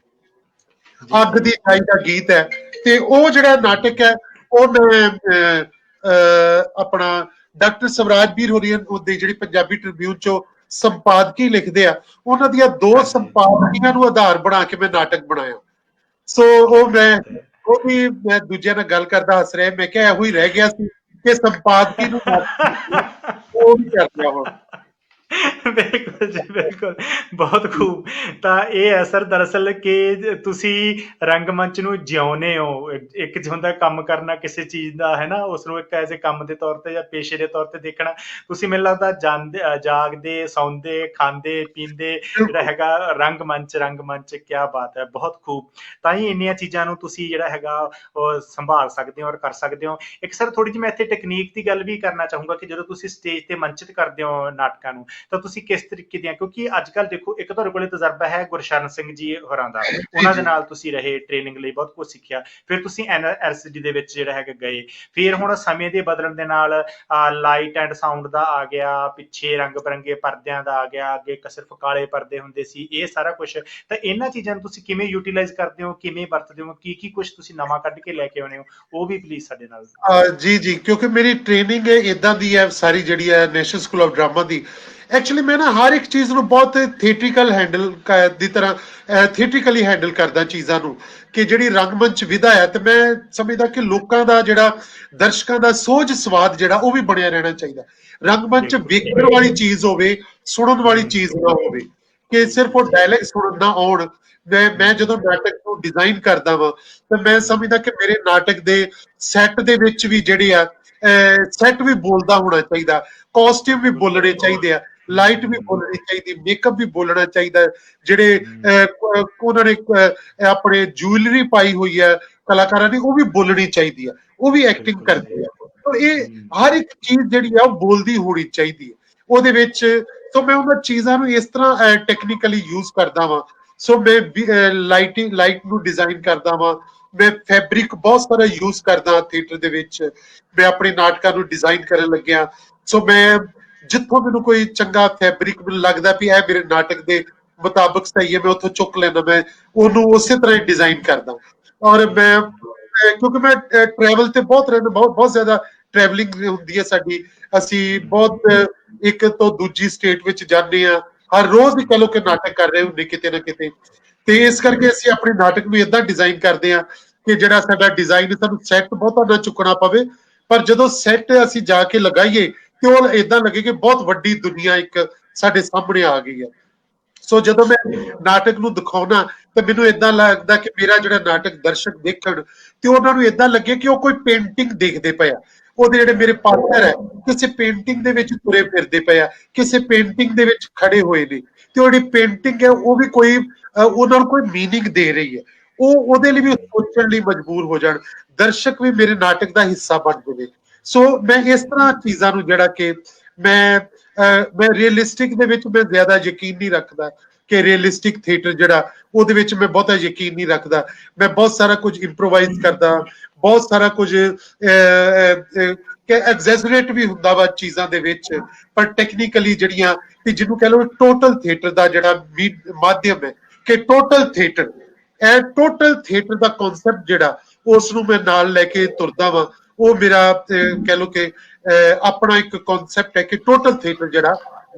ਅੱਗ ਦੀ ਛਾਈ ਦਾ ਗੀਤ ਹੈ। ਤੇ ਉਹ ਜਿਹੜਾ ਨਾਟਕ ਹੈ ਉਹ ਮੈਂ ਆਪਣਾ ਡਾਕਟਰ ਸਵਰਾਜ ਵੀਰ ਹੋਰੀਆਂ ਦੇ ਜਿਹੜੀ ਪੰਜਾਬੀ ਟ੍ਰਿਬਿਊਨ ਚੋਂ ਸੰਪਾਦਕੀ ਲਿਖਦੇ ਆ, ਉਹਨਾਂ ਦੀਆਂ 2 ਸੰਪਾਦਕੀਆਂ ਨੂੰ ਆਧਾਰ ਬਣਾ ਕੇ ਮੈਂ ਨਾਟਕ ਬਣਾਇਆ। ਸੋ ਉਹ ਵੀ ਮੈਂ ਦੂਜਿਆਂ ਨਾਲ ਗੱਲ ਕਰਦਾ ਹੱਸ ਰਿਹਾ, ਮੈਂ ਕਿਹਾ ਇਹੋ ਹੀ ਰਹਿ ਗਿਆ ਸੀ ਕਿ ਸੰਪਾਦਕੀ ਨੂੰ ਉਹ ਵੀ ਕਰ ਲਿਆ ਹੁਣ। ਬਿਲਕੁਲ ਜੀ, ਬਿਲਕੁਲ, ਬਹੁਤ ਖੂਬ। ਤਾਂ ਇਹ ਹੈ ਸਰ ਦਰਅਸਲ ਕਿ ਤੁਸੀਂ ਰੰਗਮੰਚ ਨੂੰ ਜਿਉਂਦੇ ਹੋ। ਇੱਕ ਹੁੰਦਾ ਕੰਮ ਕਰਨਾ ਕਿਸੇ ਚੀਜ਼ ਦਾ, ਹੈ ਨਾ, ਉਸਨੂੰ ਇੱਕ ਐਜ਼ ਏ ਕੰਮ ਦੇ ਤੌਰ ਤੇ ਜਾਂ ਪੇਸ਼ੇ ਦੇ ਤੌਰ ਤੇ ਦੇਖਣਾ। ਤੁਸੀਂ ਮੈਨੂੰ ਲੱਗਦਾ ਜਾਗਦੇ, ਸੌਂਦੇ, ਖਾਂਦੇ ਪੀਂਦੇ ਜਿਹੜਾ ਹੈਗਾ ਰੰਗਮੰਚ। ਕਿਆ ਬਾਤ ਹੈ, ਬਹੁਤ ਖੂਬ। ਤਾਂ ਹੀ ਇੰਨੀਆਂ ਚੀਜ਼ਾਂ ਨੂੰ ਤੁਸੀਂ ਜਿਹੜਾ ਹੈਗਾ ਉਹ ਸੰਭਾਲ ਸਕਦੇ ਹੋ ਔਰ ਕਰ ਸਕਦੇ ਹੋ। ਇੱਕ ਸਰ ਥੋੜੀ ਜਿਹੀ ਮੈਂ ਇੱਥੇ ਟੈਕਨੀਕ ਦੀ ਗੱਲ ਵੀ ਕਰਨਾ ਚਾਹੂੰਗਾ ਕਿ ਜਦੋਂ ਤੁਸੀਂ ਸਟੇਜ ਤੇ ਮੰਚਿਤ ਕਰਦੇ ਹੋ ਨਾਟਕਾਂ ਨੂੰ, ਤਾਂ ਤੁਸੀਂ ਕਿਸ ਤਰੀਕੇ ਦੀਆਂ, ਕਿਉਂਕਿ ਅੱਜ ਕੱਲ੍ਹ ਦੇਖੋ ਇੱਕ ਤੁਹਾਡੇ ਕੋਲੇ ਤਜਰਬਾ ਹੈ ਗੁਰਸ਼ਰਨ ਸਿੰਘ ਜੀ ਹੋਰਾਂ ਦਾ, ਉਹਨਾਂ ਦੇ ਨਾਲ ਤੁਸੀਂ ਰਹੇ, ਟ੍ਰੇਨਿੰਗ ਲਈ ਬਹੁਤ ਕੁਝ ਸਿੱਖਿਆ, ਫਿਰ ਤੁਸੀਂ NLCD ਦੇ ਵਿੱਚ ਜਿਹੜਾ ਹੈਗਾ ਗਏ, ਫਿਰ ਹੁਣ ਸਮੇਂ ਦੇ ਬਦਲਣ ਦੇ ਨਾਲ ਲਾਈਟ ਐਂਡ ਸਾਊਂਡ ਦਾ ਆ ਗਿਆ, ਪਿੱਛੇ ਰੰਗ ਬਿਰੰਗੇ ਪਰਦਿਆਂ ਦਾ ਆ ਗਿਆ, ਅੱਗੇ ਸਿਰਫ ਕਾਲੇ ਪਰਦੇ ਹੁੰਦੇ ਸੀ, ਇਹ ਸਾਰਾ ਕੁਛ। ਤਾਂ ਇਹਨਾਂ ਚੀਜ਼ਾਂ ਨੂੰ ਤੁਸੀਂ ਕਿਵੇਂ ਯੂਟੀਲਾਈਜ਼ ਕਰਦੇ ਹੋ, ਕਿਵੇਂ ਵਰਤਦੇ ਹੋ, ਕੀ ਕੁਛ ਤੁਸੀਂ ਨਵਾਂ ਕੱਢ ਕੇ ਲੈ ਕੇ ਆਉਂਦੇ ਹੋ, ਉਹ ਵੀ ਪਲੀਜ਼ ਸਾਡੇ ਨਾਲ। ਜੀ ਕਿਉਂਕਿ ਮੇਰੀ ਟ੍ਰੇਨਿੰਗ ਇਦਾਂ ਦੀ ਹੈ ਸਾਰੀ ਜਿਹੜੀ ਹੈ national school of drama the, actually ਮੈਂ ਨਾ ਹਰ ਇੱਕ ਚੀਜ਼ ਨੂੰ ਬਹੁਤ ਥੀਏਟ੍ਰਿਕਲ ਹੈਂਡਲ ਦੀ ਤਰ੍ਹਾਂ ਥੀਏਟ੍ਰਿਕਲੀ ਹੈਂਡਲ ਕਰਦਾ ਚੀਜ਼ਾਂ ਨੂੰ, ਕਿ ਜਿਹੜੀ ਰੰਗਮੰਚ ਵਿਧਾ ਹੈ, ਤੇ ਮੈਂ ਸਮਝਦਾ ਕਿ ਲੋਕਾਂ ਦਾ ਜਿਹੜਾ ਦਰਸ਼ਕਾਂ ਦਾ ਸੋਝ ਸਵਾਦ ਜਿਹੜਾ ਉਹ ਵੀ ਬਣਿਆ ਰਹਿਣਾ ਚਾਹੀਦਾ। ਰੰਗਮੰਚ ਬਿਲਕੁਲ ਵੇਖਣ ਵਾਲੀ ਚੀਜ਼ ਹੋਵੇ, ਸੁਣਨ ਵਾਲੀ ਹਮ, ਚੀਜ਼ ਨਾ ਹੋਵੇ, ਕਿ ਜੀ ਸਿਰਫ ਜੀ ਉਹ ਜੀ ਡਾਇਲੌਗ ਸੁਣਨ ਨਾ ਆਉਣ। ਮੈਂ ਜਦੋਂ ਨਾਟਕ ਨੂੰ ਡਿਜ਼ਾਈਨ ਕਰਦਾ ਵਾਂ, ਤਾਂ ਮੈਂ ਸਮਝਦਾ ਕਿ ਮੇਰੇ ਨਾਟਕ ਦੇ ਸੈੱਟ ਦੇ ਵਿੱਚ ਵੀ ਜਿਹੜੇ ਆ ਸੈੱਟ ਵੀ ਬੋਲਦਾ ਹੋਣਾ ਚਾਹੀਦਾ, ਕਾਸਟਿਊਮ ਵੀ ਬੋਲਣੇ ਚਾਹੀਦੇ ਆ, ਲਾਈਟ ਵੀ ਬੋਲਣੀ ਚਾਹੀਦੀ, ਮੇਕਅਪ ਵੀ ਬੋਲਣਾ ਚਾਹੀਦਾ, ਜਿਹੜੇ ਉਹਨਾਂ ਨੇ ਆਪਣੇ ਜੁਐਲਰੀ ਪਾਈ ਹੋਈ ਹੈ ਕਲਾਕਾਰਾਂ ਨੇ, ਉਹ ਵੀ ਬੋਲਣੀ ਚਾਹੀਦੀ ਆ, ਉਹ ਵੀ ਐਕਟਿੰਗ ਬਿਲਕੁਲ ਸਹੀ ਕਰਦੇ ਆ। ਤਾਂ ਇਹ ਹਮ, ਹਰ ਇੱਕ ਚੀਜ਼ ਜਿਹੜੀ ਆ ਉਹ ਬੋਲਦੀ ਹੋਣੀ ਚਾਹੀਦੀ ਹੈ ਉਹਦੇ ਵਿੱਚ। ਸੋ ਮੈਂ ਉਹਨਾਂ ਚੀਜ਼ਾਂ ਨੂੰ ਇਸ ਤਰ੍ਹਾਂ ਟੈਕਨੀਕਲੀ ਯੂਜ਼ ਕਰਦਾ ਵਾਂ। ਸੋ ਮੈਂ ਲਾਈਟ ਨੂੰ ਡਿਜ਼ਾਈਨ ਕਰਦਾ ਵਾਂ, ਮੈਂ ਫੈਬਰਿਕ ਬਹੁਤ ਸਾਰਾ ਯੂਜ਼ ਕਰਦਾ ਥੀਏਟਰ ਦੇ ਵਿੱਚ, ਮੈਂ ਆਪਣੇ ਨਾਟਕਾਂ ਨੂੰ ਡਿਜ਼ਾਈਨ ਕਰਨ ਲੱਗਿਆ। ਸੋ ਮੈਂ ਜਿੱਥੋਂ ਮੈਨੂੰ ਕੋਈ ਚੰਗਾ ਫੈਬਰਿਕ ਮੈਨੂੰ ਲੱਗਦਾ ਵੀ ਇਹ ਮੇਰੇ ਨਾਟਕ ਦੇ ਮੁਤਾਬਕ ਸਹੀ ਹੈ, ਮੈਂ ਉੱਥੋਂ ਚੁੱਕ ਲੈਂਦਾ, ਮੈਂ ਉਹਨੂੰ ਉਸੇ ਤਰ੍ਹਾਂ ਹੀ ਡਿਜ਼ਾਈਨ ਕਰਦਾ। ਔਰ ਮੈਂ ਕਿਉਂਕਿ ਮੈਂ ਟਰੈਵਲ ਤੇ ਬਹੁਤ ਰਹਿੰਦਾ, ਬਹੁਤ ਜ਼ਿਆਦਾ ਟਰੈਵਲਿੰਗ ਹੁੰਦੀ ਹੈ ਸਾਡੀ, ਅਸੀਂ ਬਹੁਤ ਇੱਕ ਤੋਂ ਦੂਜੀ ਸਟੇਟ ਵਿੱਚ ਜਾਂਦੇ ਆ, ਹਰ ਰੋਜ਼ ਹੀ ਕਹ ਲੋ ਕਿ ਨਾਟਕ ਕਰ ਰਹੇ ਹੁੰਦੇ ਕਿਤੇ ਨਾ ਕਿਤੇ। ਤੇ ਇਸ ਕਰਕੇ ਅਸੀਂ ਆਪਣੇ ਨਾਟਕ ਨੂੰ ਇਦਾਂ ਡਿਜ਼ਾਈਨ ਕਰਦੇ ਆ ਕਿ ਜਿਹੜਾ ਸਾਡਾ ਡਿਜ਼ਾਈਨ, ਸਾਨੂੰ ਸੈੱਟ ਬਹੁਤਾ ਨਾ ਚੁੱਕਣਾ ਪਵੇ, ਪਰ ਜਦੋਂ ਸੈੱਟ ਅਸੀਂ ਜਾ ਕੇ ਲਗਾਈਏ ਤੇ ਉਹ ਇਦਾਂ ਲੱਗੇ ਕਿ ਬਹੁਤ ਵੱਡੀ ਦੁਨੀਆ ਇੱਕ ਸਾਡੇ ਸਾਹਮਣੇ ਆ ਗਈ ਹੈ। ਸੋ ਜਦੋਂ ਮੈਂ ਨਾਟਕ ਨੂੰ ਦਿਖਾਉਣਾ, ਤਾਂ ਮੈਨੂੰ ਇਦਾਂ ਲੱਗਦਾ ਕਿ ਮੇਰਾ ਜਿਹੜਾ ਨਾਟਕ ਦਰਸ਼ਕ ਦੇਖਣ, ਤੇ ਉਹਨਾਂ ਨੂੰ ਇਦਾਂ ਲੱਗੇ ਕਿ ਉਹ ਕੋਈ ਪੇਂਟਿੰਗ ਦੇਖਦੇ ਪਏ ਆ, ਉਹਦੇ ਜਿਹੜੇ ਮੇਰੇ ਪਾਤਰ ਹੈ ਕਿਸੇ ਪੇਂਟਿੰਗ ਦੇ ਵਿੱਚ ਤੁਰੇ ਫਿਰਦੇ ਪਏ ਆ, ਕਿਸੇ ਪੇਂਟਿੰਗ ਦੇ ਵਿੱਚ ਖੜੇ ਹੋਏ ਨੇ, ਤੇ ਉਹ ਜਿਹੜੀ ਪੇਂਟਿੰਗ ਹੈ ਉਹ ਵੀ ਕੋਈ ਉਹਨਾਂ ਨੂੰ ਕੋਈ ਮੀਨਿੰਗ ਦੇ ਰਹੀ ਹੈ, ਉਹ ਉਹਦੇ ਲਈ ਵੀ ਸੋਚਣ ਲਈ ਮਜਬੂਰ ਹੋ ਜਾਣ, ਦਰਸ਼ਕ ਵੀ ਮੇਰੇ ਨਾਟਕ ਦਾ ਹਿੱਸਾ ਬਣ ਜਾਵੇ। ਸੋ ਮੈਂ ਇਸ ਤਰ੍ਹਾਂ ਚੀਜ਼ਾਂ ਨੂੰ ਜਿਹੜਾ ਕਿ ਮੈਂ ਰੀਅਲਿਸਟਿਕ ਦੇ ਵਿੱਚ ਮੈਂ ਜ਼ਿਆਦਾ ਯਕੀਨ ਨਹੀਂ ਰੱਖਦਾ, ਕਿ ਰੀਅਲਿਸਟਿਕ ਥੀਏਟਰ ਜਿਹੜਾ ਉਹਦੇ ਵਿੱਚ ਮੈਂ ਬਹੁਤਾ ਯਕੀਨ ਨਹੀਂ ਰੱਖਦਾ। ਮੈਂ ਬਹੁਤ ਸਾਰਾ ਕੁਝ ਇੰਪਰੋਵਾਈਜ਼ ਕਰਦਾ, ਬਹੁਤ ਸਾਰਾ ਕੁਝ ਕਿ ਐਗਜ਼ੈਜਰੇਟ ਵੀ ਹੁੰਦਾ ਵਾ ਚੀਜ਼ਾਂ ਦੇ ਵਿੱਚ, ਪਰ ਟੈਕਨੀਕਲੀ ਜਿਹੜੀਆਂ, ਕਿ ਜਿਹਨੂੰ ਕਹ ਲਓ ਟੋਟਲ ਥੀਏਟਰ ਦਾ ਜਿਹੜਾ ਮਾਧਿਅਮ ਹੈ, ਕਿ ਟੋਟਲ ਥੀਏਟਰ, ਇਹ ਟੋਟਲ ਥੀਏਟਰ ਦਾ ਕਨਸੈਪਟ ਜਿਹੜਾ, ਉਸ ਨੂੰ ਮੈਂ ਨਾਲ ਲੈ ਕੇ ਤੁਰਦਾ ਵਾਂ। ਉਹ ਮੇਰਾ ਕਹਿ ਲਓ ਕਿ ਆਪਣਾ ਇੱਕ ਕਨਸੈਪਟ ਹੈ ਕਿ ਟੋਟਲ ਥੀਏਟਰ ਜਿਹੜਾ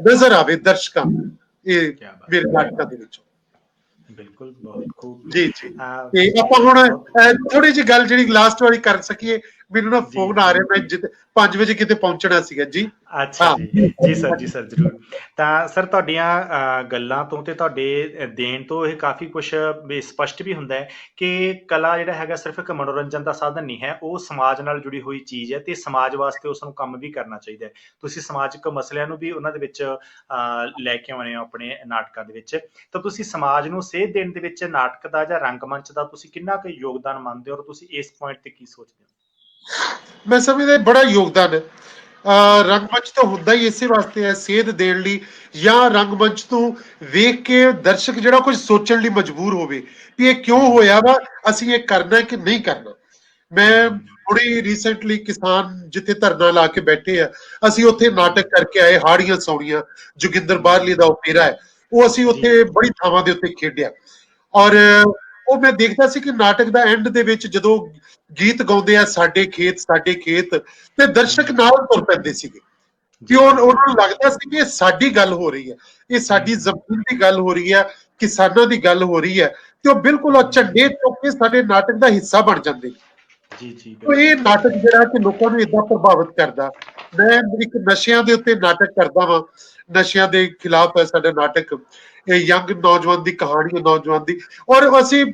ਨਜ਼ਰ ਆਵੇ ਦਰਸ਼ਕਾਂ ਨੂੰ, ਇਹ ਕਿਆ ਬਾਤ ਮੇਰੇ ਨਾਟਕਾਂ ਦੇ ਵਿੱਚ। ਬਿਲਕੁਲ ਬਹੁਤ ਖੂਬ ਜੀ ਜੀ। ਤੇ ਆਪਾਂ ਹੁਣ ਬਹੁਤ ਥੋੜੀ ਜਿਹੀ ਗੱਲ ਜਿਹੜੀ ਲਾਸਟ ਵਾਲੀ ਕਰ ਸਕੀਏ, ਮੈਨੂੰ ਨਾ ਜੀ ਫੋਨ ਆ ਰਿਹਾ, ਮੈਂ 5 ਵਜੇ ਕਿਤੇ ਪਹੁੰਚਣਾ ਸੀਗਾ ਜੀ। ਅੱਛਾ ਹਾਂ ਜੀ ਜੀ ਸਰ ਜੀ ਸਰ ਜ਼ਰੂਰ ਤਾਂ ਸਰ ਤੁਹਾਡੀਆਂ ਗੱਲਾਂ ਤੋਂ ਤੇ ਤੁਹਾਡੇ ਦੇਣ ਤੋਂ ਇਹ ਕਾਫੀ ਕੁਝ ਸਪਸ਼ਟ ਵੀ ਹੁੰਦਾ ਹੈ ਕਿ ਕਲਾ ਜਿਹੜਾ ਹੈਗਾ ਸਿਰਫ ਇੱਕ ਮਨੋਰੰਜਨ ਦਾ ਸਾਧਨ ਨਹੀਂ ਹੈ, ਉਹ ਸਮਾਜ ਨਾਲ ਜੁੜੀ ਹੋਈ ਚੀਜ਼ ਹੈ ਤੇ ਸਮਾਜ ਵਾਸਤੇ ਉਸ ਨੂੰ ਕੰਮ ਵੀ ਕਰਨਾ ਚਾਹੀਦਾ ਹੈ। ਤੁਸੀਂ ਸਮਾਜਿਕ ਮਸਲਿਆਂ ਨੂੰ ਵੀ ਉਹਨਾਂ ਦੇ ਵਿੱਚ ਲੈ ਕੇ ਆਉਣੇ ਹੋ ਆਪਣੇ ਨਾਟਕਾਂ ਦੇ ਵਿੱਚ, ਤਾਂ ਤੁਸੀਂ ਸਮਾਜ ਨੂੰ ਸੇਧ ਦੇਣ ਦੇ ਵਿੱਚ ਨਾਟਕ ਦਾ ਜਾਂ ਰੰਗਮੰਚ ਦਾ ਤੁਸੀਂ ਕਿੰਨਾ ਕੁ ਯੋਗਦਾਨ ਮੰਨਦੇ ਹੋ, ਔਰ ਤੁਸੀਂ ਇਸ ਪੁਆਇੰਟ ਤੇ ਕੀ ਸੋਚਦੇ ਹੋ? ਮੈਂ ਸਮਝਦਾ ਬੜਾ ਯੋਗਦਾਨ ਹੈ। ਰੰਗਮੰਚ ਤਾਂ ਹੁੰਦਾ ਹੀ ਇਸੇ ਵਾਸਤੇ ਹੈ, ਸੇਧ ਦੇਣ ਲਈ, ਜਾਂ ਰੰਗਮੰਚ ਤੋਂ ਵੇਖ ਕੇ ਦਰਸ਼ਕ ਜਿਹੜਾ ਕੁਝ ਸੋਚਣ ਲਈ ਮਜਬੂਰ ਹੋਵੇ ਵੀ ਇਹ ਕਿਉਂ ਹੋਇਆ ਵਾ, ਅਸੀਂ ਇਹ ਕਰਨਾ ਕਿ ਨਹੀਂ ਕਰਨਾ। ਮੈਂ ਹੁਣੇ ਰੀਸੈਂਟਲੀ ਕਿਸਾਨ ਜਿੱਥੇ ਧਰਨਾ ਲਾ ਕੇ ਬੈਠੇ ਆ, ਅਸੀਂ ਉੱਥੇ ਨਾਟਕ ਕਰਕੇ ਆਏ, ਹਾੜੀਆਂ ਸੌਣੀਆਂ, ਜੋਗਿੰਦਰ ਬਾਹਰਲੀ ਦਾ ਓਪੇਰਾ ਹੈ, ਉਹ ਅਸੀਂ ਉੱਥੇ ਬੜੀ ਥਾਵਾਂ ਦੇ ਉੱਤੇ ਖੇਡਿਆ। ਔਰ ਉਹ ਮੈਂ ਦੇਖਦਾ ਸੀ ਕਿ ਨਾਟਕ ਦਾ ਐਂਡ ਦੇ ਵਿੱਚ ਜਦੋਂ ਗੀਤ ਗਾਉਂਦੇ ਆ ਸਾਡੇ ਖੇਤ, ਤੇ ਦਰਸ਼ਕ ਨਾਲ ਤੁਰ ਪੈਂਦੇ ਸੀਗੇ, ਕਿ ਉਹਨਾਂ ਨੂੰ ਲੱਗਦਾ ਸੀ ਕਿ ਇਹ ਸਾਡੀ ਗੱਲ ਹੋ ਰਹੀ ਹੈ, ਇਹ ਸਾਡੀ ਜ਼ਮੀਨ ਦੀ ਗੱਲ ਹੋ ਰਹੀ ਹੈ, ਕਿਸਾਨਾਂ ਦੀ ਗੱਲ ਹੋ ਰਹੀ ਹੈ, ਤੇ ਉਹ ਬਿਲਕੁਲ ਝੰਡੇ ਚੁੱਕ ਕੇ ਸਾਡੇ ਨਾਟਕ ਦਾ ਹਿੱਸਾ ਬਣ ਜਾਂਦੇ। ਜੀ ਜੀ ਤੋ ਇਹ ਬਿਲਕੁਲ ਨਾਟਕ ਜਿਹੜਾ ਕਿ ਲੋਕਾਂ ਨੂੰ ਇਦਾਂ ਪ੍ਰਭਾਵਿਤ ਕਰਦਾ। ਮੈਂ ਇੱਕ ਨਸ਼ਿਆਂ ਦੇ ਉੱਤੇ ਨਾਟਕ ਕਰਦਾ ਵਾਂ, ਨਸ਼ਿਆਂ ਦੇ ਖਿਲਾਫ ਹੈ ਸਾਡਾ ਨਾਟਕ, ਇਹ ਯੰਗ ਨੌਜਵਾਨ ਦੀ ਕਹਾਣੀ ਹੈ, ਨੌਜਵਾਨ ਦੀ। ਔਰ ਅਸੀਂ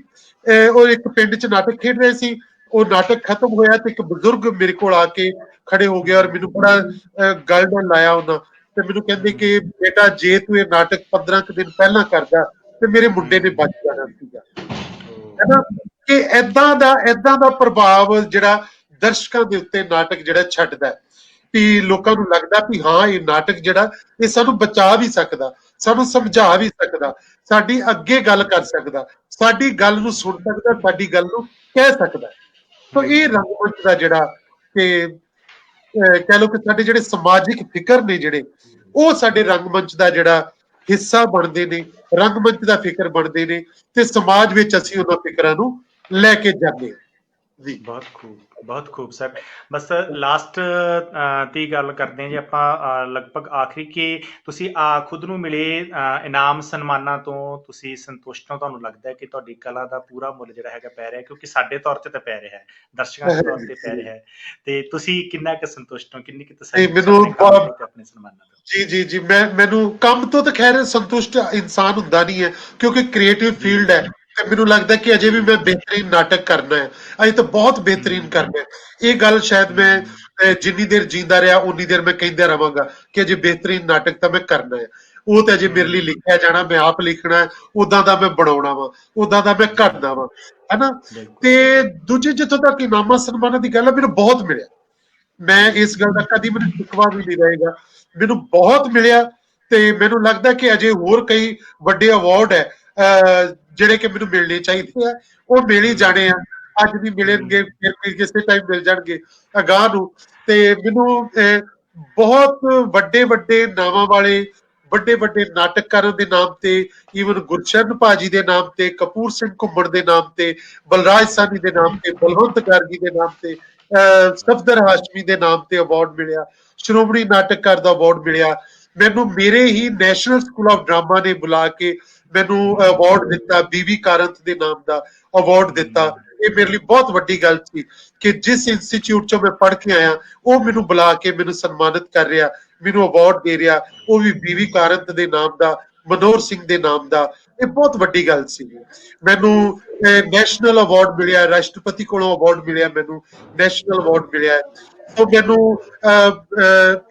ਉਹ ਇੱਕ ਪਿੰਡ 'ਚ ਨਾਟਕ ਖੇਡ ਰਹੇ ਸੀ, ਉਹ ਨਾਟਕ ਖਤਮ ਹੋਇਆ ਤੇ ਇੱਕ ਬਜ਼ੁਰਗ ਮੇਰੇ ਕੋਲ ਆ ਕੇ ਖੜੇ ਹੋ ਗਿਆ, ਔਰ ਮੈਨੂੰ ਬੜਾ ਗੱਲ ਨਾਲ ਲਾਇਆ ਉਹਨਾਂ, ਤੇ ਮੈਨੂੰ ਕਹਿੰਦੇ ਕਿ ਬੇਟਾ ਜੇ ਤੂੰ ਇਹ ਨਾਟਕ 15 ਕੁ ਦਿਨ ਪਹਿਲਾਂ ਕਰਦਾ ਤੇ ਮੇਰੇ ਮੁੰਡੇ ਨੇ ਬਚ ਜਾਣਾ ਸੀਗਾ, ਹੈਨਾ। ਕਿ ਏਦਾਂ ਦਾ ਪ੍ਰਭਾਵ ਜਿਹੜਾ ਦਰਸ਼ਕਾਂ ਦੇ ਉੱਤੇ ਨਾਟਕ ਜਿਹੜਾ ਛੱਡਦਾ, ਵੀ ਲੋਕਾਂ ਨੂੰ ਲੱਗਦਾ ਵੀ ਹਾਂ ਇਹ ਨਾਟਕ ਜਿਹੜਾ ਇਹ ਸਾਨੂੰ ਬਚਾ ਵੀ ਸਕਦਾ, ਸਾਨੂੰ ਸਮਝਾ ਵੀ ਸਕਦਾ, ਸਾਡੀ ਅੱਗੇ ਗੱਲ ਕਰ ਸਕਦਾ, ਸਾਡੀ ਗੱਲ ਨੂੰ ਸੁਣ ਸਕਦਾ, ਸਾਡੀ ਗੱਲ ਨੂੰ ਕਹਿ ਸਕਦਾ। ਤਾਂ ਇਹ ਰੰਗਮੰਚ ਦਾ ਜਿਹੜਾ ਕਿ ਕਹਿ ਲਓ ਕਿ ਸਾਡੇ ਜਿਹੜੇ ਸਮਾਜਿਕ ਫਿਕਰ ਨੇ ਜਿਹੜੇ, ਉਹ ਸਾਡੇ ਰੰਗਮੰਚ ਦਾ ਜਿਹੜਾ ਹਿੱਸਾ ਬਣਦੇ ਨੇ, ਰੰਗਮੰਚ ਦਾ ਫਿਕਰ ਬਣਦੇ ਨੇ, ਤੇ ਸਮਾਜ ਵਿੱਚ ਅਸੀਂ ਉਹਨਾਂ ਫਿਕਰਾਂ ਨੂੰ ਲੈ ਕੇ ਜਾਂਦੇ ਹਾਂ। ਜੀ ਬਹੁਤ ਖੂਬ ਸਰ। ਬਸ ਲਾਸਟ ਦੀ ਗੱਲ ਕਰਦੇ ਹਾਂ ਜੀ ਆਪਾਂ, ਲਗਭਗ ਆਖਰੀ, ਕਿ ਤੁਸੀਂ ਖੁਦ ਨੂੰ ਮਿਲੇ ਇਨਾਮ ਸਨਮਾਨਾਂ ਤੋਂ ਤੁਸੀਂ ਸੰਤੁਸ਼ਟ ਹੋ? ਤੁਹਾਨੂੰ ਲੱਗਦਾ ਹੈ ਕਿ ਤੁਹਾਡੀ ਕਲਾ ਦਾ ਪੂਰਾ ਮੁੱਲ ਜਿਹੜਾ ਹੈਗਾ ਪੈ ਰਿਹਾ? ਕਿਉਂਕਿ ਸਾਡੇ ਤੌਰ ਤੇ ਤਾਂ ਪੈ ਰਿਹਾ ਹੈ, ਦਰਸ਼ਕਾਂ ਦੇ ਤੌਰ ਤੇ ਪੈ ਰਿਹਾ ਹੈ, ਤੇ ਤੁਸੀਂ ਕਿੰਨਾ ਕੁ ਸੰਤੁਸ਼ਟ ਹੋ, ਕਿੰਨੀ ਕੁ ਨਹੀਂ, ਤਸੱਲੀ ਮੈਨੂੰ ਆਪਣੇ ਕੰਮ ਤੋਂ ਤੇ ਆਪਣੇ ਸਨਮਾਨਾਂ ਤੋਂ? ਜੀ ਜੀ ਜੀ, ਮੈਨੂੰ ਕੰਮ ਤੋਂ ਤਾਂ ਖੈਰ ਸੰਤੁਸ਼ਟ ਇਨਸਾਨ ਹੁੰਦਾ ਨਹੀਂ ਹੈ, ਕਿਉਂਕਿ ਕ੍ਰੀਏਟਿਵ ਜੀ ਫੀਲਡ ਹੈ, ਤੇ ਮੈਨੂੰ ਲੱਗਦਾ ਕਿ ਅਜੇ ਵੀ ਜੀ ਮੈਂ ਬਿਹਤਰੀਨ ਨਾਟਕ ਕਰਨਾ ਹੈ, ਅਜੇ ਤਾਂ ਬਹੁਤ ਬਿਹਤਰੀਨ ਹਮ ਕਰਨਾ ਹੈ। ਇਹ ਗੱਲ ਸ਼ਾਇਦ ਮੈਂ ਹਮ ਜਿੰਨੀ ਦੇਰ ਜੀਂਦਾ ਰਿਹਾ ਉਨੀ ਦੇਰ ਮੈਂ ਕਹਿੰਦਾ ਰਵਾਂਗਾ ਕਿ ਅਜੇ ਬਿਹਤਰੀਨ ਨਾਟਕ ਤਾਂ ਮੈਂ ਕਰਨਾ ਹੈ। ਉਹ ਤਾਂ ਅਜੇ ਮੇਰੇ ਲਈ ਹਮ ਲਿਖਿਆ ਜਾਣਾ, ਮੈਂ ਆਪ ਲਿਖਣਾ ਹੈ, ਉਦਾਂ ਦਾ ਮੈਂ ਬਣਾਉਣਾ ਵਾ, ਉਦਾਂ ਦਾ ਮੈਂ ਜੀ ਕਰਨਾ ਵਾ, ਹੈਨਾ। ਬਿਲਕੁਲ ਤੇ ਦੂਜੇ, ਜਿੱਥੋਂ ਤੱਕ ਇਨਾਮਾਂ ਸਨਮਾਨਾਂ ਦੀ ਗੱਲ ਹੈ, ਮੈਨੂੰ ਬਹੁਤ ਮਿਲਿਆ, ਮੈਂ ਜੀ ਇਸ ਗੱਲ ਦਾ ਕਦੀ ਮੈਨੂੰ ਸ਼ਿਕਵਾ ਵੀ ਨਹੀਂ ਰਹੇਗਾ, ਮੈਨੂੰ ਬਹੁਤ ਮਿਲਿਆ। ਤੇ ਮੈਨੂੰ ਲੱਗਦਾ ਕਿ ਅਜੇ ਹੋਰ ਕਈ ਵੱਡੇ ਅਵਾਰਡ ਹੈ ਜਿਹੜੇ ਕਿ ਮੈਨੂੰ ਮਿਲਣੇ ਚਾਹੀਦੇ ਆ, ਉਹ ਮਿਲ ਹੀ ਜਾਣੇ ਆ, ਅੱਜ ਵੀ ਮਿਲਣਗੇ, ਫਿਰ ਕਿਸੇ ਟਾਈਮ ਮਿਲ ਜਾਣਗੇ ਅਗਾਂਹ ਨੂੰ। ਤੇ ਮੈਨੂੰ ਬਹੁਤ ਵੱਡੇ ਵੱਡੇ ਨਾਵਾਂ ਵਾਲੇ, ਵੱਡੇ ਵੱਡੇ ਨਾਟਕਕਾਰਾਂ ਦੇ ਨਾਮ ਤੇ, ਈਵਨ ਗੁਰਸ਼ਰਨ ਭਾਜੀ ਦੇ ਨਾਮ ਤੇ, ਕਪੂਰ ਸਿੰਘ ਘੁੰਮਣ ਦੇ ਨਾਮ ਤੇ, ਬਲਰਾਜ ਸਾਹਨੀ ਦੇ ਨਾਮ ਤੇ, ਬਲਵੰਤ ਗਾਰਗੀ ਦੇ ਨਾਮ ਤੇ, ਸਫਦਰ ਹਾਸ਼ਮੀ ਦੇ ਨਾਮ ਤੇ ਅਵਾਰਡ ਮਿਲਿਆ, ਸ਼੍ਰੋਮਣੀ ਨਾਟਕਕਾਰ ਦਾ ਅਵਾਰਡ ਮਿਲਿਆ ਮੈਨੂੰ। ਮੇਰੇ ਹੀ ਨੈਸ਼ਨਲ ਸਕੂਲ ਆਫ ਡਰਾਮਾ ਨੇ ਬੁਲਾ ਕੇ ਮੈਨੂੰ ਅਵਾਰਡ ਦਿੱਤਾ, ਬੀਵੀ ਕਾਰੰਤ ਦੇ ਨਾਮ ਦਾ ਅਵਾਰਡ ਦਿੱਤਾ। ਇਹ ਮੇਰੇ ਲਈ ਬਹੁਤ ਵੱਡੀ ਗੱਲ ਸੀ ਕਿ ਜਿਸ ਇੰਸਟੀਚਿਊਟ ਚੋਂ ਮੈਂ ਪੜ੍ਹ ਕੇ ਆਇਆ, ਉਹ ਮੈਨੂੰ ਬੁਲਾ ਕੇ ਮੈਨੂੰ ਸਨਮਾਨਿਤ ਕਰ ਰਿਹਾ, ਮੈਨੂੰ ਅਵਾਰਡ ਦੇ ਰਿਹਾ, ਉਹ ਵੀ ਬੀਵੀ ਕਾਰੰਤ ਦੇ ਨਾਮ ਦਾ, ਮਨੋਹਰ ਸਿੰਘ ਦੇ ਨਾਮ ਦਾ। ਇਹ ਬਹੁਤ ਵੱਡੀ ਗੱਲ ਸੀ। ਮੈਨੂੰ ਨੈਸ਼ਨਲ ਅਵਾਰਡ ਮਿਲਿਆ, ਰਾਸ਼ਟਰਪਤੀ ਕੋਲੋਂ ਅਵਾਰਡ ਮਿਲਿਆ, ਮੈਨੂੰ ਨੈਸ਼ਨਲ ਅਵਾਰਡ ਮਿਲਿਆ। ਸੋ ਮੈਨੂੰ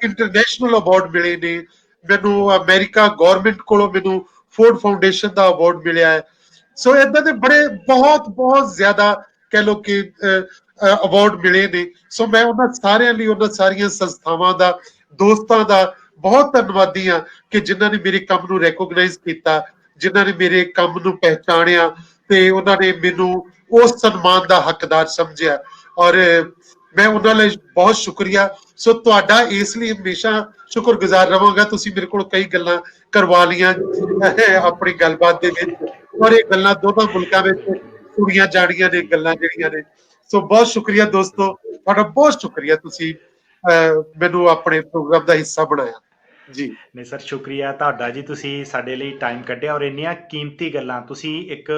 ਇੰਟਰਨੈਸ਼ਨਲ ਅਵਾਰਡ ਮਿਲੇ ਨੇ, ਮੈਨੂੰ ਅਮਰੀਕਾ ਗਵਰਨਮੈਂਟ ਕੋਲੋਂ ਮੈਨੂੰ ਫੋਰਡ ਫਾਊਂਡੇਸ਼ਨ ਦਾ ਅਵਾਰਡ ਮਿਲਿਆ ਹੈ। ਸੋ ਏਦਾਂ ਦੇ ਬੜੇ ਬਹੁਤ ਬਹੁਤ ਜ਼ਿਆਦਾ ਕਹਿ ਲਓ ਕਿ ਅਵਾਰਡ ਮਿਲੇ ਨੇ। ਸੋ ਮੈਂ ਉਹਨਾਂ ਸਾਰਿਆਂ ਲਈ, ਉਹਨਾਂ ਸਾਰੀਆਂ ਸੰਸਥਾਵਾਂ ਦਾ, ਦੋਸਤਾਂ ਦਾ ਬਹੁਤ ਧੰਨਵਾਦੀ ਹਾਂ ਕਿ ਜਿਨ੍ਹਾਂ ਨੇ ਮੇਰੇ ਕੰਮ ਨੂੰ ਰੈਕੋਗਨਾਈਜ਼ ਕੀਤਾ, ਜਿਨ੍ਹਾਂ ਨੇ ਮੇਰੇ ਕੰਮ ਨੂੰ ਪਹਿਚਾਣਿਆ, ਤੇ ਉਹਨਾਂ ਨੇ ਮੈਨੂੰ ਉਸ ਸਨਮਾਨ ਦਾ ਹੱਕਦਾਰ ਸਮਝਿਆ, ਔਰ ਮੈਂ ਉਹਨਾਂ ਲਈ ਬਹੁਤ ਸ਼ੁਕਰੀਆ। ਸੋ ਤੁਹਾਡਾ ਇਸ ਲਈ ਹਮੇਸ਼ਾ ਸ਼ੁਕਰਗੁਜ਼ਾਰ ਰਵਾਂਗਾ। ਤੁਸੀਂ ਮੇਰੇ ਕੋਲ ਕਈ ਗੱਲਾਂ ਕਰਵਾ ਲਈਆਂ ਆਪਣੀ ਗੱਲਬਾਤ ਦੇ ਵਿੱਚ, ਔਰ ਇਹ ਗੱਲਾਂ ਦੋਨਾਂ ਮੁਲਕਾਂ ਵਿੱਚ ਸੁਣੀਆਂ ਜਾਣੀਆਂ ਨੇ ਗੱਲਾਂ ਜਿਹੜੀਆਂ ਨੇ। ਸੋ ਬਹੁਤ ਸ਼ੁਕਰੀਆ ਦੋਸਤੋ, ਤੁਹਾਡਾ ਬਹੁਤ ਸ਼ੁਕਰੀਆ, ਤੁਸੀਂ ਮੈਨੂੰ ਆਪਣੇ ਪ੍ਰੋਗਰਾਮ ਦਾ ਹਿੱਸਾ ਬਣਾਇਆ ਜੀ। ਨਹੀਂ ਸਰ, ਸ਼ੁਕਰੀਆ ਤੁਹਾਡਾ ਜੀ, ਤੁਸੀਂ ਸਾਡੇ ਲਈ ਟਾਈਮ ਕੱਢਿਆ, ਔਰ ਇੰਨੀਆਂ ਕੀਮਤੀ ਗੱਲਾਂ, ਤੁਸੀਂ ਇੱਕ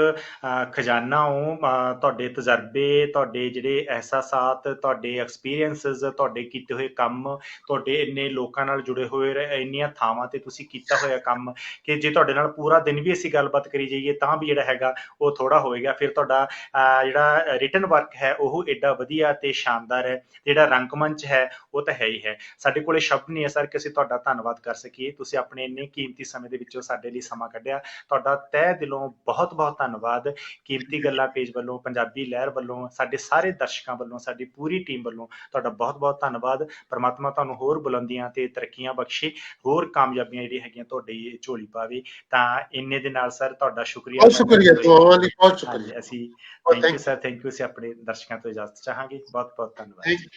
ਖਜ਼ਾਨਾ ਹੋ, ਤੁਹਾਡੇ ਤਜਰਬੇ, ਤੁਹਾਡੇ ਜਿਹੜੇ ਅਹਿਸਾਸਾਤ, ਤੁਹਾਡੇ ਐਕਸਪੀਰੀਅੰਸਸ, ਤੁਹਾਡੇ ਕੀਤੇ ਹੋਏ ਕੰਮ, ਤੁਹਾਡੇ ਇੰਨੇ ਲੋਕਾਂ ਨਾਲ ਜੁੜੇ ਹੋਏ, ਇੰਨੀਆਂ ਥਾਵਾਂ ਤੇ ਤੁਸੀਂ ਕੀਤਾ ਹੋਇਆ ਕੰਮ, ਕਿ ਜੇ ਤੁਹਾਡੇ ਨਾਲ ਪੂਰਾ ਦਿਨ ਵੀ ਅਸੀਂ ਗੱਲਬਾਤ ਕਰੀ ਜਾਈਏ ਤਾਂ ਵੀ ਜਿਹੜਾ ਹੈਗਾ ਉਹ ਥੋੜਾ ਹੋਵੇਗਾ। ਫਿਰ ਤੁਹਾਡਾ ਜਿਹੜਾ ਰਿਟਨ ਵਰਕ ਹੈ ਉਹ ਏਡਾ ਵਧੀਆ ਤੇ ਸ਼ਾਨਦਾਰ ਹੈ, ਜਿਹੜਾ ਰੰਗਮੰਚ ਹੈ ਉਹ ਤਾਂ ਹੈ ਹੀ ਹੈ। ਸਾਡੇ ਕੋਲੇ ਸ਼ਬਦ ਨਹੀਂ ਹੈ ਸਰ ਕਿ ਅਸੀਂ ਤੁਹਾਡਾ ਧੰਨਵਾਦ ਕਰ ਸਕੀਏ। ਤੁਸੀਂ ਆਪਣੇ ਇੰਨੇ ਕੀਮਤੀ ਸਮੇਂ ਦੇ ਵਿੱਚੋਂ ਸਾਡੇ ਲਈ ਸਮਾਂ ਕੱਢਿਆ, ਤੁਹਾਡਾ ਤਹਿ ਦਿਲੋਂ ਬਹੁਤ ਬਹੁਤ ਧੰਨਵਾਦ। ਕੀਮਤੀ ਗੱਲਾਂ ਪੇਜ ਵੱਲੋਂ, ਪੰਜਾਬੀ ਲਹਿਰ ਵੱਲੋਂ, ਸਾਡੇ ਸਾਰੇ ਦਰਸ਼ਕਾਂ ਵੱਲੋਂ, ਸਾਡੀ ਪੂਰੀ ਟੀਮ ਵੱਲੋਂ ਤੁਹਾਡਾ ਬਹੁਤ ਬਹੁਤ ਧੰਨਵਾਦ। ਪਰਮਾਤਮਾ ਤੁਹਾਨੂੰ ਹੋਰ ਬੁਲੰਦੀਆਂ ਤੇ ਤਰੱਕੀਆਂ ਬਖਸ਼ੇ, ਹੋਰ ਕਾਮਯਾਬੀਆਂ ਜਿਹੜੀਆਂ ਹੈਗੀਆਂ ਤੁਹਾਡੀ ਝੋਲੀ ਪਾਵੇ। ਤਾਂ ਇੰਨੇ ਦੇ ਨਾਲ ਸਰ ਤੁਹਾਡਾ ਸ਼ੁਕਰੀਆ ਬਹੁਤ ਅਦਾ ਸ਼ੁਕਰੀਆ, ਕਰਦੇ ਹੋਏ, ਦੁਆਵਾਂ ਲਈ ਬਹੁਤ ਸ਼ੁਕਰੀਆ। ਹਾਂਜੀ, ਅਸੀਂ ਔਰ thank you sir, thank you. ਅਸੀਂ ਆਪਣੇ ਦਰਸ਼ਕਾਂ ਤੋਂ ਇਜਾਜ਼ਤ ਚਾਹਾਂਗੇ। ਬਹੁਤ ਬਹੁਤ ਧੰਨਵਾਦ ਥੈਂਕ ਜੀ।